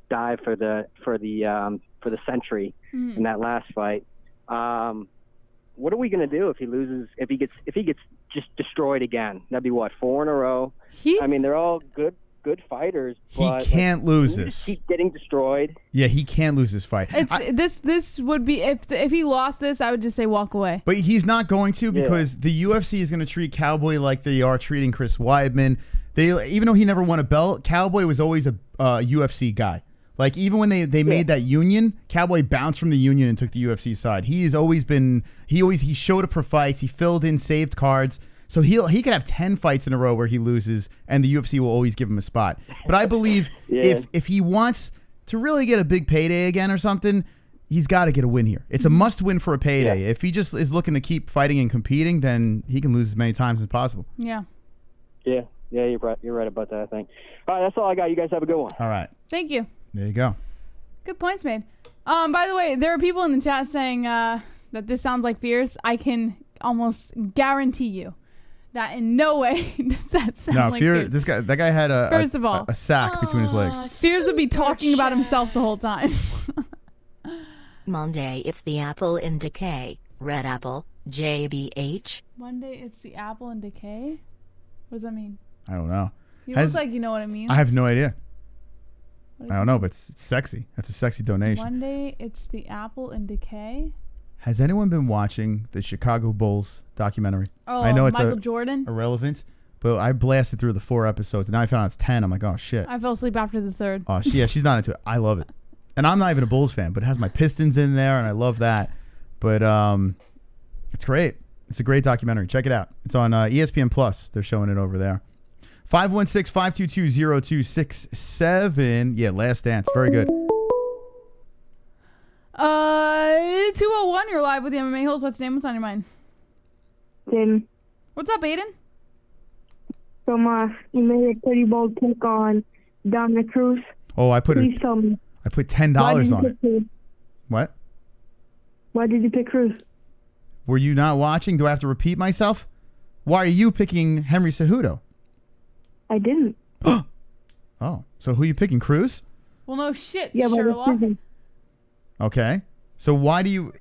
dive for the century in that last fight. What are we going to do if he loses? If he gets just destroyed again? That'd be what, 4 in a row? I mean, they're all good fighters. But he can't lose this. Just keep getting destroyed. Yeah, he can't lose this fight. This would be if he lost this, I would just say walk away. But he's not going to, because the UFC is going to treat Cowboy like they are treating Chris Weidman. Even though he never won a belt, Cowboy was always a UFC guy. Like, even when they made that union, Cowboy bounced from the union and took the UFC side. He's always been he showed up for fights. He filled in, saved cards. So he could have 10 fights in a row where he loses, and the UFC will always give him a spot. But I believe if he wants to really get a big payday again or something, he's got to get a win here. It's a must win for a payday. If he just is looking to keep fighting and competing, then he can lose as many times as possible. Yeah. Yeah, you're right about that, I think. All right, that's all I got. You guys have a good one. All right. Thank you. There you go. Good points made. By the way, there are people in the chat saying that this sounds like Fierce. I can almost guarantee you that in no way does that sound like Fierce. That guy had a sack between his legs. Fierce would be talking about himself the whole time. Monday, it's the apple in decay. Red apple, JBH. Monday, it's the apple in decay? What does that mean? I don't know. You look like you know what it means. I have no idea. I don't know, but it's sexy. That's a sexy donation. Monday, it's the apple in decay. Has anyone been watching the Chicago Bulls documentary? Oh, I know it's Michael Jordan? Irrelevant, but I blasted through the 4 episodes, and now I found out it's 10. I'm like, oh, shit. I fell asleep after the 3rd. Oh, she's not into it. I love it. And I'm not even a Bulls fan, but it has my Pistons in there, and I love that. But it's great. It's a great documentary. Check it out. It's on ESPN Plus. They're showing it over there. 516-522-0267. Yeah, Last Dance. Very good. 201, you're live with the MMA Holes. What's your name? What's on your mind? Aiden. What's up, Aiden? So, you made a pretty bold pick on Dominick Cruz. Oh, Please tell me. I put $10 on it. Cruz? What? Why did you pick Cruz? Were you not watching? Do I have to repeat myself? Why are you picking Henry Cejudo? I didn't. Oh, so who are you picking, Cruz? Well, no shit, yeah, Sherlock. Okay. So why do you,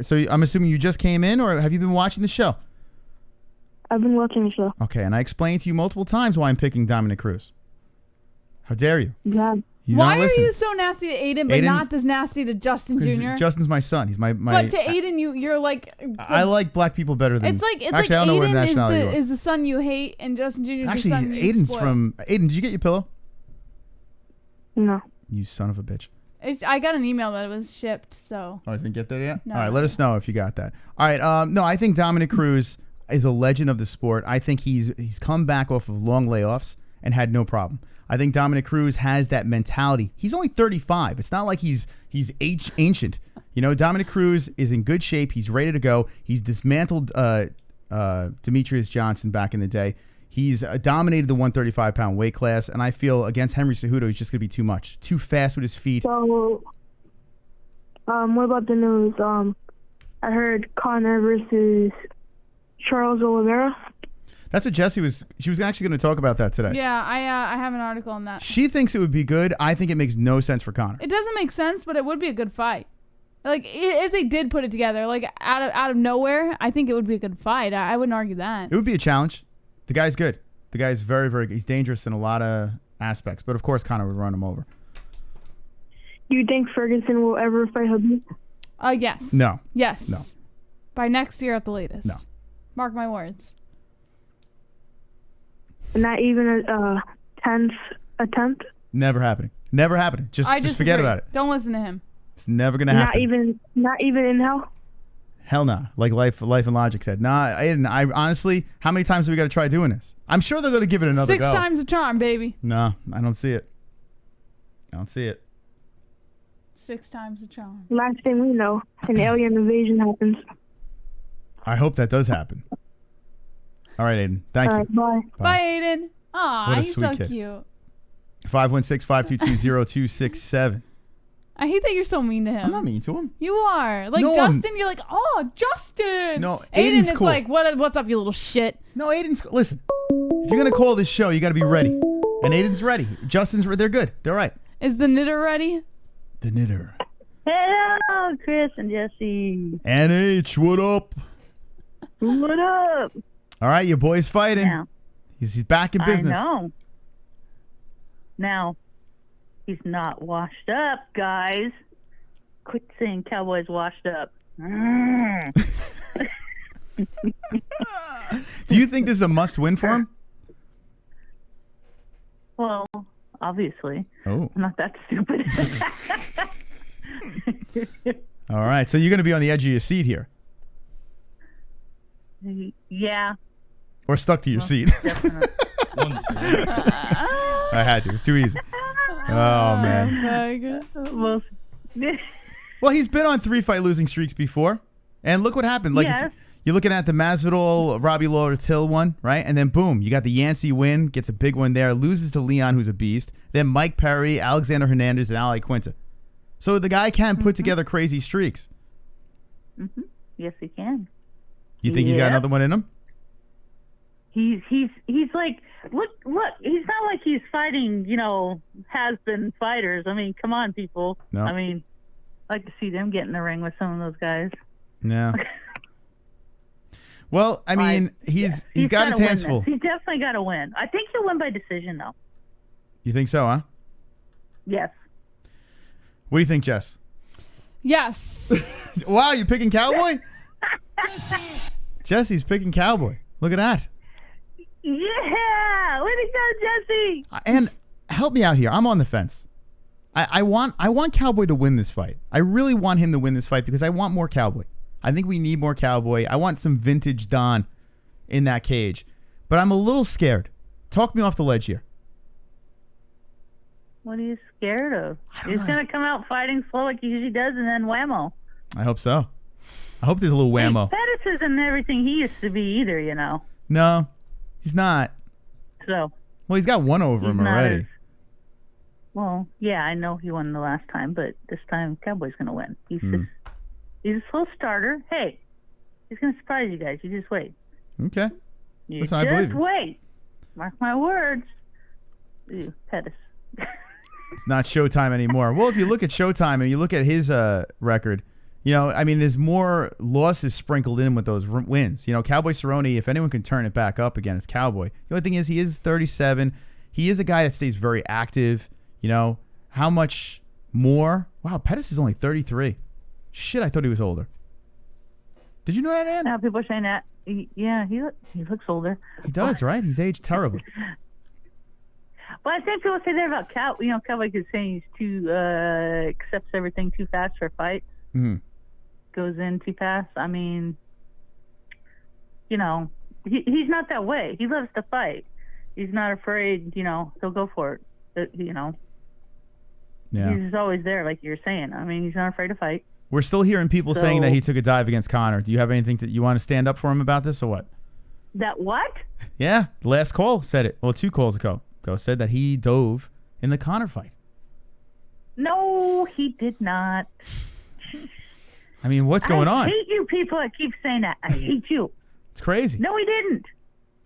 so I'm assuming you just came in, or have you been watching the show? I've been watching the show. Okay, and I explained to you multiple times why I'm picking Dominick Cruz. How dare you? Yeah. Why are you so nasty to Aiden, but not as nasty to Justin Jr.? Justin's my son. He's my. But to Aiden, you're like. I like black people better than. It's like I don't know what nationality Aiden is the son you hate, and Justin Jr. is the son you Aiden's spoil. from. Aiden, did you get your pillow? No. You son of a bitch. I got an email that it was shipped, so. Oh, I didn't get that yet? No, all right, let us know if you got that. All right, no, I think Dominick Cruz is a legend of the sport. I think he's come back off of long layoffs and had no problem. I think Dominick Cruz has that mentality. He's only 35. It's not like he's ancient. You know, Dominick Cruz is in good shape. He's ready to go. He's dismantled Demetrius Johnson back in the day. He's dominated the 135-pound weight class, and I feel against Henry Cejudo, he's just going to be too much. Too fast with his feet. So, what about the news? I heard Conor versus Charles Oliveira. That's what Jesse was. She was actually going to talk about that today. Yeah, I have an article on that. She thinks it would be good. I think it makes no sense for Conor. It doesn't make sense, but it would be a good fight. Like, if they did put it together, like out of nowhere, I think it would be a good fight. I wouldn't argue that. It would be a challenge. The guy's good. The guy's very, very good. He's dangerous in a lot of aspects, but of course Conor would run him over. You think Ferguson will ever fight Khabib? Yes. No. Yes. No. By next year at the latest. No. Mark my words. Not even a 10th attempt? Never happening. Never happening. Just forget about it. Don't listen to him. It's never gonna happen. Not even in hell? Hell no. Like life and logic said. Nah, I honestly, how many times do we got to try doing this? I'm sure they're gonna give it another 6 go. times a charm, baby. No, I don't see it. I don't see it. 6 times a charm. Last thing we know, an alien invasion happens. I hope that does happen. All right, Aiden. Thank you. Bye. Bye, Aiden. Aw, What a he's sweet so kid. cute. 516-522-0267. I hate that you're so mean to him. I'm not mean to him. You are. Like, No, Justin, you're like, oh, Justin. No, Aiden Aiden's is cool. like, what's up, you little shit? No, Aiden's... Listen, if you're going to call this show, you got to be ready. And Aiden's ready. Justin's... They're good. They're right. Is the knitter ready? The knitter. Hello, Chris and Jesse. NH, what up? What up? All right, your boy's fighting. Now, He's back in business. I know. Now, he's not washed up, guys. Quit saying Cowboy's washed up. Do you think this is a must-win for him? Well, obviously. Oh. I'm not that stupid. All right, so you're going to be on the edge of your seat here. Yeah. Or stuck to your seat. I had to. It's too easy. Oh, man. Well, he's been on 3-fight losing streaks before. And look what happened. Like, Yes. you're looking at the Masvidal, Robbie Lawler-Till one, right? And then, boom, you got the Yancey win. Gets a big one there. Loses to Leon, who's a beast. Then Mike Perry, Alexander Hernandez, and Ali Quinta. So the guy can put together crazy streaks. Mm-hmm. Yes, he can. You think he's got another one in him? He's like, look, he's not like he's fighting, has-been fighters. I mean, come on, people. No. I mean, I like to see them get in the ring with some of those guys. Yeah. Well, I mean, he's got his hands full. He's definitely got to win. I think he'll win by decision, though. You think so, huh? Yes. What do you think, Jess? Yes. Wow, you picking Cowboy? Jesse's picking Cowboy. Look at that. Yeah! Way to go, Jesse! And help me out here. I'm on the fence. I want Cowboy to win this fight. I really want him to win this fight because I want more Cowboy. I think we need more Cowboy. I want some vintage Don in that cage. But I'm a little scared. Talk me off the ledge here. What are you scared of? He's going to come out fighting slow like he usually does and then whammo. I hope so. I hope there's a little whammo. Pettis isn't everything he used to be either, No, he's not. So. Well, he's got one over him already. Well, yeah, I know he won the last time, but this time Cowboy's going to win. He's a slow starter. Hey, he's going to surprise you guys. You just wait. Okay. You Listen, I believe just you. wait. Mark my words. Ew, Pettis. It's not Showtime anymore. Well, if you look at Showtime and you look at his record, I mean, there's more losses sprinkled in with those wins. Cowboy Cerrone, if anyone can turn it back up again, it's Cowboy. The only thing is he is 37. He is a guy that stays very active. How much more? Wow, Pettis is only 33. Shit, I thought he was older. Did you know that, Ann? Now people are saying that. He looks older. He does, right? He's aged terribly. Well, I think people say that about Cowboy is saying he's too accepts everything too fast for fights. Mm-hmm. Goes in too fast. I mean, he's not that way. He loves to fight. He's not afraid. He'll go for it. Yeah. He's always there, like you're saying. I mean, he's not afraid to fight. We're still hearing people saying that he took a dive against Conor. Do you have anything you want to stand up for him about this or what? That what? Yeah, the last call said it. Well, 2 calls ago said that he dove in the Conor fight. No, he did not. I mean, what's going on? I hate you people that keep saying that. I hate you. It's crazy. No, he didn't.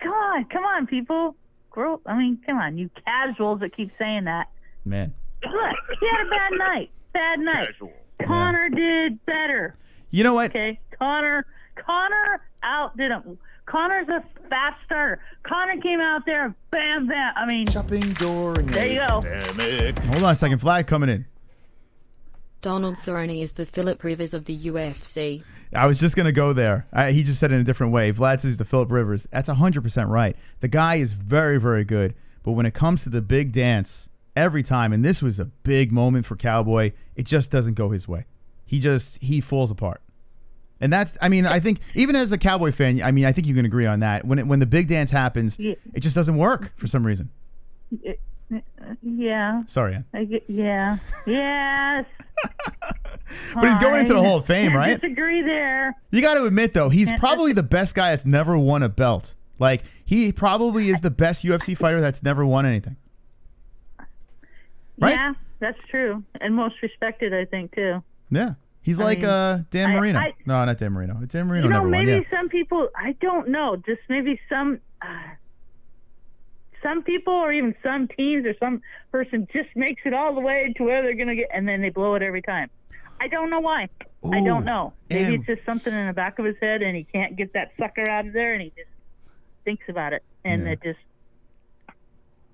Come on, people. Come on, you casuals that keep saying that. Man. Look, he had a bad night. Casual. Conor did better. You know what? Okay, Conor outdid him. Conor's a fast starter. Conor came out there, bam, bam. I mean, shopping during there you go. Hold on a second. Flag coming in. Donald Cerrone is the Philip Rivers of the UFC. I was just going to go there. He just said it in a different way. Vlad says the Philip Rivers. That's 100% right. The guy is very, very good. But when it comes to the big dance, every time, and this was a big moment for Cowboy, it just doesn't go his way. He falls apart. And that's, I think, even as a Cowboy fan, I think you can agree on that. When the big dance happens, it just doesn't work for some reason. Yeah. Sorry, Ann. Yeah. Yes. But he's going into the Hall of Fame, right? I disagree there. You got to admit, though, he's probably the best guy that's never won a belt. Like, he probably is the best UFC fighter that's never won anything. Right? Yeah, that's true. And most respected, I think, too. Yeah. He's Dan Marino. No, not Dan Marino. Dan Marino never won. Maybe some people, I don't know, just maybe some people or even some teams or some person just makes it all the way to where they're going to get, and then they blow it every time. I don't know why. I don't know. Maybe it's just something in the back of his head and he can't get that sucker out of there and he just thinks about it. And it just...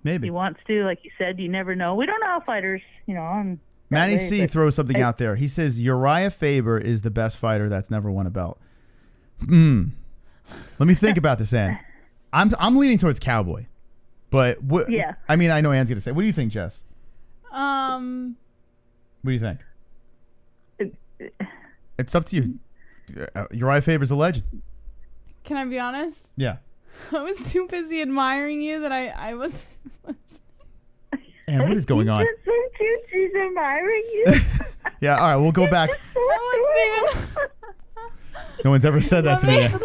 Maybe. He wants to, like you said, you never know. We don't know how fighters, Manny C throws something out there. He says Uriah Faber is the best fighter that's never won a belt. Let me think about this, Ann. I'm leaning towards Cowboy. But yeah. I know Ann's gonna say. What do you think, Jess? What do you think? It's up to you. Uriah Faber's a legend. Can I be honest? Yeah. I was too busy admiring you that I was. And what is going on? She's admiring you. Yeah, all right, we'll go back. No one's ever said that to me yet.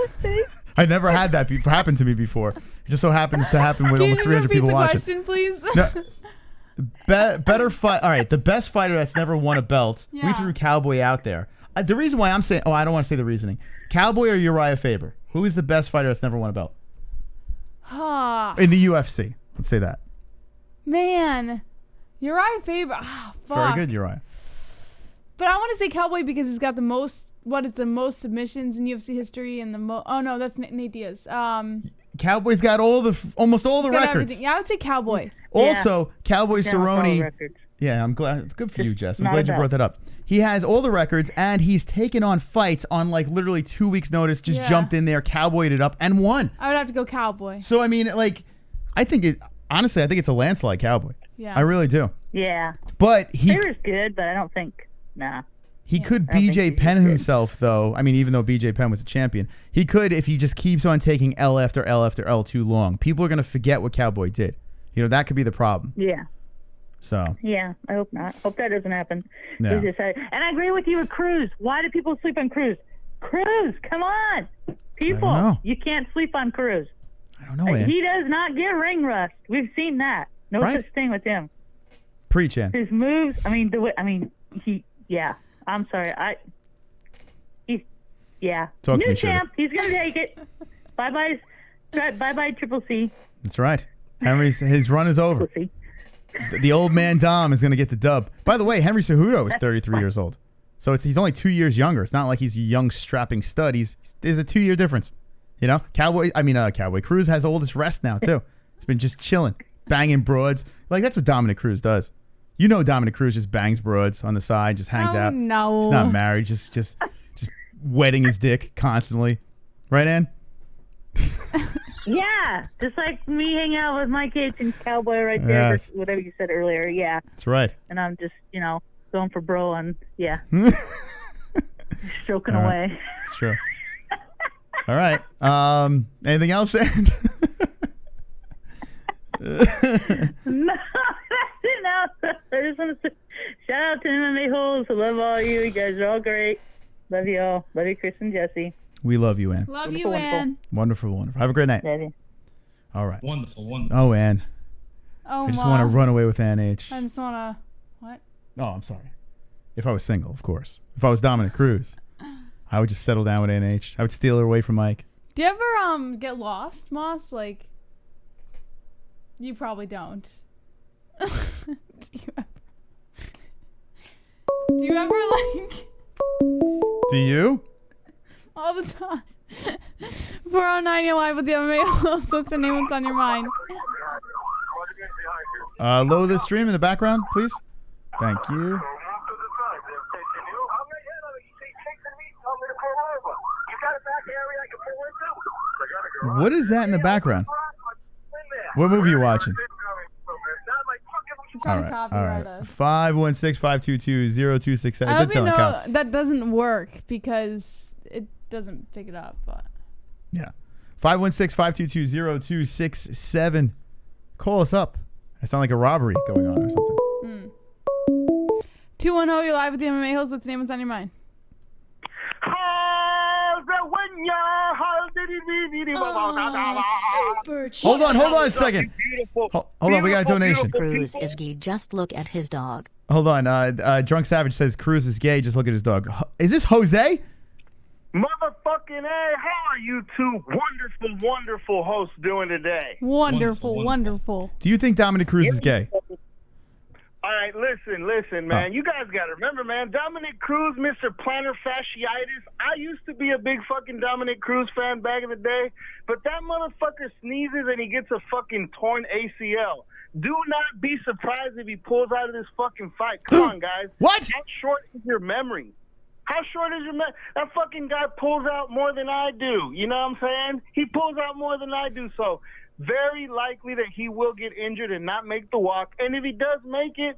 I never had that happen to me before. It just so happens to happen with almost 300 people watching. Can you repeat the question, please? No, better fight. All right, the best fighter that's never won a belt. Yeah. We threw Cowboy out there. The reason why I'm saying, I don't want to say the reasoning. Cowboy or Uriah Faber? Who is the best fighter that's never won a belt? In the UFC. Let's say that. Man. Uriah Faber. Fuck. Very good, Uriah. But I want to say Cowboy because he's got the most submissions in UFC history and the most... Oh, no, that's Nate Diaz. Cowboy's got almost all the records. Everything. Yeah, I would say Cowboy. Also, Cowboy Cerrone... Yeah, I'm glad. Good for you, Jess. I'm glad you brought that up. He has all the records, and he's taken on fights on literally 2 weeks' notice. Just jumped in there, cowboyed it up, and won. I would have to go Cowboy. So I think it's a landslide Cowboy. Yeah, I really do. Yeah, but Faber's good, but I don't think he could BJ Penn himself though. Even though BJ Penn was a champion, he could if he just keeps on taking L after L after L too long. People are gonna forget what Cowboy did. That could be the problem. Yeah. So. Yeah, I hope not. Hope that doesn't happen. No. And I agree with you with Cruz. Why do people sleep on Cruz? Cruz, come on. People, you can't sleep on Cruz. I don't know, man. He does not get ring rust. We've seen that. No such thing with him. Preach, Ann. His moves, I'm sorry. Talk to me, champ. He's going to take it. Bye-bye, Triple C. That's right. His run is over. The old man Dom is going to get the dub. By the way, Henry Cejudo is 33 years old. So he's only 2 years younger. It's not like he's a young strapping stud. There's a 2-year difference. Cowboy Cruz has all this rest now too. It's been just chilling, banging broads. That's what Dominick Cruz does. Dominick Cruz just bangs broads on the side, just hangs out. No. He's not married, just wetting his dick constantly. Right, Ann? Yeah, just like me hanging out with Mike H and Cowboy right there, Yes. whatever you said earlier. Yeah. That's right. And I'm just, going for bro and stroking All away. Right. It's true. All right. Anything else, Ann? No, I just want to say, shout out to MMA-Holes. I love all you. You guys are all great. Love you all. Love you, Chris and Jesse. We love you, Ann. Love you, Ann. Wonderful. Have a great night. Love you. All right. Wonderful. Oh, Ann. Oh, I just want to run away with Ann H. I just want to... What? Oh, I'm sorry. If I was single, of course. If I was Dominick Cruz, I would just settle down with Ann H. I would steal her away from Mike. Do you ever get lost, Moss? Like, you probably don't. Do you ever like? Do you? All the time. 409, you're live with the MMA. What's the name? What's on your mind? Lower the stream in the background, please. Thank you. What is that in the background? What movie are you watching? All right. 516-522-0267. I hope you know that doesn't work because it doesn't pick it up. But yeah, 516-522-0267. Call us up. I sound like a robbery going on or something. 210, you're live with the MMA-Holes. What's the name? What's on your mind? Hold on a second. Hold on, we got a donation. Cruz is gay. Just look at his dog. Hold on. Drunk Savage says Cruz is gay. Just look at his dog. Is this Jose? Motherfucking A, how are you two wonderful hosts doing today? Wonderful. Do you think Dominick Cruz is gay? All right, listen, man. You guys got to remember, man, Dominick Cruz, Mr. Plantar Fasciitis. I used to be a big fucking Dominick Cruz fan back in the day, but that motherfucker sneezes and he gets a fucking torn ACL. Do not be surprised if he pulls out of this fucking fight. Come on, guys. What? How short is your memory? How short is your memory? That fucking guy pulls out more than I do. You know what I'm saying? He pulls out more than I do, so very likely that he will get injured and not make the walk. And if he does make it,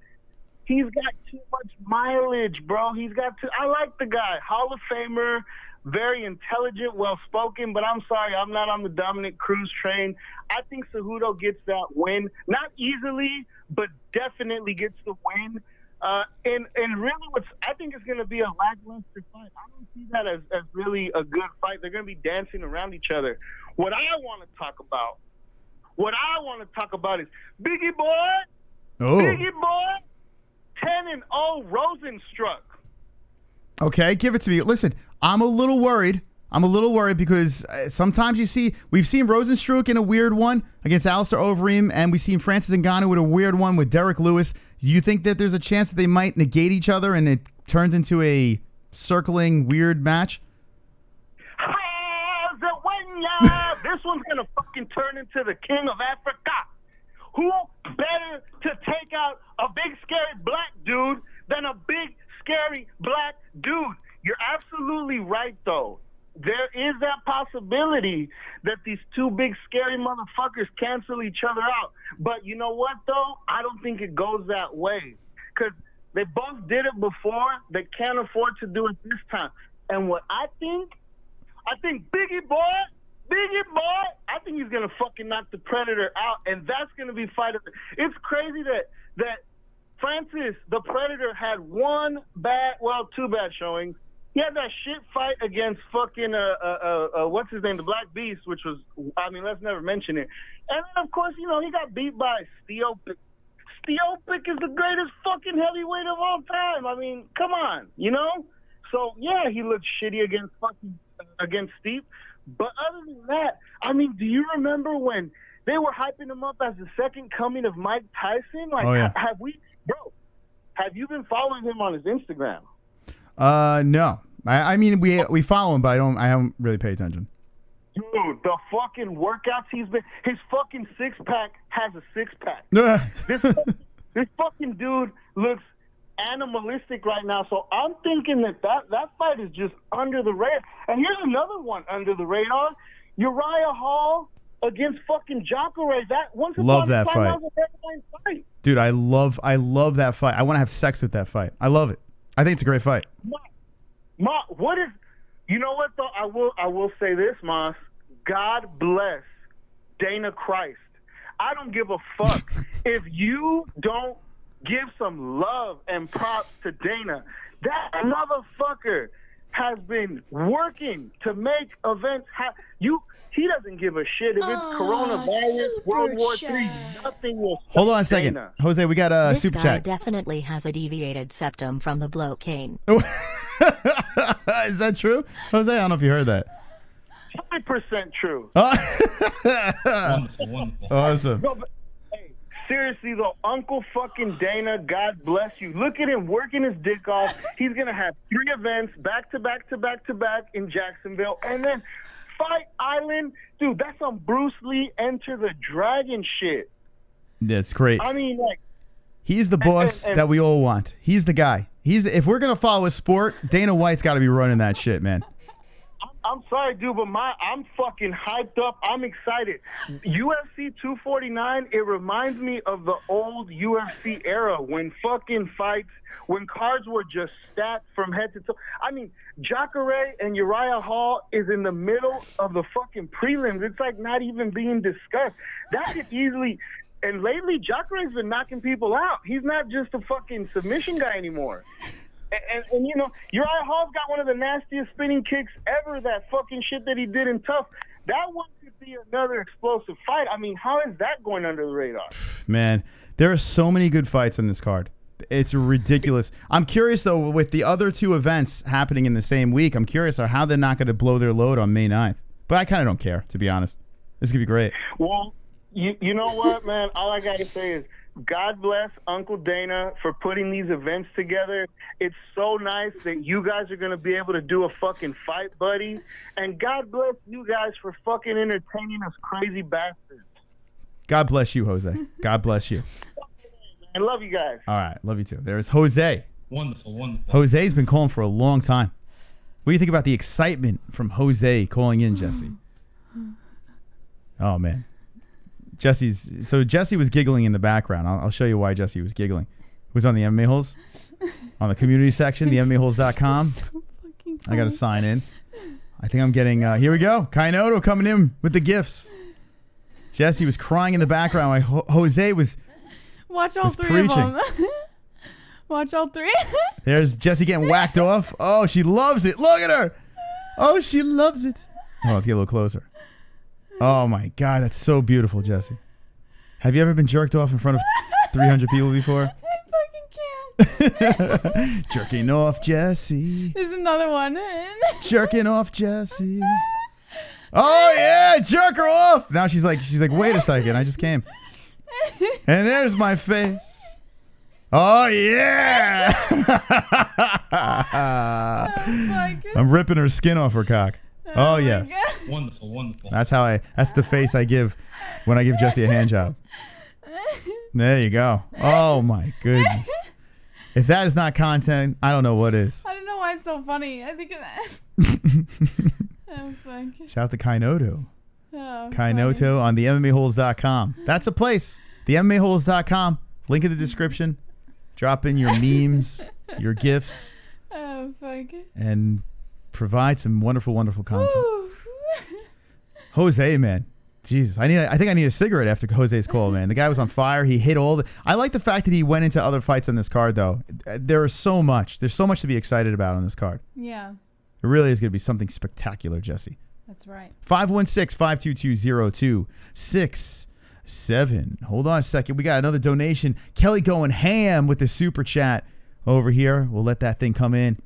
he's got too much mileage, bro. I like the guy. Hall of Famer, very intelligent, well-spoken, but I'm sorry, I'm not on the Dominick Cruz train. I think Cejudo gets that win. Not easily, but definitely gets the win. And really I think it's going to be a lackluster fight. I don't see that as really a good fight. They're going to be dancing around each other. What I want to talk about is Biggie Boy. Oh. Biggie Boy, 10-0 Rosenstruck. Okay, give it to me. Listen, I'm a little worried because sometimes we've seen Rosenstruck in a weird one against Alistair Overeem, and we've seen Francis Ngannou with a weird one with Derek Lewis. Do you think that there's a chance that they might negate each other and it turns into a circling weird match? This one's going to fucking turn into the King of Africa. Who better to take out a big, scary black dude than a big, scary black dude? You're absolutely right, though. There is that possibility that these two big, scary motherfuckers cancel each other out. But you know what, though? I don't think it goes that way. Because they both did it before. They can't afford to do it this time. And what I think Biggie Boy, I think he's going to fucking knock the Predator out, and that's going to be fight of the... It's crazy that Francis, the Predator, had two bad showings. He had that shit fight against fucking, what's his name, the Black Beast, which was, let's never mention it. And then, of course, he got beat by Steelpick. Steelpick is the greatest fucking heavyweight of all time. Come on, So, yeah, he looked shitty against Steve. But other than that, do you remember when they were hyping him up as the second coming of Mike Tyson? Oh, yeah. Have you been following him on his Instagram? No. We follow him, but I haven't really paid attention. Dude, the fucking workouts his fucking six-pack has a six-pack. This fucking dude looks animalistic right now, so I'm thinking that fight is just under the radar. And here's another one under the radar: Uriah Hall against fucking Jacare. Love that fight, dude. I love that fight. I want to have sex with that fight. I love it. I think it's a great fight. What is? You know what though? I will say this, Moss. God bless Dana Christ. I don't give a fuck if you don't give some love and props to Dana. That motherfucker has been working to make events happen. He doesn't give a shit if it's coronavirus, World War III. Nothing will stop Hold on a second. Dana. Jose, we got a This super guy chat. definitely has a deviated septum from the blow cane. Is that true? Jose, I don't know if you heard that. 100% true. Wonderful. Awesome. No, but, hey, seriously though, Uncle fucking Dana, God bless you. Look at him working his dick off. He's gonna have 3 events back to back in Jacksonville, and then Fight Island, dude. That's some Bruce Lee Enter the Dragon shit. That's great. I mean, like, he's the boss that we all want. He's the guy. If we're gonna follow a sport, Dana White's got to be running that shit, man. I'm sorry, dude, but I'm fucking hyped up. I'm excited. UFC 249, it reminds me of the old UFC era when fucking fights, when cards were just stacked from head to toe. I mean, Jacare and Uriah Hall is in the middle of the fucking prelims. It's like not even being discussed. That could easily... And lately, Jacare's been knocking people out. He's not just a fucking submission guy anymore. And you know, Uriah Hall's got one of the nastiest spinning kicks ever, that fucking shit that he did in Tough. That one could be another explosive fight. I mean, how is that going under the radar? Man, there are so many good fights on this card. It's ridiculous. I'm curious, though, with the other 2 events happening in the same week, I'm curious how they're not going to blow their load on May 9th. But I kind of don't care, to be honest. This could be great. Well, you know what, man? All I got to say is, God bless Uncle Dana for putting these events together. It's so nice that you guys are going to be able to do a fucking fight, buddy. And God bless you guys for fucking entertaining us crazy bastards. God bless you, Jose. God bless you. I love you guys. All right. Love you too. There's Jose. Wonderful. Jose's been calling for a long time. What do you think about the excitement from Jose calling in, Jesse? Oh, man. Jesse was giggling in the background. I'll show you why Jesse was giggling. It was on the MMA Holes, on the community section, the MMAHoles.com. So I got to sign in. I think I'm getting, here we go. Kainoto coming in with the gifts. Jesse was crying in the background while Jose was Watch all was 3 preaching. of them. Watch all 3. There's Jesse getting whacked off. Oh, she loves it. Look at her. Oh, she loves it. Oh, let's get a little closer. Oh, my God. That's so beautiful, Jesse. Have you ever been jerked off in front of 300 people before? I fucking can't. Jerking off, Jesse. There's another one. Jerking off, Jesse. Oh, yeah. Jerk her off. Now she's like, wait a second. I just came. And there's my face. Oh, yeah. I'm ripping her skin off her cock. Oh, yes. Wonderful. That's the face I give when I give Jesse a hand job. There you go. Oh, my goodness. If that is not content, I don't know what is. I don't know why it's so funny. I think of that. Oh, fuck. Shout out to Kainoto. Oh, Kainoto on the MMAHoles.com. That's a place. The MMAHoles.com. Link in the description. Drop in your memes, your GIFs. Oh, fuck. And provide some wonderful, wonderful content. Jose, man. Jesus. I think I need a cigarette after Jose's call, man. The guy was on fire. He hit all the... I like the fact that he went into other fights on this card, though. There's so much to be excited about on this card. Yeah. It really is going to be something spectacular, Jesse. That's right. 516-522-0267. Hold on a second. We got another donation. Kelly going ham with the super chat over here. We'll let that thing come in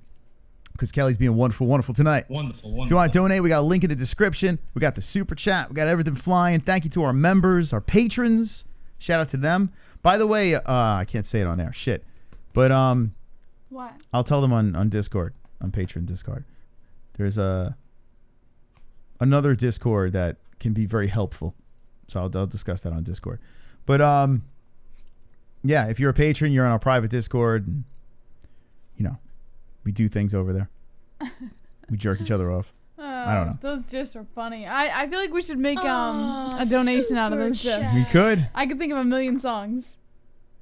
because Kelly's being wonderful, wonderful tonight. Wonderful. If you want to donate, we got a link in the description. We got the super chat. We got everything flying. Thank you to our members, our patrons. Shout out to them. By the way, I can't say it on air. Shit. But what? I'll tell them on Discord, on Patreon Discord. There's another Discord that can be very helpful. So I'll discuss that on Discord. But yeah, if you're a patron, you're on our private Discord. And, you know, we do things over there. We jerk each other off. I don't know. Those gifs are funny. I feel like we should make a donation out of those gifs. We could. I could think of a million songs.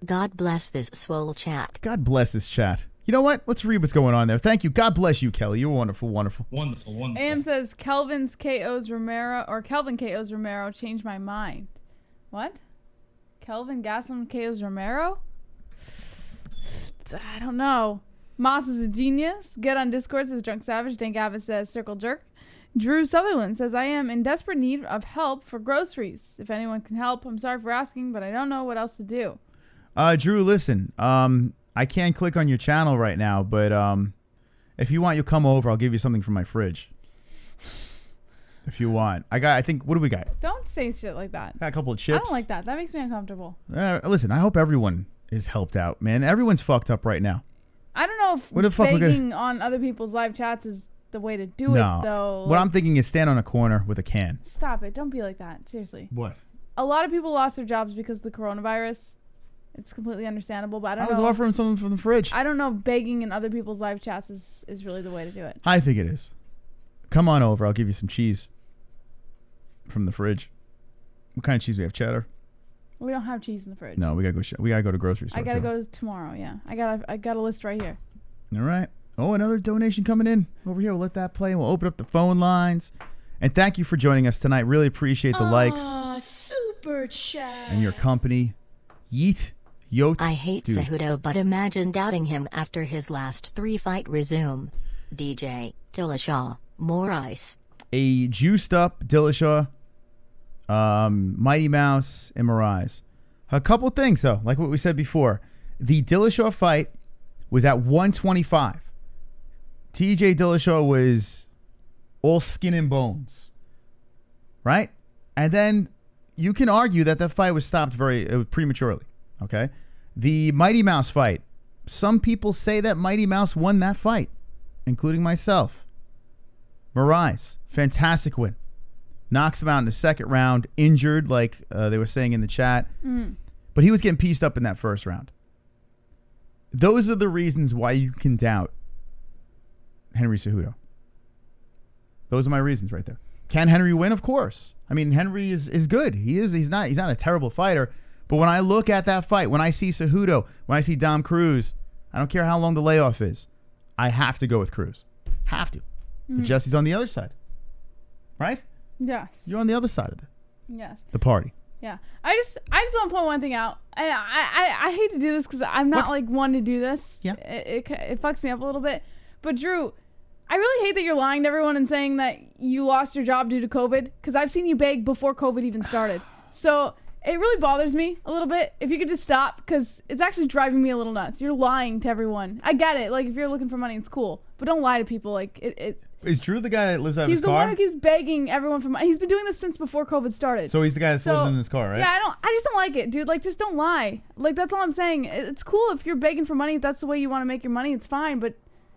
God bless this swole chat. God bless this chat. You know what? Let's read what's going on there. Thank you. God bless you, Kelly. You're wonderful, wonderful. Wonderful. Am says Kelvin KO's Romero changed my mind. What? Kelvin Gaslam KO's Romero? I don't know. Moss is a genius. Get on Discord says Drunk Savage. Dan Gavin says Circle Jerk. Drew Sutherland says I am in desperate need of help for groceries. If anyone can help, I'm sorry for asking, but I don't know what else to do. Drew, listen. I can't click on your channel right now, but if you want, you'll come over. I'll give you something from my fridge. if you want. I think, what do we got? Don't say shit like that. Got a couple of chips. I don't like that. That makes me uncomfortable. Listen, I hope everyone is helped out, man. Everyone's fucked up right now. I don't know if begging on other people's live chats is the way to do it, though. What I'm thinking is stand on a corner with a can. Stop it. Don't be like that. Seriously. What? A lot of people lost their jobs because of the coronavirus. It's completely understandable, but I don't know. I was offering something from the fridge. I don't know if begging in other people's live chats is really the way to do it. I think it is. Come on over. I'll give you some cheese from the fridge. What kind of cheese do we have? Cheddar? We don't have cheese in the fridge. No, we gotta go to grocery store. I gotta go tomorrow. Yeah, I got a list right here. All right. Oh, another donation coming in over here. We'll let that play. We'll open up the phone lines. And thank you for joining us tonight. Really appreciate the likes. Super chat. And your company. Yeet. Yote. I hate Cejudo, but imagine doubting him after his last 3-fight resume. DJ Dillashaw, more ice. A juiced up Dillashaw, Mighty Mouse, and Mirage. A couple things though, like what we said before. The Dillashaw fight was at 125. TJ Dillashaw was all skin and bones, right? And then you can argue that that fight was stopped very prematurely. Okay, the Mighty Mouse fight. Some people say that Mighty Mouse won that fight, including myself. Mirage, fantastic win. Knocks him out in the second round, injured, like they were saying in the chat. But he was getting pieced up in that first round. Those are the reasons why you can doubt Henry Cejudo. Those are my reasons right there. Can Henry win? Of course. I mean, Henry is good. He's not a terrible fighter. But when I look at that fight, when I see Cejudo, when I see Dom Cruz, I don't care how long the layoff is, I have to go with Cruz. Have to. But Jesse's on the other side. Right? Yes. You're on the other side of the party. Yeah. I just want to point one thing out. And I hate to do this because I'm not like one to do this. Yeah. It fucks me up a little bit. But Drew, I really hate that you're lying to everyone and saying that you lost your job due to COVID, because I've seen you beg before COVID even started. So it really bothers me a little bit. If you could just stop, because it's actually driving me a little nuts. You're lying to everyone. I get it. Like, if you're looking for money, it's cool. But don't lie to people. Like, Is Drew the guy that lives out of his car? He's the one who keeps begging everyone for money. He's been doing this since before COVID started. So he's the guy that lives in his car, right? Yeah, I just don't like it, dude. Like, just don't lie. Like, that's all I'm saying. It's cool if you're begging for money. If that's the way you want to make your money, it's fine. But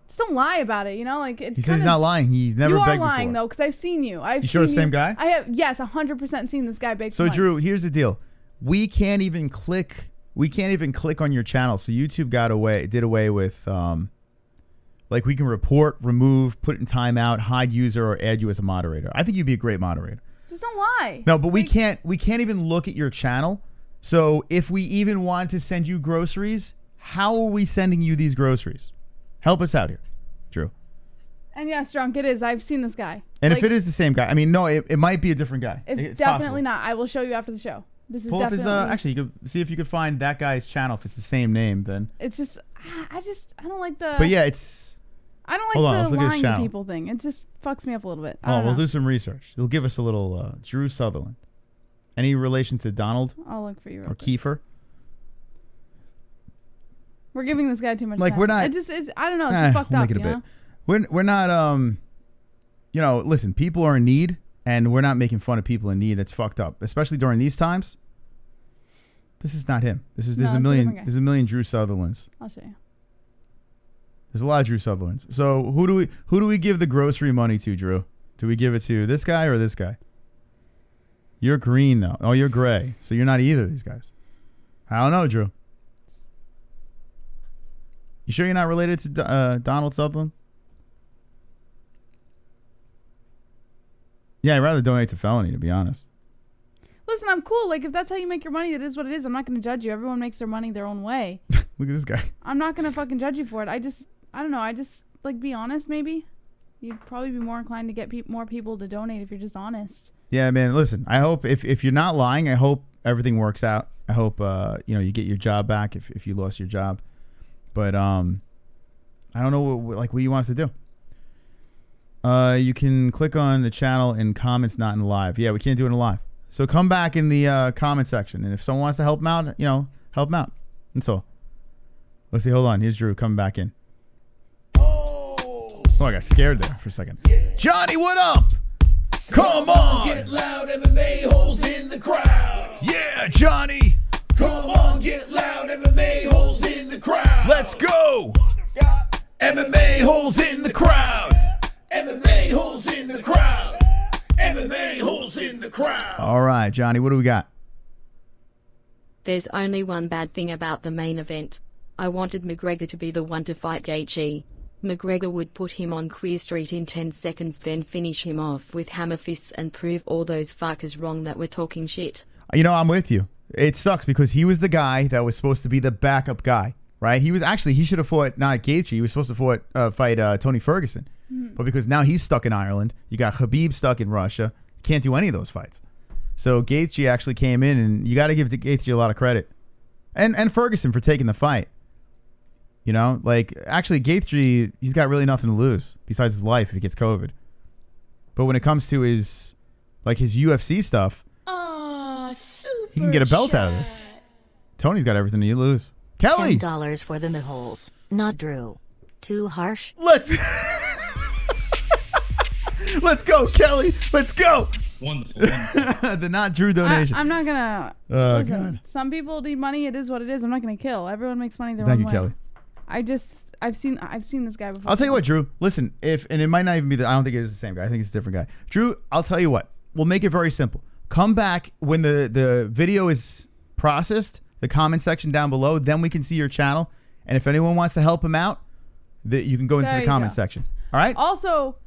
just don't lie about it, you know? Like, he says he's not lying. He never begged before. You are lying, though, because I've seen you. You sure it's the same guy? I have, yes, 100% seen this guy beg for money. So, Drew, here's the deal. We can't even click on your channel. So YouTube did away with, like, we can report, remove, put in timeout, hide user, or add you as a moderator. I think you'd be a great moderator. Just don't lie. No, but we can't even look at your channel. So if we even want to send you groceries, how are we sending you these groceries? Help us out here, Drew. And yes, Drunk, it is. I've seen this guy. And if it is the same guy, I mean, no, it might be a different guy. It's definitely not. I will show you after the show. This is Pull definitely. Up his, actually, you could see if you could find that guy's channel. If it's the same name, then. It's just, I don't like the. But yeah, it's. I don't like the lying to people thing. It just fucks me up a little bit. We'll do some research. You'll give us a little Drew Sutherland. Any relation to Donald? I'll look for you. Or Kiefer? We're giving this guy too much like time. We're not. It just is. I don't know. It's just fucked we'll up. Make it a bit. We're not. You know, listen. People are in need, and we're not making fun of people in need. That's fucked up, especially during these times. This is not him. There's a million Drew Sutherlands. I'll show you. There's a lot of Drew Sutherlands. So who do we give the grocery money to, Drew? Do we give it to this guy or this guy? You're green though. Oh, you're gray. So you're not either of these guys. I don't know, Drew. You sure you're not related to Donald Sutherland? Yeah, I'd rather donate to Felony, to be honest. Listen, I'm cool. Like, if that's how you make your money, that is what it is. I'm not going to judge you. Everyone makes their money their own way. Look at this guy. I'm not going to fucking judge you for it. I don't know. I just, like, be honest, maybe. You'd probably be more inclined to get more people to donate if you're just honest. Yeah, man, listen, I hope, if you're not lying, I hope everything works out. I hope, you get your job back if you lost your job. But, I don't know, what do you want us to do? You can click on the channel in comments, not in live. Yeah, we can't do it in live. So come back in the comment section, and if someone wants to help them out, help them out. That's all. Let's see. Hold on. Here's Drew coming back in. Oh, I got scared there for a second. Johnny, what up? Come on! Get loud, MMA holes in the crowd. Yeah, Johnny! Come on, get loud, MMA holes in the crowd. Let's go! MMA holes in the crowd. MMA holes in the crowd. MMA holes in the crowd. All right, Johnny, what do we got? There's only one bad thing about the main event. I wanted McGregor to be the one to fight Gaethje. McGregor would put him on Queer Street in 10 seconds, then finish him off with hammer fists and prove all those fuckers wrong that were talking shit. You know, I'm with you. It sucks because he was the guy that was supposed to be the backup guy, right? He should have fought not Gaethje. He was supposed to fight Tony Ferguson. But because now he's stuck in Ireland, you got Khabib stuck in Russia. You can't do any of those fights. So Gaethje actually came in, and you got to give Gaethje a lot of credit. And Ferguson for taking the fight. You know, like, actually, Gaethje, he's got really nothing to lose besides his life if he gets COVID. But when it comes to his UFC stuff, he can get a belt out of this. Tony's got everything to lose. Kelly! $10 for the Maholes, not Drew. Too harsh? Let's go, Kelly. Let's go. Wonderful. The not Drew donation. I'm not gonna. Oh, listen, God. Some people need money. It is what it is. I'm not gonna kill. Everyone makes money their Thank own you, way. Kelly. I've seen this guy before. I'll tell you what, Drew. Listen, and it might not even be I don't think it is the same guy. I think it's a different guy. Drew, I'll tell you what. We'll make it very simple. Come back when the video is processed, the comment section down below, then we can see your channel. And if anyone wants to help him out, you can go into the comment section. All right? Also,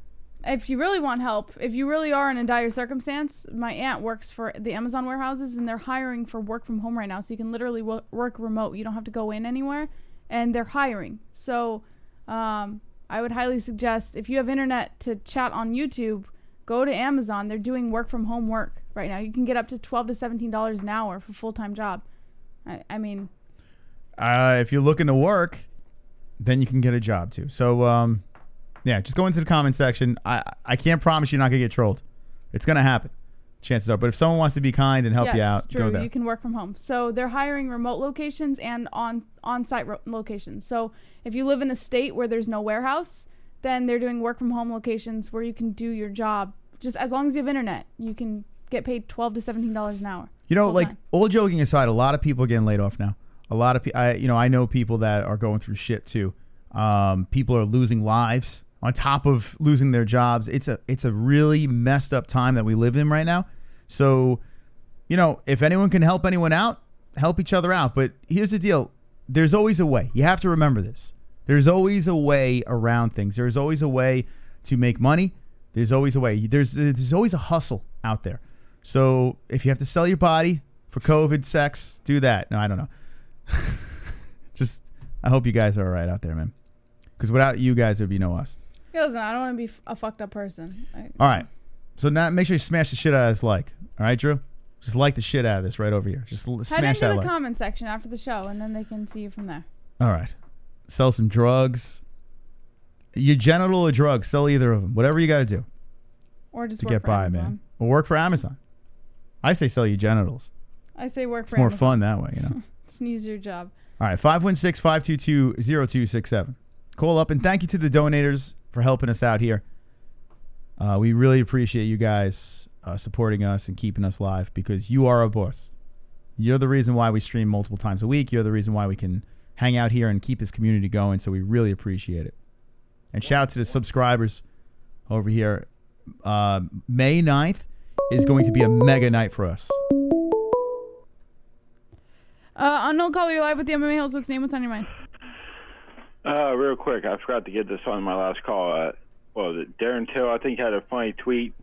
if you really want help, if you really are in a dire circumstance, my aunt works for the Amazon warehouses, and they're hiring for work from home right now. So you can literally work remote. You don't have to go in anywhere. And they're hiring. So I would highly suggest, if you have internet to chat on YouTube, go to Amazon. They're doing work from home work right now. You can get up to $12 to $17 an hour for a full-time job. I mean, if you're looking to work, then you can get a job too. So yeah, just go into the comment section. I can't promise you're not gonna get trolled. It's gonna happen. Chances are. But if someone wants to be kind and help you out, true. go there. You can work from home. So they're hiring remote locations and on-site locations. So if you live in a state where there's no warehouse, then they're doing work from home locations where you can do your job. Just as long as you have internet, you can get paid $12 to $17 an hour. You know, like, all joking aside, a lot of people are getting laid off now. A lot of people, I know people that are going through shit too. People are losing lives on top of losing their jobs. It's a really messed up time that we live in right now. So, you know, if anyone can help anyone out, help each other out. But here's the deal. There's always a way. You have to remember this. There's always a way around things. There's always a way to make money. There's always a way. There's always a hustle out there. So if you have to sell your body for COVID, sex, do that. No, I don't know. Just, I hope you guys are all right out there, man. Because without you guys, there'd be no us. Yeah, listen, I don't want to be a fucked up person. All right. So now make sure you smash the shit out of this like. All right, Drew? Just like the shit out of this right over here. Just smash that like. Head into the comment section after the show, and then they can see you from there. All right. Sell some drugs. Your genital or drugs. Sell either of them. Whatever you got to do. Or just to work get for by, Amazon. man. Or work for Amazon. I say sell your genitals. I say work It's for more Amazon. fun that way, you know. It's an easier job. All right, 516-522-0267. Call up, and thank you to the donators for helping us out here. We really appreciate you guys supporting us and keeping us live, because you are our boss. You're the reason why we stream multiple times a week. You're the reason why we can hang out here and keep this community going, so we really appreciate it. And shout out to the subscribers over here. May 9th is going to be a mega night for us. Unknown caller, you're live with the MMA-Holes. What's your name? What's on your mind? Real quick, I forgot to get this on my last call. Darren Till, I think, had a funny tweet.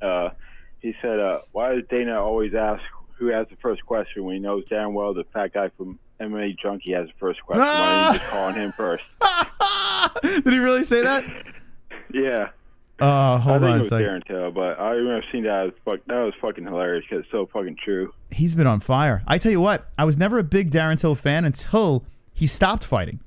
He said, why does Dana always ask who has the first question when he knows damn well the fat guy from MMA Junkie has the first question? Why are you just calling him first? Did he really say that? Yeah. Hold on a I think it was second. Darren Till, but I remember seeing that. That was fucking hilarious because it's so fucking true. He's been on fire. I tell you what, I was never a big Darren Till fan until he stopped fighting.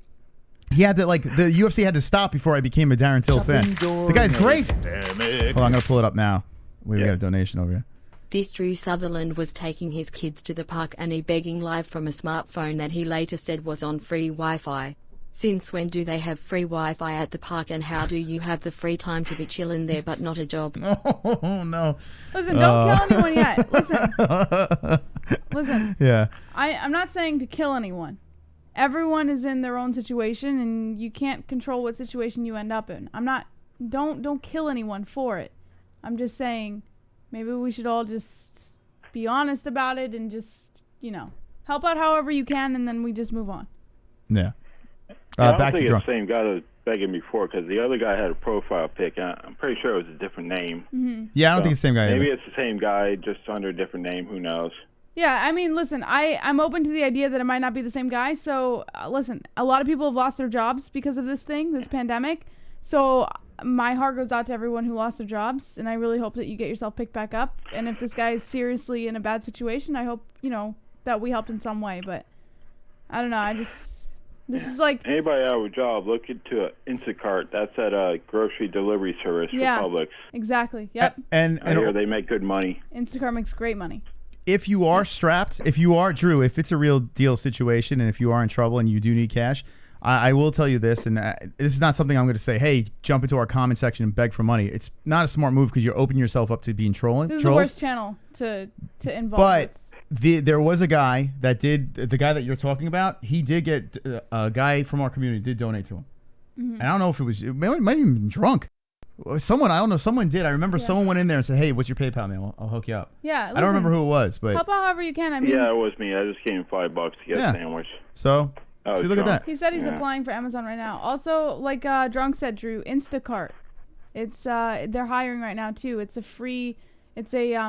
He had to, like, the UFC had to stop before I became a Darren Till fan. The guy's great. Hold on, I'm going to pull it up now. We got a donation over here. This Drew Sutherland was taking his kids to the park and he begging live from a smartphone that he later said was on free Wi-Fi. Since when do they have free Wi-Fi at the park, and how do you have the free time to be chilling there but not a job? Oh, no. Listen, don't kill anyone yet. Listen. Yeah. I'm not saying to kill anyone. Everyone is in their own situation, and you can't control what situation you end up in. Don't kill anyone for it. I'm just saying maybe we should all just be honest about it and just, help out however you can, and then we just move on. Yeah. I don't back think to it's the same guy that was begging before, because the other guy had a profile pic. I'm pretty sure it was a different name. Mm-hmm. Yeah, I don't think it's the same guy Maybe either. it's the same guy, just under a different name. Who knows? Yeah, I mean, listen, I'm open to the idea that it might not be the same guy. So, listen, a lot of people have lost their jobs because of this pandemic. So, my heart goes out to everyone who lost their jobs, and I really hope that you get yourself picked back up. And if this guy is seriously in a bad situation, I hope, that we helped in some way. But I don't know, this is like... Anybody out of a job, look into Instacart. That's that grocery delivery service for Publix. Exactly, yep. And I hear they make good money. Instacart makes great money. If you are strapped, Drew, if it's a real deal situation and if you are in trouble and you do need cash, I will tell you this, and this is not something I'm going to say, hey, jump into our comment section and beg for money. It's not a smart move because you're opening yourself up to being trolling. This is the worst channel to involve But with. there was a guy that did, the guy that you're talking about, he did get, a guy from our community did donate to him. Mm-hmm. And I don't know if it might have even been drunk. Someone did. I remember someone went in there and said, hey, what's your PayPal, man? I'll hook you up. Yeah, I don't remember who it was, but... Help out however you can. I mean, yeah, it was me. I just gave him $5 to get a sandwich. So, see, look at that. He said he's applying for Amazon right now. Also, like Drunk said, Drew, Instacart. It's they're hiring right now too. It's a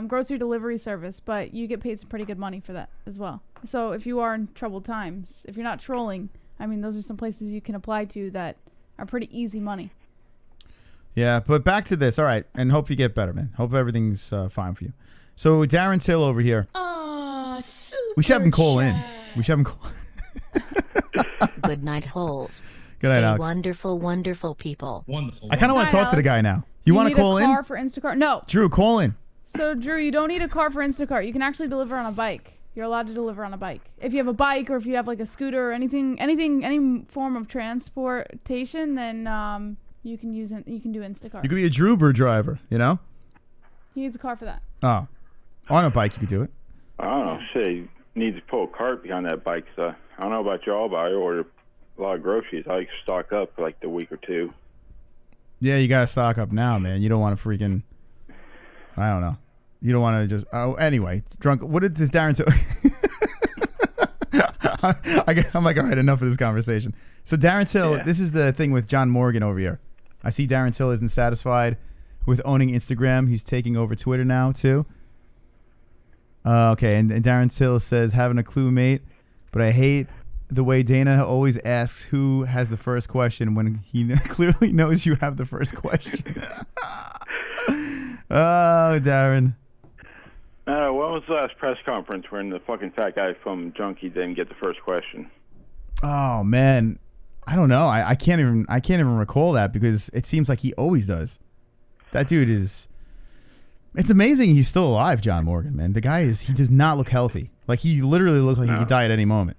grocery delivery service, but you get paid some pretty good money for that as well. So if you are in troubled times, if you're not trolling, I mean, those are some places you can apply to that are pretty easy money. Yeah, but back to this. All right, and hope you get better, man. Hope everything's fine for you. So Darren Till over here. We should have him call in. We should have him call. Good night, holes. Good night, Stay Alex. wonderful, wonderful people. Wonderful. I kind of want to talk to the guy now. You want to call need in? a car for Instacart? No. Drew, call in. So Drew, you don't need a car for Instacart. You can actually deliver on a bike. You're allowed to deliver on a bike. If you have a bike or if you have like a scooter or any form of transportation, then you can use it. You can do Instacart. You could be a Druber driver, you know? He needs a car for that. Oh. On a bike, you could do it. I don't know. Shit, you need to pull a cart behind that bike. So I don't know about y'all, but I order a lot of groceries. I like stock up for like the week or two. Yeah, you got to stock up now, man. You don't want to freaking... I don't know. You don't want to just... Oh, anyway. Drunk... What did this Darren... I'm like, all right, enough of this conversation. So Darren Till, this is the thing with John Morgan over here. I see Darren Till isn't satisfied with owning Instagram. He's taking over Twitter now, too. Okay, and Darren Till says, having a clue, mate, but I hate the way Dana always asks who has the first question when he clearly knows you have the first question. Oh, Darren. When was the last press conference when the fucking fat guy from Junkie didn't get the first question? Oh man, I don't know. I can't even recall that because it seems like he always does. That dude is. It's amazing he's still alive, John Morgan. Man, the guy he does not look healthy. Like he literally looks like he could die at any moment.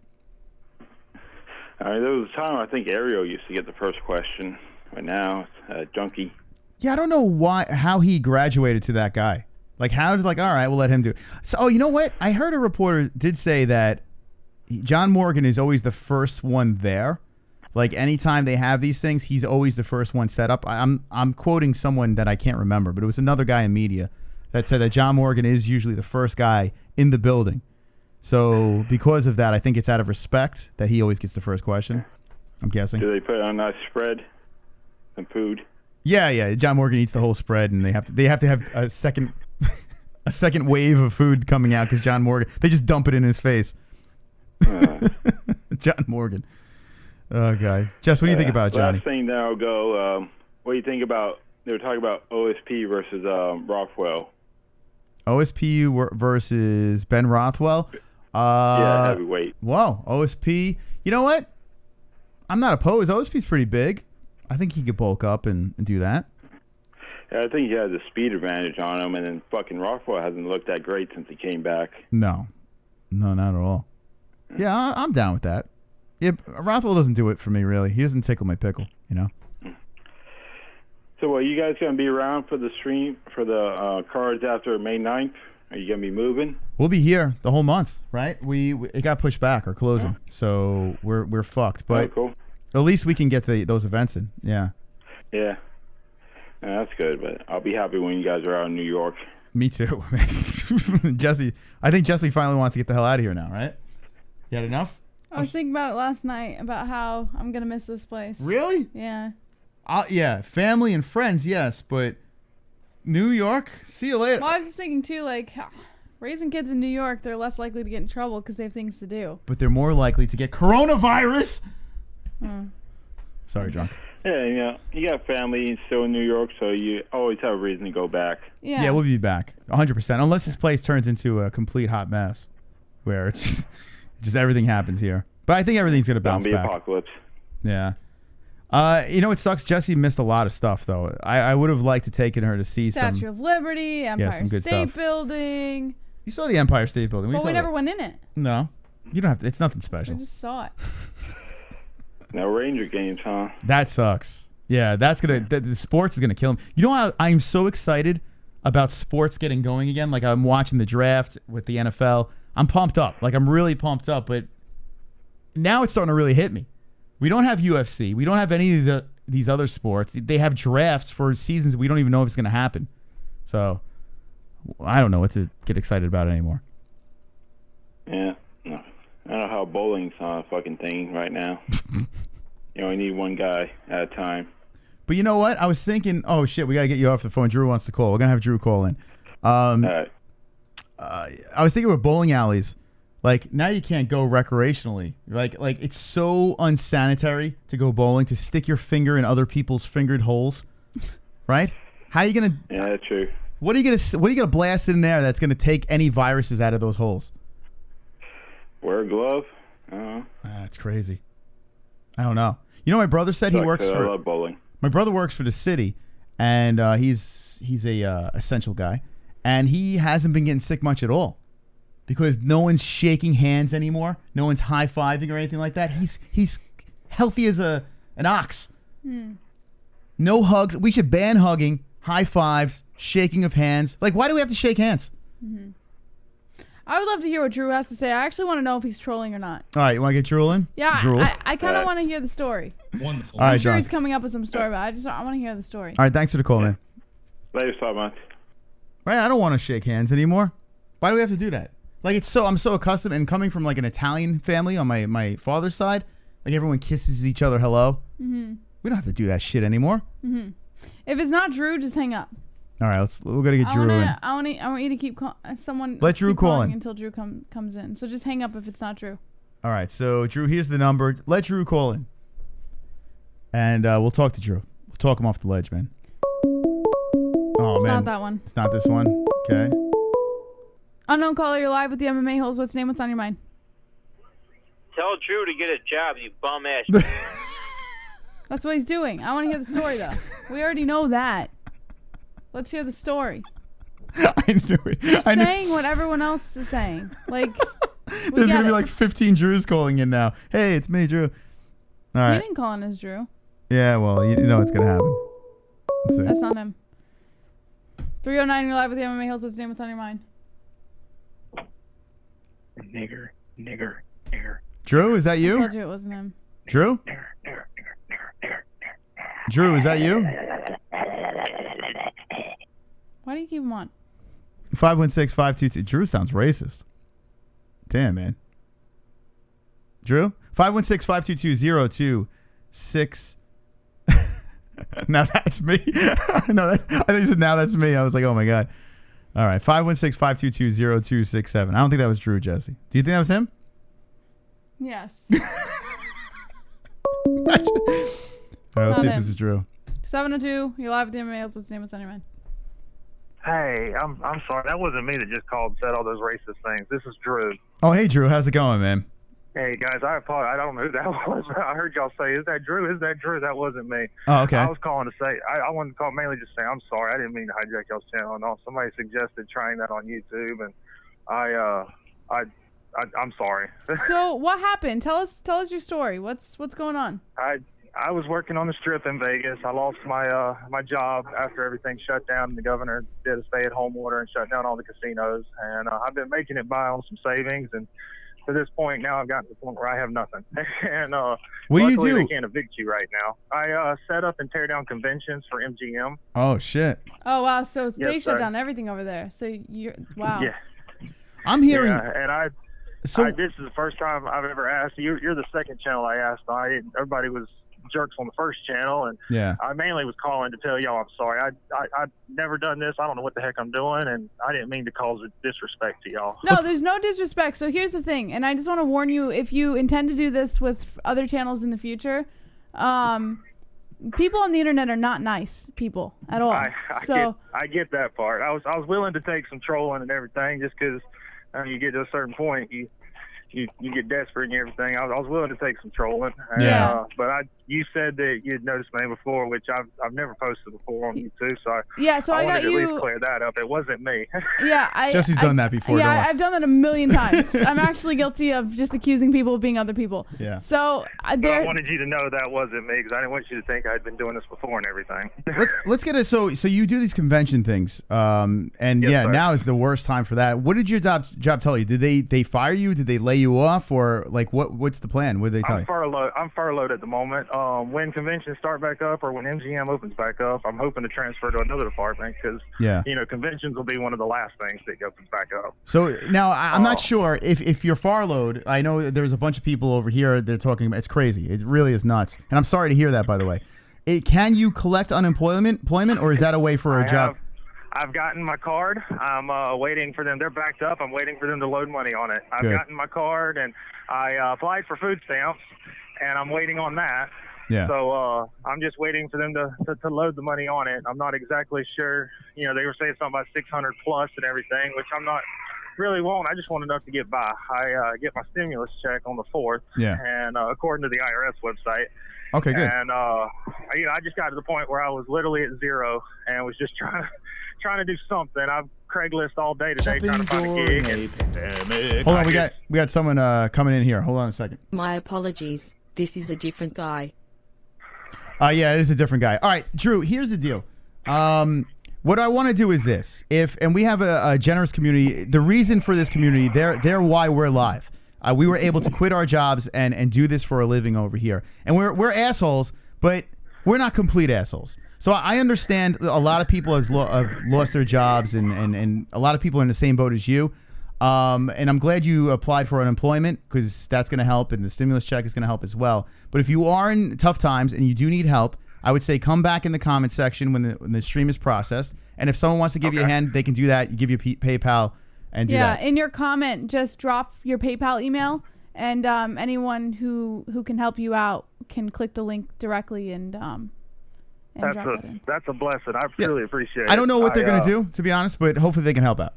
There was a time I think Ariel used to get the first question, but now it's Junkie. Yeah, I don't know how he graduated to that guy. Like, how did, all right, we'll let him do it. So, you know what? I heard a reporter did say that John Morgan is always the first one there. Like, anytime they have these things, he's always the first one set up. I'm quoting someone that I can't remember, but it was another guy in media that said that John Morgan is usually the first guy in the building. So, because of that, I think it's out of respect that he always gets the first question. I'm guessing. Do they put on a nice spread and food? Yeah. John Morgan eats the whole spread, and they have to have a second wave of food coming out because John Morgan. They just dump it in his face. John Morgan. Oh, God. Jess, what do you think about Johnny? Last thing that I'll go. What do you think about? They were talking about OSP versus Rothwell. OSP versus Ben Rothwell. Yeah, heavyweight. Whoa, OSP. You know what? I'm not opposed. OSP's pretty big. I think he could bulk up and do that. Yeah, I think he has a speed advantage on him, and then fucking Rothwell hasn't looked that great since he came back. No, not at all. Yeah, I'm down with that. Yeah, Rothwell doesn't do it for me, really. He doesn't tickle my pickle, you know? So, are you guys going to be around for the stream, for the cards after May 9th? Are you going to be moving? We'll be here the whole month, right? It got pushed back, our closing. So we're fucked. But cool. At least we can get those events in. Yeah. Yeah. That's good, but I'll be happy when you guys are out in New York. Me too. Jesse, I think Jesse finally wants to get the hell out of here now, right? You had enough? I was thinking about it last night, about how I'm going to miss this place. Really? Yeah. Yeah, family and friends, yes, but New York, see you later. Well, I was just thinking, too, like, raising kids in New York, they're less likely to get in trouble because they have things to do. But they're more likely to get coronavirus. Sorry, drunk. Yeah, you got family still in New York, so you always have a reason to go back. Yeah, we'll be back 100%, unless this place turns into a complete hot mess where it's just everything happens here. But I think everything's going to bounce back. Apocalypse. Yeah. You know, it sucks. Jesse missed a lot of stuff, though. I would have liked to taken her to see Statue of Liberty, Empire some good State stuff. Building. You saw the Empire State Building. But we never went in it. No. You don't have to. It's nothing special. We just saw it. No Ranger games, huh? That sucks. Yeah, that's going to... The sports is going to kill him. You know how I'm so excited about sports getting going again? Like, I'm watching the draft with the NFL. I'm pumped up. Like, I'm really pumped up. But now it's starting to really hit me. We don't have UFC. We don't have any of these other sports. They have drafts for seasons we don't even know if it's going to happen. So, I don't know what to get excited about anymore. Yeah. No. I don't know how bowling's not a fucking thing right now. You only need one guy at a time. But you know what? I was thinking, oh, shit, we got to get you off the phone. Drew wants to call. We're going to have Drew call in. All right. I was thinking with bowling alleys, like, now you can't go recreationally. Like it's so unsanitary to go bowling, to stick your finger in other people's fingered holes, right? How are you going to... Yeah, that's true. What are you gonna blast in there that's going to take any viruses out of those holes? Wear a glove. That's crazy. I don't know. You know, my brother said he works for... I love bowling. My brother works for the city, and he's a essential guy, and he hasn't been getting sick much at all because no one's shaking hands anymore. No one's high-fiving or anything like that. He's healthy as an ox. No hugs. We should ban hugging, high fives, shaking of hands. Like, why do we have to shake hands? I would love to hear what Drew has to say. I actually want to know if he's trolling or not. All right, you want to get Drew in? Yeah, Drew. I kind of want to hear the story. Wonderful. All right, I'm sure John. he's coming up with some story, but I want to hear the story. All right, thanks for the call, man. Later, man. Right, I don't want to shake hands anymore. Why do we have to do that? Like, I'm so accustomed, and coming from like an Italian family on my father's side, like everyone kisses each other hello. We don't have to do that shit anymore. If it's not Drew, just hang up. All right, we're gonna get Drew in. I want you to keep someone. Let Drew call in until Drew comes in. So just hang up if it's not Drew. All right, so Drew, here's the number. Let Drew call in, and we'll talk to Drew. We'll talk him off the ledge, man. Oh It's man, not that one. It's not this one. Okay. Unknown caller, you're live with the MMA Holes. What's your name? What's on your mind? Tell Drew to get a job, you bum ass. That's what he's doing. I want to hear the story though. We already know that. Let's hear the story. I knew it. You're saying what everyone else is saying. Like, there's gonna be like 15 Drews calling in now. Hey, it's me, Drew. All right. He didn't call in as Drew. Yeah, well, you know what's gonna happen. Let's see. That's not him. 309, you're live with the MMA Hills. What's your name? What's on your mind? Nigger. Drew, is that I you? told you it wasn't him. Drew? Drew, is that you? Why do you keep him on? 516-522. Drew sounds racist. Damn, man. Drew? 516-522-0266. Now that's me. No, I think he said now that's me. I was like, oh my God. All right. 516-522-0267. I don't think that was Drew, Jesse. Do you think that was him? Yes. All right, let's see if him. this is Drew. 702, you're live with the MMA Hills. What's your name? What's on your mind? Hey, I'm sorry. That wasn't me that just called and said all those racist things. This is Drew. Oh, hey, Drew. How's it going, man? Hey, guys, I apologize. I don't know who that was. I heard y'all say, is that Drew? Is that Drew? That wasn't me. Oh, okay. I was calling to say, I wanted to call mainly just say I'm sorry. I didn't mean to hijack y'all's channel and all. Somebody suggested trying that on YouTube, and I I'm sorry. So what happened? Tell us your story. What's going on? I was working on the Strip in Vegas. I lost my my job after everything shut down. The governor did a stay-at-home order and shut down all the casinos. And I've been making it by on some savings. And to this point now, I've gotten to the point where I have nothing. And what do you luckily do? They can't evict you right now. I set up and tear down conventions for MGM. Oh shit. Oh wow. So they Yes, shut sir. down everything over there. So you're wow. Yeah. I'm hearing. Yeah, and this is the first time I've ever asked. You're the second channel I asked. Everybody was jerks on the first channel, and Yeah. I mainly was calling to tell y'all I'm sorry. I've never done this. I don't know what the heck I'm doing, and I didn't mean to cause disrespect to y'all. No, there's no disrespect. So here's the thing, and I just want to warn you, if you intend to do this with other channels in the future, people on the internet are not nice people at all. I get that part. I was willing to take some trolling and everything just because you get to a certain point, you get desperate and everything. I was willing to take some trolling. But you said that you'd noticed me before, which I've never posted before on YouTube. So I wanted to at least clear that up. It wasn't me. Yeah, Jesse's done that before. Yeah, don't worry. I've done that a million times. I'm actually guilty of just accusing people of being other people. Yeah. So But I wanted you to know that wasn't me because I didn't want you to think I'd been doing this before and everything. Let's get it. So you do these convention things, and Yes, sir. now is the worst time for that. What did your job tell you? Did they fire you? Did they lay you off, or like what's the plan? What did they tell you? I'm furloughed at the moment. When conventions start back up or when MGM opens back up, I'm hoping to transfer to another department because conventions will be one of the last things that opens back up. So now I'm not sure if you're furloughed. I know there's a bunch of people over here that are talking about it's crazy. It really is nuts, and I'm sorry to hear that. By the way, can you collect unemployment, or is that a way for a job? I've gotten my card. I'm waiting for them. They're backed up. I'm waiting for them to load money on it. I've Good. gotten my card, and I applied for food stamps, and I'm waiting on that. Yeah. So I'm just waiting for them to load the money on it. I'm not exactly sure. They were saying something about 600 plus and everything, which I'm not really want. I just want enough to get by. I get my stimulus check on the 4th. Yeah. And according to the IRS website. Okay, good. And I just got to the point where I was literally at zero and was just trying to do something. I've Craigslist all day today trying to find a gig. Hold on, we got someone coming in here. Hold on a second. My apologies. This is a different guy. Yeah, it is a different guy. All right, Drew, here's the deal. What I want to do is this. And we have a generous community. The reason for this community, they're why we're live. We were able to quit our jobs and do this for a living over here. And we're assholes, but we're not complete assholes. So I understand a lot of people have lost their jobs, and a lot of people are in the same boat as you. And I'm glad you applied for unemployment because that's going to help, and the stimulus check is going to help as well. But if you are in tough times and you do need help, I would say come back in the comment section when the stream is processed. And if someone wants to give you a hand, they can do that. You give your PayPal and do that. Yeah, in your comment, just drop your PayPal email, and anyone who can help you out can click the link directly and drop that in. That's a blessing. I really appreciate it. I don't know what they're going to do, to be honest, but hopefully they can help out.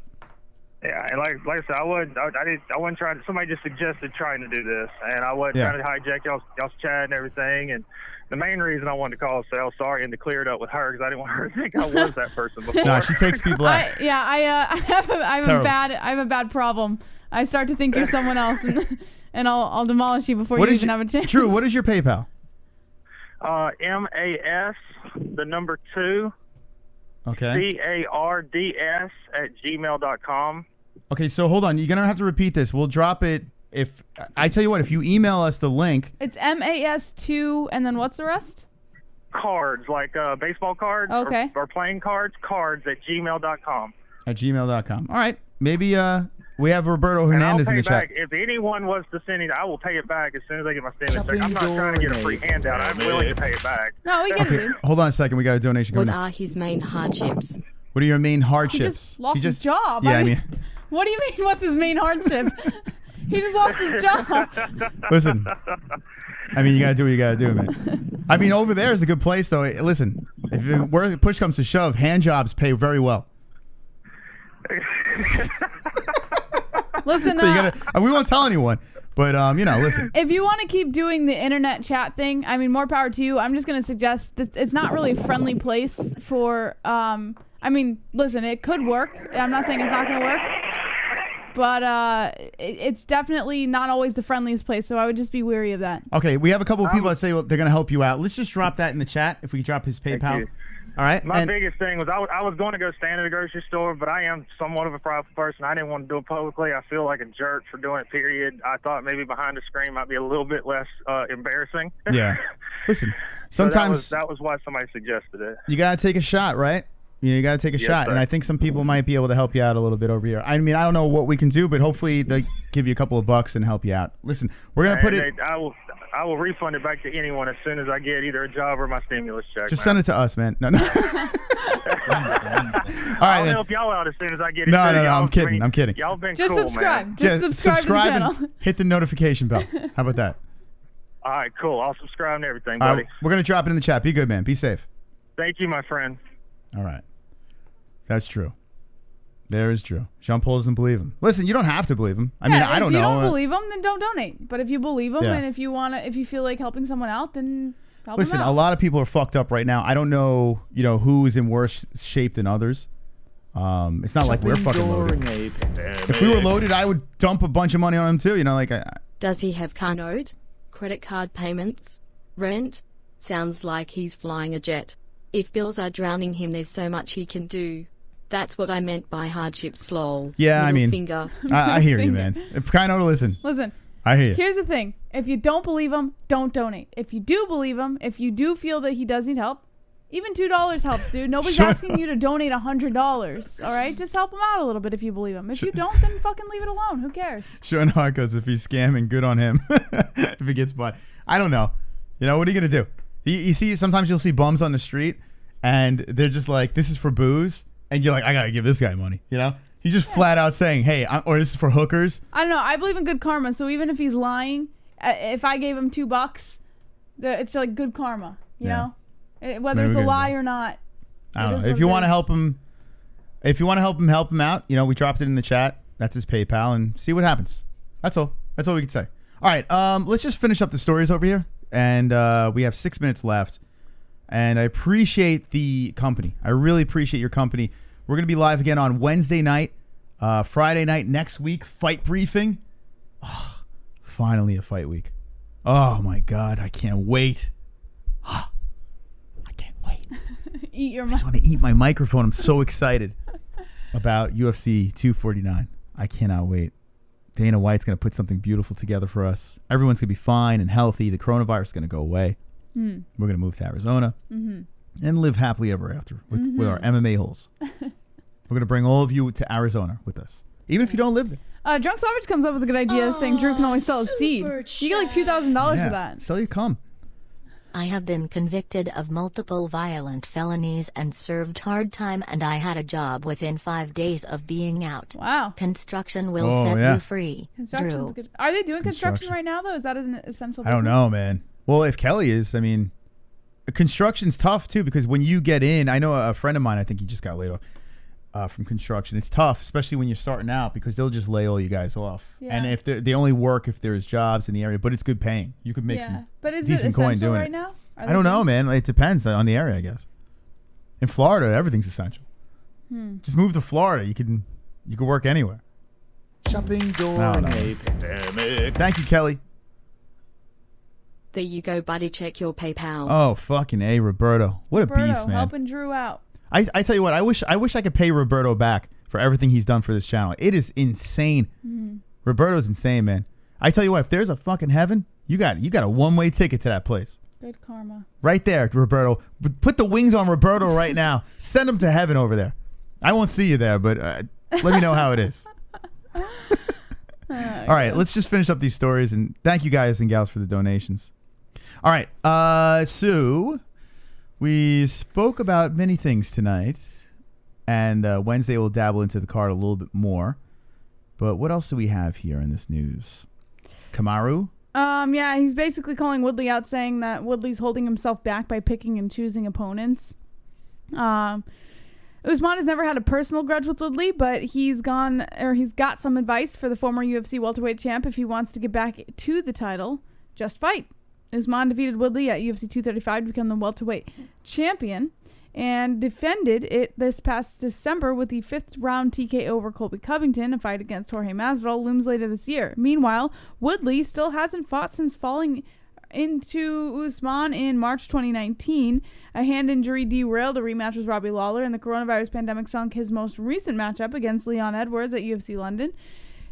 Yeah, and like I said, I wasn't trying to. Somebody just suggested trying to do this, and I wasn't trying to hijack y'all's chat and everything. And the main reason I wanted to call is say, "Oh, sorry," and to clear it up with her because I didn't want her to think I was that person before. No, she takes people out. I have a bad problem. I start to think you're someone else, and I'll demolish you before you even have a chance. Drew, what is your PayPal? MAS, the number 2. Okay. CARDS@gmail.com. Okay, so hold on. You're going to have to repeat this. We'll drop it. If I tell you what, if you email us the link. It's MAS2, and then what's the rest? Cards, like baseball cards or playing cards, cards@gmail.com. At gmail.com. All right. Maybe we have Roberto Hernandez in the chat. If anyone was to send it, I will pay it back as soon as I get my stimulus check. I'm not trying to get a free handout. I'm willing to pay it back. No, we get it, dude. Hold on a second. We got a donation What coming in. are his main hardships? What are your main hardships? He just lost his job. Yeah, I mean what do you mean, what's his main hardship? He just lost his job. Listen, I mean, you got to do what you got to do, man. I mean, over there is a good place, though. Listen, if push comes to shove, hand jobs pay very well. Listen, so you gotta, we won't tell anyone, but listen. If you want to keep doing the internet chat thing, I mean, more power to you. I'm just gonna suggest that it's not really a friendly place for. I mean, listen, it could work. I'm not saying it's not gonna work, But it's definitely not always the friendliest place, so I would just be wary of that. Okay, we have a couple of people that say they're going to help you out. Let's just drop that in the chat if we can drop his PayPal. All right. My biggest thing was I was going to go stand at a grocery store, but I am somewhat of a prideful person. I didn't want to do it publicly. I feel like a jerk for doing it, period. I thought maybe behind the screen might be a little bit less embarrassing. Yeah. Listen, sometimes so that was why somebody suggested it. You got to take a shot, right? You got to take a shot. Sir. And I think some people might be able to help you out a little bit over here. I mean, I don't know what we can do, but hopefully they give you a couple of bucks and help you out. Listen, we're going to put it... I will refund it back to anyone as soon as I get either a job or my stimulus check. Just send it to us, man. No. All right, I'll help y'all out as soon as I get it. No, I'm kidding. I'm kidding. Y'all been just cool, subscribe. man. Just subscribe to the channel. And hit the notification bell. How about that? All right, cool. I'll subscribe and everything, buddy. We're going to drop it in the chat. Be good, man. Be safe. Thank you, my friend. All right. That's true. There is true. Jean-Paul doesn't believe him. Listen, you don't have to believe him. I mean, I don't know. If you don't believe him, then don't donate. But if you believe him, Yeah. and if you feel like helping someone out, then help Listen, them out. a lot of people are fucked up right now. I don't know, who is in worse shape than others. It's not like we're fucking loaded. If we were loaded, I would dump a bunch of money on him too. Does he have car note? Credit card payments? Rent? Sounds like he's flying a jet. If bills are drowning him, there's so much he can do. That's what I meant by hardship slow. Yeah, I mean, finger. I hear you, man. Kind of listen. Listen. I hear you. Here's the thing. If you don't believe him, don't donate. If you do believe him, if you do feel that he does need help, even $2 helps, dude. Nobody's asking you to donate $100. All right? Just help him out a little bit if you believe him. If you don't, then fucking leave it alone. Who cares? Sure enough, because if he's scamming, good on him. If he gets by. I don't know. What are you going to do? You see, sometimes you'll see bums on the street, and they're just like, this is for booze. And you're like, I got to give this guy money. He's just flat out saying, hey, or this is for hookers. I don't know. I believe in good karma. So even if he's lying, if I gave him $2, it's like good karma. You know? Whether it's a lie or not. I don't know. If you want to help him, help him out. We dropped it in the chat. That's his PayPal, and see what happens. That's all. That's all we can say. All right. Let's just finish up the stories over here. And we have 6 minutes left. And I appreciate the company. I really appreciate your company. We're going to be live again on Wednesday night, Friday night next week. Fight briefing. Oh, finally a fight week. Oh, my God. I can't wait. I can't wait. I just want to eat my microphone. I'm so excited about UFC 249. I cannot wait. Dana White's going to put something beautiful together for us. Everyone's going to be fine and healthy. The coronavirus is going to go away. We're going to move to Arizona and live happily ever after with our MMA holes. We're going to bring all of you to Arizona with us, even if you don't live there. Drunk Savage comes up with a good idea saying Drew can only sell a seed. You get like $2,000 for that. Sell your cum. I have been convicted of multiple violent felonies and served hard time, and I had a job within 5 days of being out. Wow. Construction will set you free. Drew. Good. Are they doing construction right now, though? Is that an essential business? I don't know, man. Well, if Kelly is, I mean, construction's tough, too, because when you get in, I know a friend of mine, I think he just got laid off from construction. It's tough, especially when you're starting out, because they'll just lay all you guys off. Yeah. And if they only work if there's jobs in the area, but it's good paying. You could make some decent coin doing right it. Now? I don't know, man. It depends on the area, I guess. In Florida, everything's essential. Just move to Florida. You can work anywhere. Shopping during a pandemic. Thank you, Kelly. There you go, buddy. Check your PayPal. Oh, fucking A, Roberto. What a beast, man. Helping Drew out. I tell you what, I wish I could pay Roberto back for everything he's done for this channel. It is insane. Roberto's insane, man. I tell you what, if there's a fucking heaven, you got a one-way ticket to that place. Good karma. Right there, Roberto. Put the wings on Roberto right now. Send him to heaven over there. I won't see you there, but let me know how it is. All right, let's just finish up these stories, and thank you guys and gals for the donations. All right, so we spoke about many things tonight, and Wednesday we'll dabble into the card a little bit more. But what else do we have here in this news? Kamaru? Yeah, he's basically calling Woodley out, saying that Woodley's holding himself back by picking and choosing opponents. Usman has never had a personal grudge with Woodley, but he's got some advice for the former UFC welterweight champ if he wants to get back to the title. Just fight. Usman defeated Woodley at UFC 235 to become the welterweight champion. and defended it this past December with the 5th round TKO over Colby Covington. A fight against Jorge Masvidal looms later this year. Meanwhile, Woodley still hasn't fought since falling into Usman in March 2019. A hand injury derailed a rematch with Robbie Lawler, and the coronavirus pandemic sunk his most recent matchup against Leon Edwards at UFC London.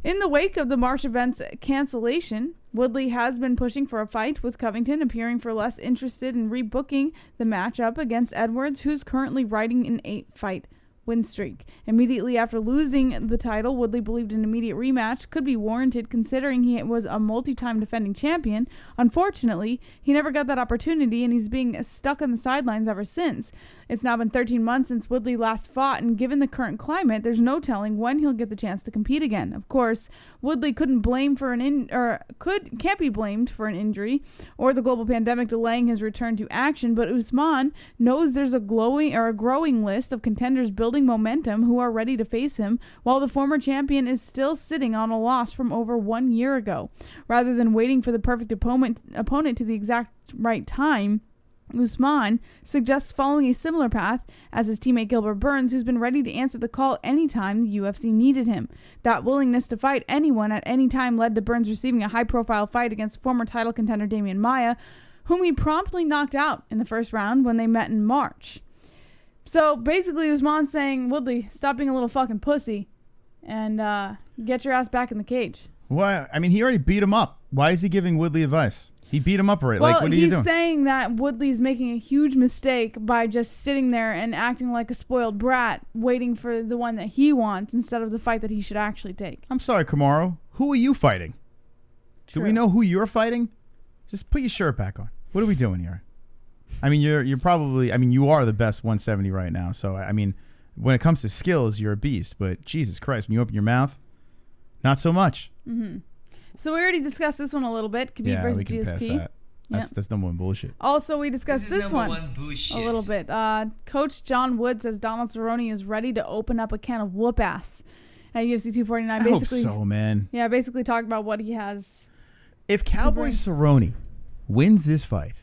In the wake of the March event's cancellation, Woodley has been pushing for a fight with Covington, appearing for less interested in rebooking the matchup against Edwards, who's currently riding an 8-fight win streak. Immediately after losing the title, Woodley believed an immediate rematch could be warranted considering he was a multi-time defending champion. Unfortunately, he never got that opportunity, and he's being stuck on the sidelines ever since. It's now been 13 months since Woodley last fought, and given the current climate, there's no telling when he'll get the chance to compete again. Of course, Woodley can't be blamed for an injury or the global pandemic delaying his return to action, but Usman knows there's a growing list of contenders building momentum who are ready to face him, while the former champion is still sitting on a loss from over 1 year ago. Rather than waiting for the perfect opponent to the exact right time, Usman suggests following a similar path as his teammate Gilbert Burns, who's been ready to answer the call anytime the UFC needed him. That willingness to fight anyone at any time led to Burns receiving a high-profile fight against former title contender Damian Maia, whom he promptly knocked out in the first round when they met in March. So basically, Usman's saying, Woodley, stop being a little fucking pussy and get your ass back in the cage. Well, I mean, he already beat him up. Why is he giving Woodley advice? He beat him up already. Well, like, what are you doing? He's saying that Woodley's making a huge mistake by just sitting there and acting like a spoiled brat, waiting for the one that he wants instead of the fight that he should actually take. I'm sorry, Kamaru. Who are you fighting? True. Do we know who you're fighting? Just put your shirt back on. What are we doing here? I mean, you're probably, I mean, you are the best 170 right now. So, I mean, when it comes to skills, you're a beast. But Jesus Christ, when you open your mouth, not so much. Mm-hmm. So we already discussed this one a little bit. Khabib versus we can GSP. pass that. That's number one bullshit. Also, we discussed this one a little bit. Coach John Wood says Donald Cerrone is ready to open up a can of whoop ass at UFC 249. Basically, I hope so, man. Yeah, basically talk about what he has. If Cowboy Cerrone wins this fight,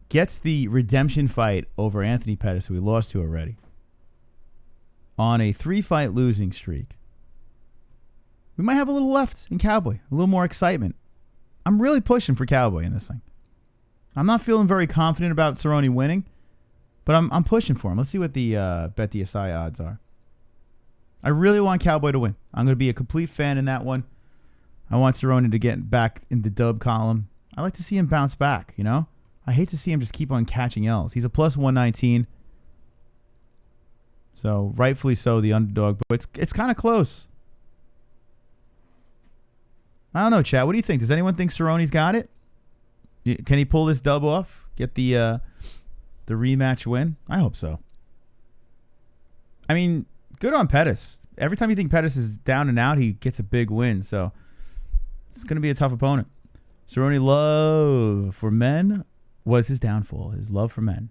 gets the redemption fight over Anthony Pettis, who he lost to already, on a 3-fight losing streak, we might have a little left in Cowboy, a little more excitement. I'm really pushing for Cowboy in this thing. I'm not feeling very confident about Cerrone winning, but I'm pushing for him. Let's see what the Bet DSI odds are. I really want Cowboy to win. I'm going to be a complete fan in that one. I want Cerrone to get back in the dub column. I like to see him bounce back, you know? I hate to see him just keep on catching L's. He's a plus 119. So, rightfully so, the underdog. But it's kind of close. I don't know, Chad. What do you think? Does anyone think Cerrone's got it? Can he pull this dub off? Get the rematch win? I hope so. I mean, good on Pettis. Every time you think Pettis is down and out, he gets a big win. So it's going to be a tough opponent. Cerrone love for men was his downfall. His love for men.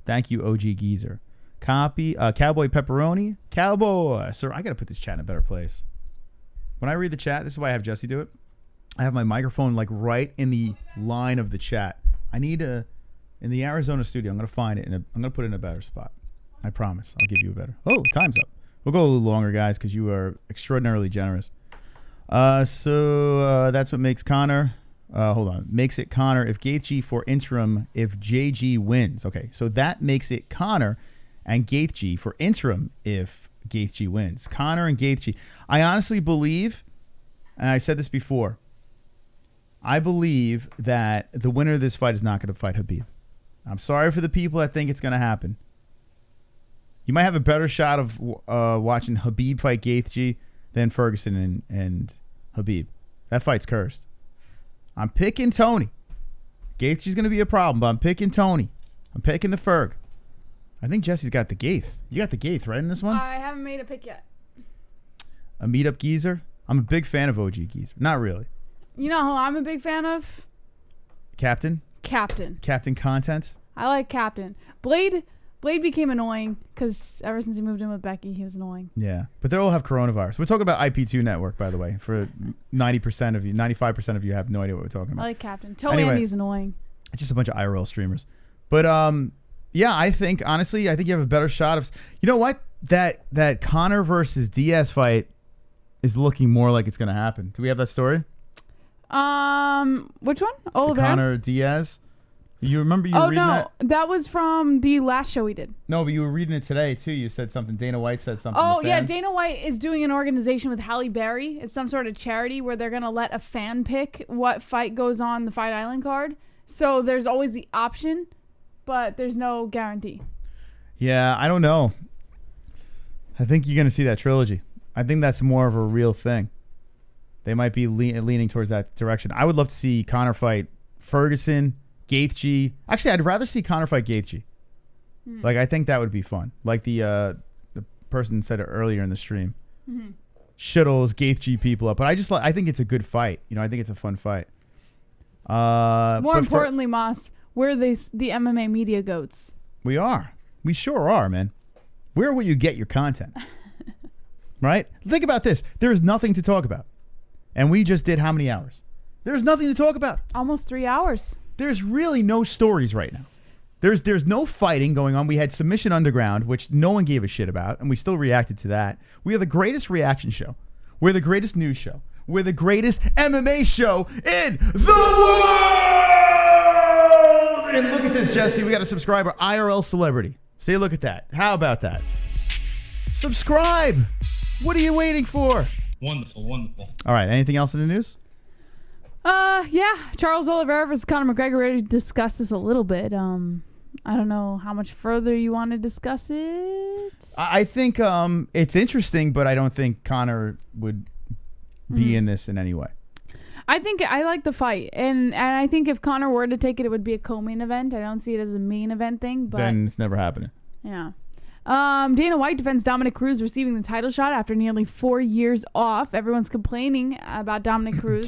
Thank you, OG Geezer. Copy. Cowboy Pepperoni. Cowboy. Sir, I got to put this chat in a better place. When I read the chat, this is why I have Jesse do it. I have my microphone like right in the line of the chat. I need in the Arizona studio, I'm going to find it, and I'm going to put it in a better spot. I promise. I'll give you a better. Oh, time's up. We'll go a little longer, guys, because you are extraordinarily generous. So that's what makes Conor. Hold on. Makes it Conor if Gaethje for interim if JG wins. Okay, so that makes it Conor and Gaethje for interim if Gaethje wins. Conor and Gaethje. I honestly believe, and I said this before, I believe that the winner of this fight is not going to fight Khabib. I'm sorry for the people that think it's going to happen. You might have a better shot of watching Khabib fight Gaethje than Ferguson and Khabib. That fight's cursed. I'm picking Tony. Gaethje's going to be a problem, but I'm picking Tony. I'm picking the Ferg. I think Jesse's got the Gaeth. You got the Gaeth, right, in this one? I haven't made a pick yet. A meet-up geezer? I'm a big fan of OG Geezer. Not really. You know who I'm a big fan of? Captain? Captain. Captain Content? I like Captain. Blade became annoying because ever since he moved in with Becky, he was annoying. Yeah, but they all have coronavirus. We're talking about IP2 Network, by the way. For 90% of you, 95% of you have no idea what we're talking about. I like Captain. Anyway, Andy's annoying. It's just a bunch of IRL streamers. But Yeah, I think honestly, I think you have a better shot of. You know what? That Conor versus Diaz fight is looking more like it's going to happen. Do we have that story? Which one? Oliveira? Conor Diaz. You remember you were reading that? Oh, no. That was from the last show we did. No, but you were reading it today, too. You said something. Dana White said something. Oh, yeah. Dana White is doing an organization with Halle Berry. It's some sort of charity where they're going to let a fan pick what fight goes on the Fight Island card. So there's always the option, but there's no guarantee. Yeah, I don't know. I think you're going to see that trilogy. I think that's more of a real thing. They might be leaning towards that direction. I would love to see Conor fight Ferguson, Gaethje. Actually, I'd rather see Conor fight Gaethje. Like, I think that would be fun. Like the person said it earlier in the stream. Shittles, Gaethje people up. But I think it's a good fight. You know, I think it's a fun fight. More importantly, Moss, we're the MMA media goats. We are. We sure are, man. We're where you get your content. Right? Think about this. There's nothing to talk about. And we just did how many hours? There's nothing to talk about. Almost 3 hours. There's really no stories right now. There's no fighting going on. We had Submission Underground, which no one gave a shit about, and we still reacted to that. We are the greatest reaction show. We're the greatest news show. We're the greatest MMA show in the world! And look at this, Jesse. We got a subscriber, IRL Celebrity. Say, look at that. How about that? Subscribe! What are you waiting for? Wonderful, wonderful. All right, anything else in the news? Yeah. Charles Oliveira versus Conor McGregor. We already discussed this a little bit. I don't know how much further you want to discuss it. I think it's interesting, but I don't think Conor would be in this in any way. I think I like the fight, and I think if Conor were to take it, it would be a co-main event. I don't see it as a main event thing, but then it's never happening. Yeah. Dana White defends Dominick Cruz receiving the title shot after nearly 4 years off. Everyone's complaining about Dominick Cruz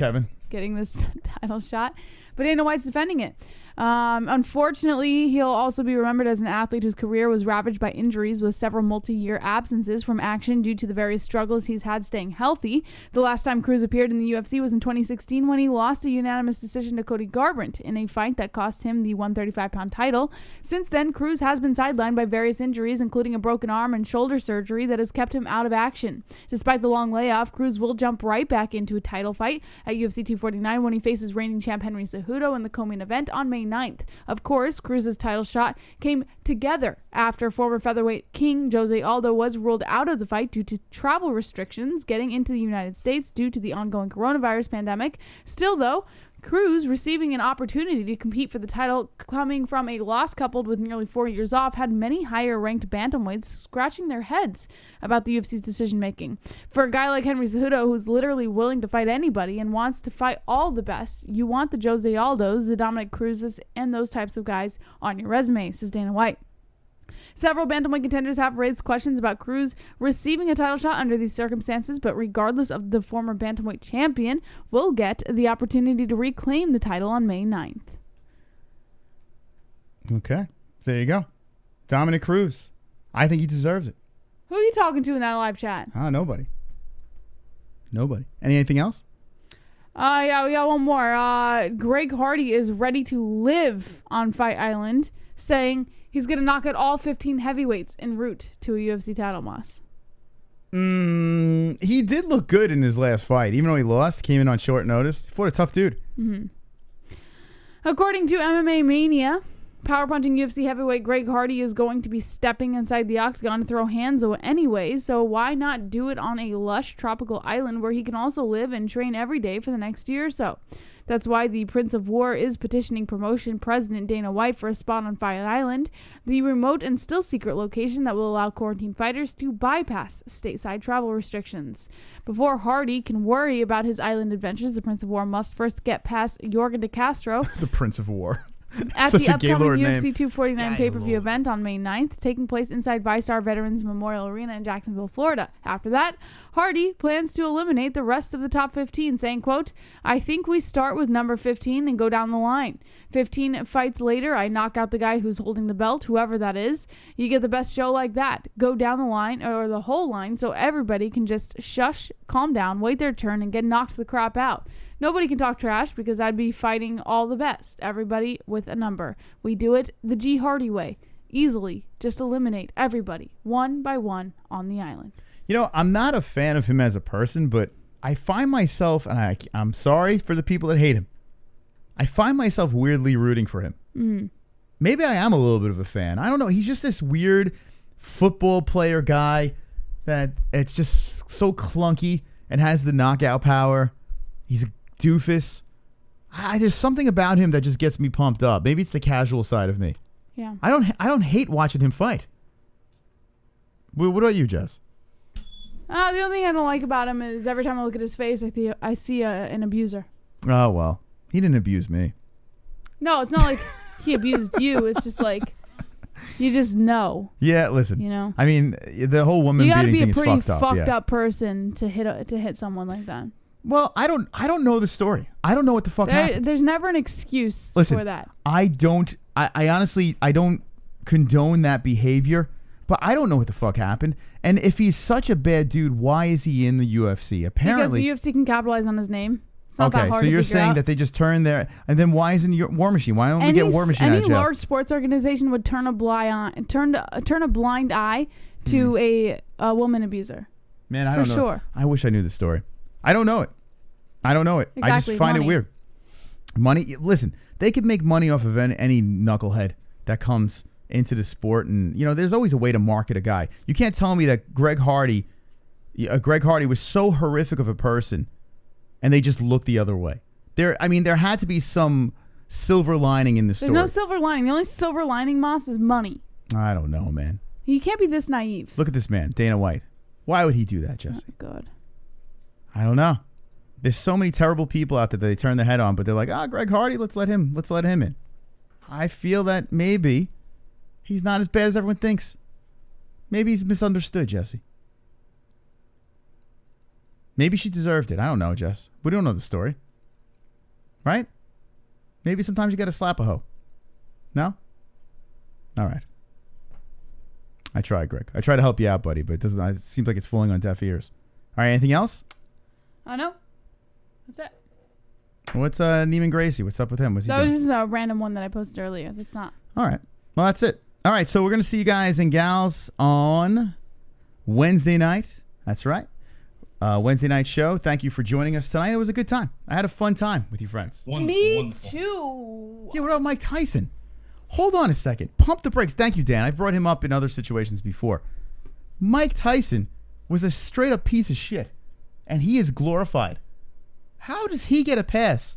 getting this title shot, but Dana White's defending it. Unfortunately, he'll also be remembered as an athlete whose career was ravaged by injuries, with several multi-year absences from action due to the various struggles he's had staying healthy. The last time Cruz appeared in the UFC was in 2016 when he lost a unanimous decision to Cody Garbrandt in a fight that cost him the 135-pound title. Since then, Cruz has been sidelined by various injuries, including a broken arm and shoulder surgery that has kept him out of action. Despite the long layoff, Cruz will jump right back into a title fight at UFC 249 when he faces reigning champ Henry Cejudo in the co-main event on May 9th. Of course, Cruz's title shot came together after former featherweight king Jose Aldo was ruled out of the fight due to travel restrictions getting into the United States due to the ongoing coronavirus pandemic. Still, though, Cruz receiving an opportunity to compete for the title coming from a loss coupled with nearly 4 years off had many higher-ranked bantamweights scratching their heads about the UFC's decision-making. For a guy like Henry Cejudo, who's literally willing to fight anybody and wants to fight all the best, you want the Jose Aldos, the Dominick Cruzes, and those types of guys on your resume, says Dana White. Several bantamweight contenders have raised questions about Cruz receiving a title shot under these circumstances, but regardless of the former bantamweight champion, will get the opportunity to reclaim the title on May 9th. Okay. There you go. Dominick Cruz. I think he deserves it. Who are you talking to in that live chat? Nobody. Anything else? Yeah, we got one more. Greg Hardy is ready to live on Fight Island, saying he's going to knock out all 15 heavyweights en route to a UFC title, Moss. He did look good in his last fight. Even though he lost, came in on short notice. He fought a tough dude. Mm-hmm. According to MMA Mania, power-punching UFC heavyweight Greg Hardy is going to be stepping inside the octagon to throw hands anyway, so why not do it on a lush tropical island where he can also live and train every day for the next year or so? That's why the Prince of War is petitioning promotion president Dana White for a spot on Fight Island, the remote and still secret location that will allow quarantine fighters to bypass stateside travel restrictions. Before Hardy can worry about his island adventures, the Prince of War must first get past Jorgen de Castro. The Prince of War. At the upcoming UFC 249 pay-per-view event on May 9th, taking place inside VyStar Veterans Memorial Arena in Jacksonville, Florida. After that, Hardy plans to eliminate the rest of the top 15, saying, quote, "I think we start with number 15 and go down the line. 15 fights later, I knock out the guy who's holding the belt, whoever that is. You get the best show like that. Go down the line, or the whole line, so everybody can just shush, calm down, wait their turn, and get knocked the crap out. Nobody can talk trash because I'd be fighting all the best. Everybody with a number. We do it the G Hardy way. easily just eliminate everybody one by one on the island. You know, I'm not a fan of him as a person, but I find myself, and I'm sorry for the people that hate him, I find myself weirdly rooting for him. Mm. Maybe I am a little bit of a fan. I don't know. He's just this weird football player guy that it's just so clunky and has the knockout power. He's a doofus. There's something about him that just gets me pumped up. Maybe it's the casual side of me. Yeah. I don't hate watching him fight. What about you, Jess? The only thing I don't like about him is every time I look at his face, I see an abuser. Oh, well. He didn't abuse me. No, it's not like he abused you. It's just like, you just know. Yeah, listen. You know? I mean, the whole woman beating thing is fucked up. You gotta be a pretty fucked up person to hit someone like that. Well, I don't know the story. I don't know what the fuck happened. There's never an excuse for that. I honestly, I don't condone that behavior, but I don't know what the fuck happened. And if he's such a bad dude, why is he in the UFC? Apparently, because the UFC can capitalize on his name. It's not that hard so to you're figure saying out. that they just turn there, and then why isn't War Machine? Why don't we get War Machine out of Any jail? large sports organization would turn a blind eye to a woman abuser. Man, I don't know. For sure. I wish I knew the story. I don't know it. Exactly, I just find it weird. Money. Listen, they could make money off of any knucklehead that comes into the sport, and there's always a way to market a guy. You can't tell me that Greg Hardy was so horrific of a person, and they just looked the other way. There had to be some silver lining in the story. There's no silver lining. The only silver lining, Moss, is money. I don't know, man. You can't be this naive. Look at this man, Dana White. Why would he do that, Jesse? Oh, God. I don't know. There's so many terrible people out there that they turn their head on, but they're like, Greg Hardy, let's let him in. I feel that maybe he's not as bad as everyone thinks. Maybe he's misunderstood, Jesse. Maybe she deserved it. I don't know, Jess. We don't know the story. Right? Maybe sometimes you got to slap a hoe. No? All right. I try, Greg. I try to help you out, buddy, but it seems like it's falling on deaf ears. All right, anything else? No. That's it. What's Neiman Gracie? What's up with him? What's he doing? That was just a random one that I posted earlier. That's not. All right. Well, that's it. All right, so we're going to see you guys and gals on Wednesday night. That's right. Wednesday night show. Thank you for joining us tonight. It was a good time. I had a fun time with you friends. Me too. Yeah, what about Mike Tyson? Hold on a second. Pump the brakes. Thank you, Dan. I brought him up in other situations before. Mike Tyson was a straight up piece of shit, and he is glorified. How does he get a pass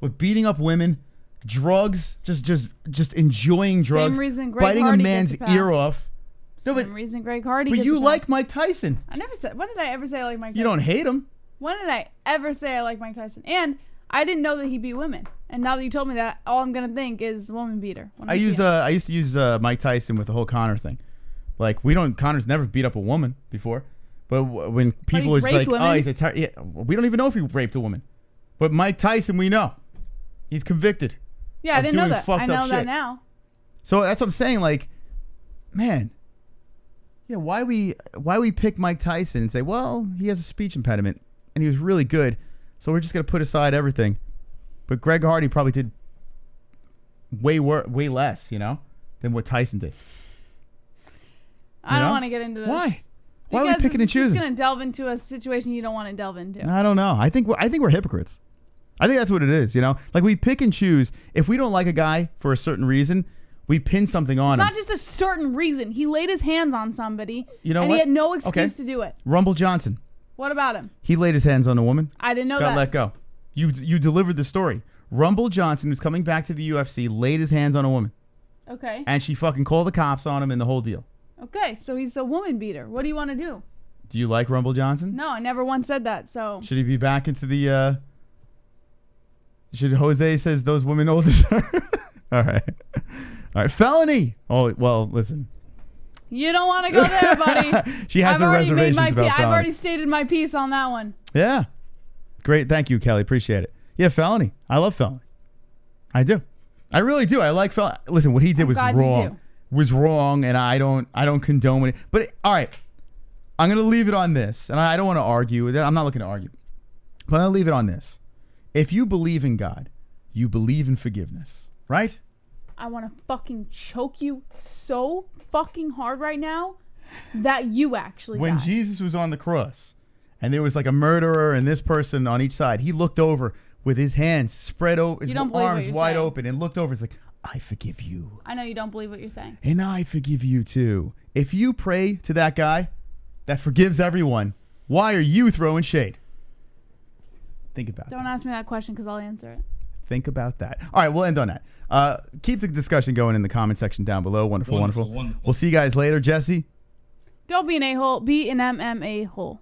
with beating up women, drugs, just enjoying drugs, biting a man's ear off? Same reason Greg Hardy. But you like Mike Tyson. I never said. When did I ever say I like Mike Tyson? You don't hate him. When did I ever say I like Mike Tyson? And I didn't know that he beat women. And now that you told me that, all I'm gonna think is woman beater. I used to use Mike Tyson with the whole Conor thing. Like Conor's never beat up a woman before. But when people are like, women. He's a we don't even know if he raped a woman. But Mike Tyson, we know. He's convicted. Yeah, I didn't know that. I know that now. So that's what I'm saying. Like, man, yeah, why we pick Mike Tyson and say, well, he has a speech impediment and he was really good, so we're just gonna put aside everything. But Greg Hardy probably did way less, than what Tyson did. I don't want to get into this. Why? Why are we picking and choosing? It's just going to delve into a situation you don't want to delve into. I don't know. I think we're hypocrites. I think that's what it is, Like we pick and choose. If we don't like a guy for a certain reason, we pin something on him. It's not just a certain reason. He laid his hands on somebody, and he had no excuse to do it. Rumble Johnson. What about him? He laid his hands on a woman. I didn't know that. Got let go. You delivered the story. Rumble Johnson, who's coming back to the UFC, laid his hands on a woman. Okay. And she fucking called the cops on him and the whole deal. Okay, so he's a woman beater. What do you want to do? Do you like Rumble Johnson? No, I never once said that, so... Should he be back into the, Should Jose says those women all deserve... All right, felony! Oh, well, listen. You don't want to go there, buddy. She has her reservations about felony. I've already stated my piece on that one. Yeah. Great, thank you, Kelly. Appreciate it. Yeah, felony. I love felony. I do. I really do. I like felony. Listen, what he did was wrong. Was wrong, and I don't condone it. But all right, I'm gonna leave it on this, and I don't want to argue. I'm not looking to argue, but I'll leave it on this. If you believe in God, you believe in forgiveness, right? I want to fucking choke you so fucking hard right now that you actually When died. Jesus was on the cross and there was like a murderer and this person on each side, he looked over with his hands spread over, his arms wide open, and looked over. It's like, I forgive you. I know you don't believe what you're saying. And I forgive you too. If you pray to that guy that forgives everyone, why are you throwing shade? Think about it. Don't ask me that question because I'll answer it. Think about that. All right, we'll end on that. Keep the discussion going in the comment section down below. Wonderful. We'll see you guys later. Jesse? Don't be an a-hole. Be an MMA hole.